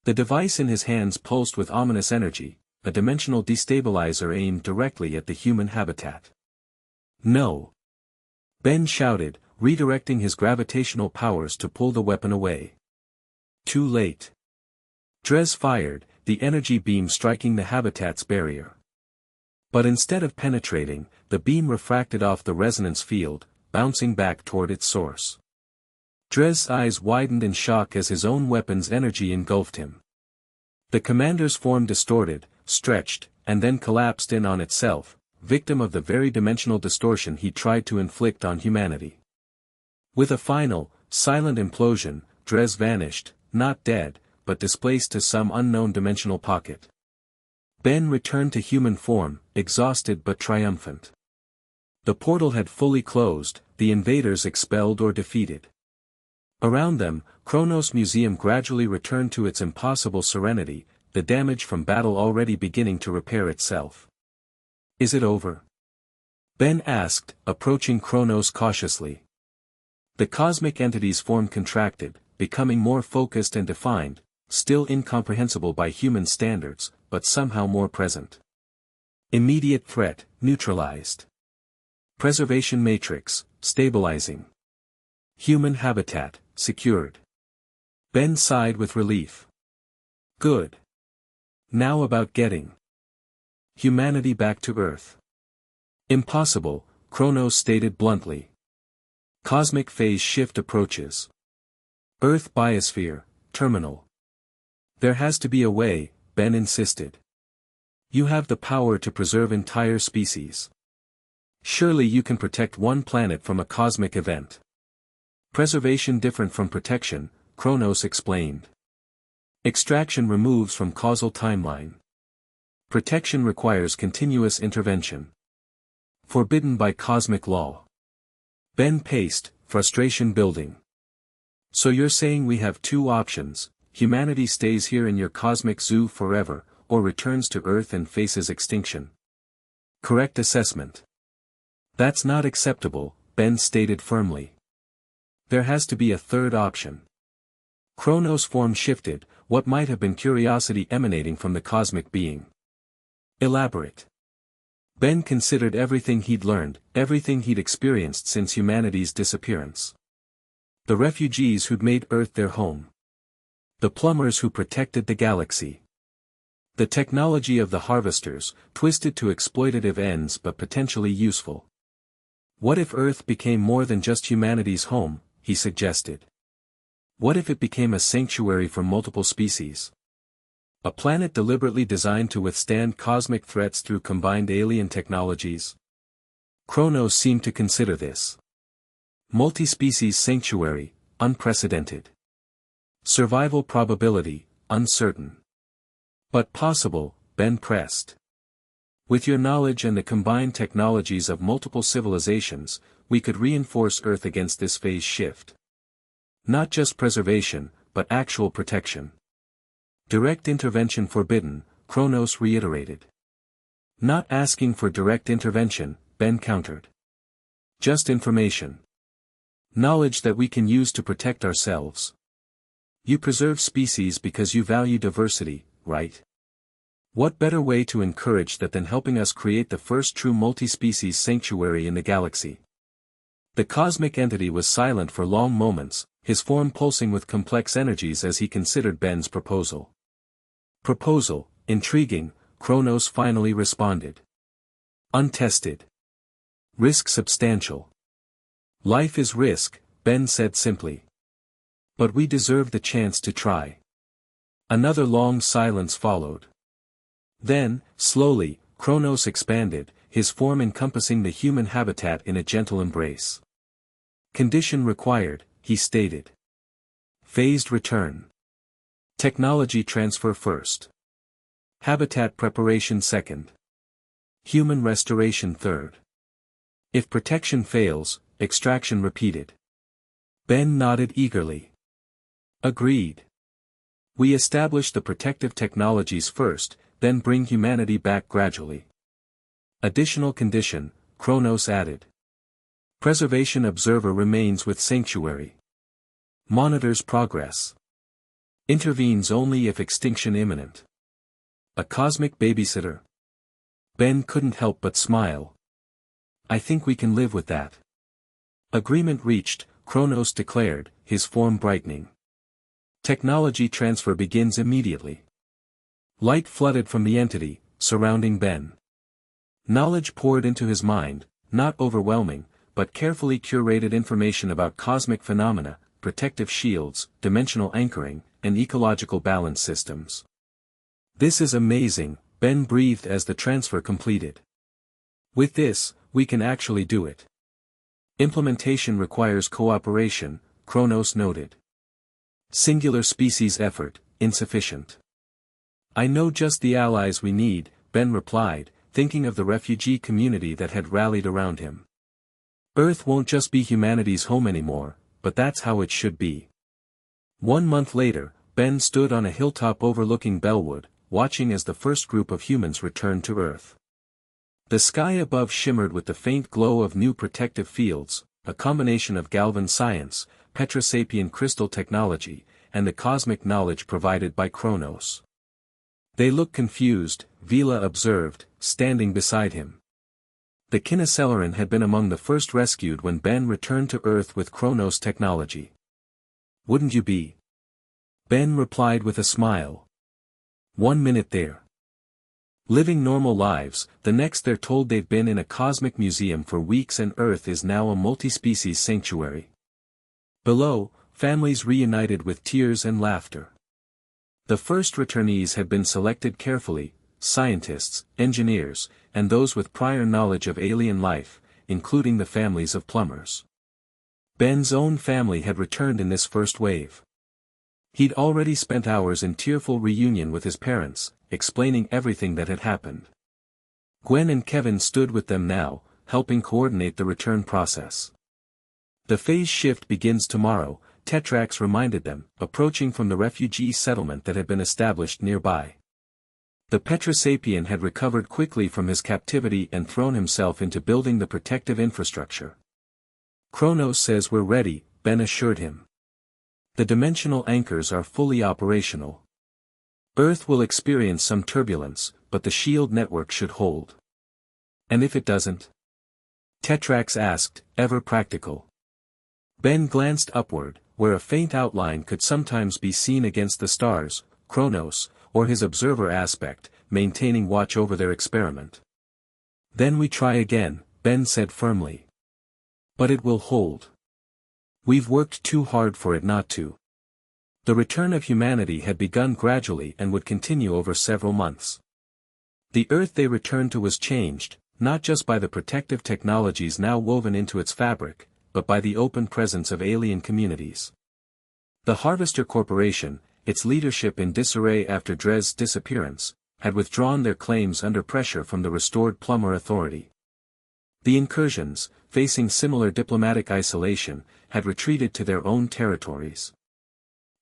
The device in his hands pulsed with ominous energy, a dimensional destabilizer aimed directly at the human habitat. No! Ben shouted, redirecting his gravitational powers to pull the weapon away. Too late. Dres fired, the energy beam striking the habitat's barrier. But instead of penetrating, the beam refracted off the resonance field, bouncing back toward its source. Dres' eyes widened in shock as his own weapon's energy engulfed him. The commander's form distorted, stretched, and then collapsed in on itself, victim of the very dimensional distortion he tried to inflict on humanity. With a final, silent implosion, Dres vanished, not dead, but displaced to some unknown dimensional pocket. Ben returned to human form, exhausted but triumphant. The portal had fully closed, the invaders expelled or defeated. Around them, Kronos Museum gradually returned to its impossible serenity, the damage from battle already beginning to repair itself. Is it over? Ben asked, approaching Kronos cautiously. The cosmic entity's form contracted, becoming more focused and defined, still incomprehensible by human standards, but somehow more present. Immediate threat, neutralized. Preservation matrix, stabilizing. Human habitat, secured. Ben sighed with relief. Good. Now about getting humanity back to Earth. Impossible, Kronos stated bluntly. Cosmic phase shift approaches. Earth biosphere, terminal. There has to be a way, Ben insisted. You have the power to preserve entire species. Surely you can protect one planet from a cosmic event. Preservation different from protection, Kronos explained. Extraction removes from causal timeline. Protection requires continuous intervention. Forbidden by cosmic law. Ben paced, frustration building. So you're saying we have two options: humanity stays here in your cosmic zoo forever, or returns to Earth and faces extinction. Correct assessment. That's not acceptable, Ben stated firmly. There has to be a third option. Kronos' form shifted, what might have been curiosity emanating from the cosmic being. Elaborate. Ben considered everything he'd learned, everything he'd experienced since humanity's disappearance. The refugees who'd made Earth their home. The plumbers who protected the galaxy. The technology of the harvesters, twisted to exploitative ends but potentially useful. What if Earth became more than just humanity's home, he suggested. What if it became a sanctuary for multiple species? A planet deliberately designed to withstand cosmic threats through combined alien technologies? Kronos seemed to consider this. Multi-species sanctuary, unprecedented. Survival probability, uncertain. But possible, Ben pressed. With your knowledge and the combined technologies of multiple civilizations, we could reinforce Earth against this phase shift. Not just preservation, but actual protection. Direct intervention forbidden, Kronos reiterated. Not asking for direct intervention, Ben countered. Just information. Knowledge that we can use to protect ourselves. You preserve species because you value diversity, right? What better way to encourage that than helping us create the first true multi-species sanctuary in the galaxy? The cosmic entity was silent for long moments, his form pulsing with complex energies as he considered Ben's proposal. Proposal, intriguing, Kronos finally responded. Untested. Risk substantial. Life is risk, Ben said simply. But we deserve the chance to try. Another long silence followed. Then, slowly, Kronos expanded, his form encompassing the human habitat in a gentle embrace. Condition required, he stated. Phased return. Technology transfer first. Habitat preparation second. Human restoration third. If protection fails, extraction repeated. Ben nodded eagerly. Agreed. We establish the protective technologies first, then bring humanity back gradually. Additional condition, Kronos added. Preservation observer remains with sanctuary. Monitors progress. Intervenes only if extinction imminent. A cosmic babysitter. Ben couldn't help but smile. I think we can live with that. Agreement reached, Kronos declared, his form brightening. Technology transfer begins immediately. Light flooded from the entity, surrounding Ben. Knowledge poured into his mind, not overwhelming, but carefully curated information about cosmic phenomena, protective shields, dimensional anchoring, and ecological balance systems. This is amazing, Ben breathed as the transfer completed. With this, we can actually do it. Implementation requires cooperation, Kronos noted. Singular species effort, insufficient. I know just the allies we need, Ben replied, thinking of the refugee community that had rallied around him. Earth won't just be humanity's home anymore, but that's how it should be. 1 month later, Ben stood on a hilltop overlooking Bellwood, watching as the first group of humans returned to Earth. The sky above shimmered with the faint glow of new protective fields, a combination of Galvan science, Petrosapien crystal technology, and the cosmic knowledge provided by Kronos. They looked confused, Vila observed, standing beside him. The Kinoceleran had been among the first rescued when Ben returned to Earth with Kronos technology. Wouldn't you be? Ben replied with a smile. 1 minute there. Living normal lives, the next they're told they've been in a cosmic museum for weeks and Earth is now a multi-species sanctuary. Below, families reunited with tears and laughter. The first returnees had been selected carefully, scientists, engineers, and those with prior knowledge of alien life, including the families of plumbers. Ben's own family had returned in this first wave. He'd already spent hours in tearful reunion with his parents, explaining everything that had happened. Gwen and Kevin stood with them now, helping coordinate the return process. The phase shift begins tomorrow, Tetrax reminded them, approaching from the refugee settlement that had been established nearby. The Petrosapien had recovered quickly from his captivity and thrown himself into building the protective infrastructure. Kronos says we're ready, Ben assured him. The dimensional anchors are fully operational. Earth will experience some turbulence, but the shield network should hold. And if it doesn't? Tetrax asked, ever practical. Ben glanced upward, where a faint outline could sometimes be seen against the stars, Kronos, or his observer aspect, maintaining watch over their experiment. Then we try again, Ben said firmly. But it will hold. We've worked too hard for it not to. The return of humanity had begun gradually and would continue over several months. The Earth they returned to was changed, not just by the protective technologies now woven into its fabric, but by the open presence of alien communities. The Harvester Corporation, its leadership in disarray after Drez's disappearance, had withdrawn their claims under pressure from the restored Plumber Authority. The Incursions, facing similar diplomatic isolation, had retreated to their own territories.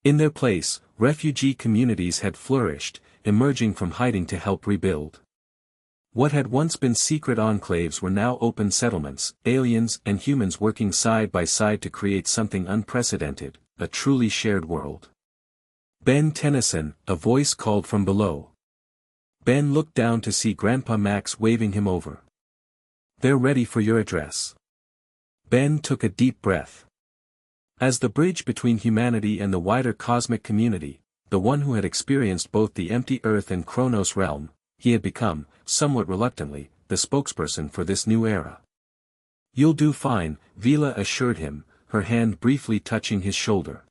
In their place, refugee communities had flourished, emerging from hiding to help rebuild. What had once been secret enclaves were now open settlements, aliens and humans working side by side to create something unprecedented, a truly shared world. Ben Tennyson, a voice called from below. Ben looked down to see Grandpa Max waving him over. They're ready for your address. Ben took a deep breath. As the bridge between humanity and the wider cosmic community, the one who had experienced both the empty Earth and Kronos realm, he had become, somewhat reluctantly, the spokesperson for this new era. You'll do fine, Vila assured him, her hand briefly touching his shoulder.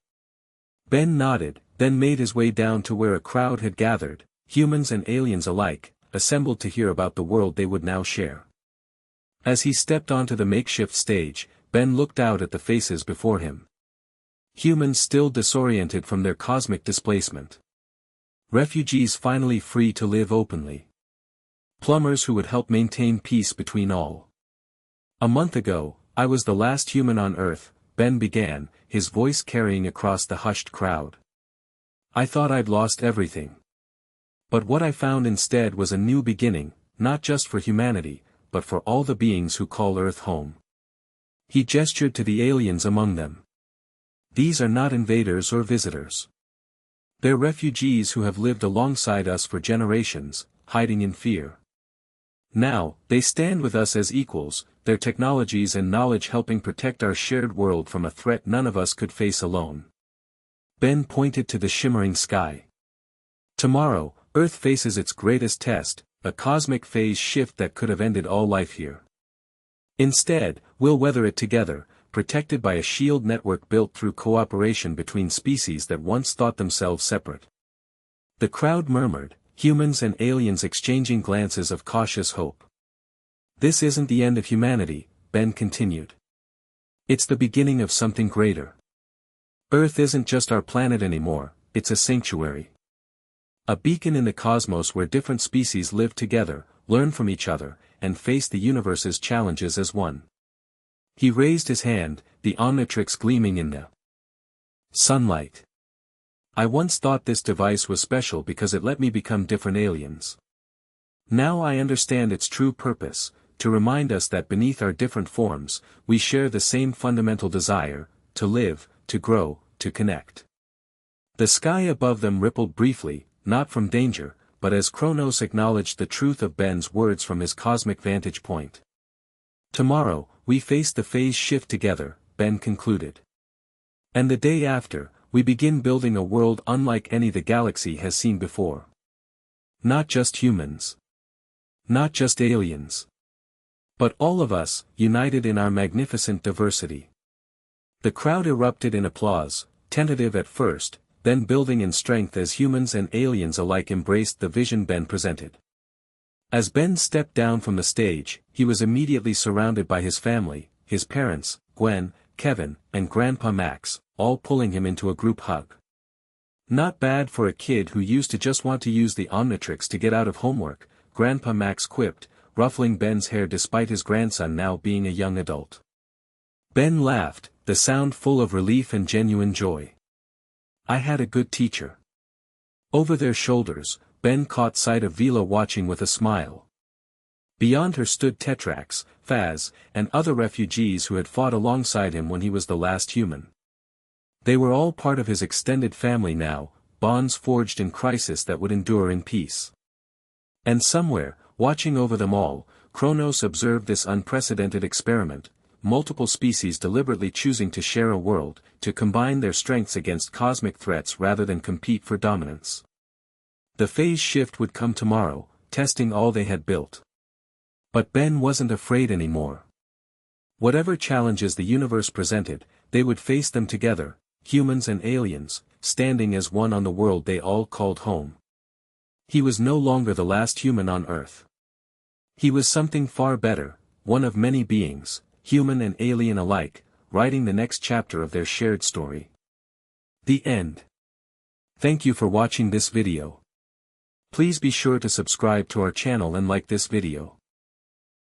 Ben nodded, then made his way down to where a crowd had gathered, humans and aliens alike, assembled to hear about the world they would now share. As he stepped onto the makeshift stage, Ben looked out at the faces before him. Humans still disoriented from their cosmic displacement. Refugees finally free to live openly. Plumbers who would help maintain peace between all. A month ago, I was the last human on Earth, Ben began, his voice carrying across the hushed crowd. I thought I'd lost everything. But what I found instead was a new beginning, not just for humanity, but for all the beings who call Earth home. He gestured to the aliens among them. These are not invaders or visitors. They're refugees who have lived alongside us for generations, hiding in fear. Now, they stand with us as equals, their technologies and knowledge helping protect our shared world from a threat none of us could face alone. Ben pointed to the shimmering sky. Tomorrow, Earth faces its greatest test, a cosmic phase shift that could have ended all life here. Instead, we'll weather it together, protected by a shield network built through cooperation between species that once thought themselves separate. The crowd murmured, humans and aliens exchanging glances of cautious hope. This isn't the end of humanity, Ben continued. It's the beginning of something greater. Earth isn't just our planet anymore, it's a sanctuary. A beacon in the cosmos where different species live together, learn from each other, and face the universe's challenges as one. He raised his hand, the Omnitrix gleaming in the sunlight. I once thought this device was special because it let me become different aliens. Now I understand its true purpose, to remind us that beneath our different forms, we share the same fundamental desire, to live, to grow, to connect. The sky above them rippled briefly, not from danger, but as Kronos acknowledged the truth of Ben's words from his cosmic vantage point. Tomorrow, we face the phase shift together, Ben concluded. And the day after, we begin building a world unlike any the galaxy has seen before. Not just humans. Not just aliens. But all of us, united in our magnificent diversity. The crowd erupted in applause, tentative at first, then building in strength as humans and aliens alike embraced the vision Ben presented. As Ben stepped down from the stage, he was immediately surrounded by his family, his parents, Gwen, Kevin, and Grandpa Max, all pulling him into a group hug. Not bad for a kid who used to just want to use the Omnitrix to get out of homework, Grandpa Max quipped, ruffling Ben's hair despite his grandson now being a young adult. Ben laughed, the sound full of relief and genuine joy. I had a good teacher. Over their shoulders, Ben caught sight of Vila watching with a smile. Beyond her stood Tetrax, Faz, and other refugees who had fought alongside him when he was the last human. They were all part of his extended family now, bonds forged in crisis that would endure in peace. And somewhere, watching over them all, Kronos observed this unprecedented experiment, multiple species deliberately choosing to share a world, to combine their strengths against cosmic threats rather than compete for dominance. The phase shift would come tomorrow, testing all they had built. But Ben wasn't afraid anymore. Whatever challenges the universe presented, they would face them together, humans and aliens, standing as one on the world they all called home. He was no longer the last human on Earth. He was something far better, one of many beings, human and alien alike, writing the next chapter of their shared story. The end. Thank you for watching this video. Please be sure to subscribe to our channel and like this video.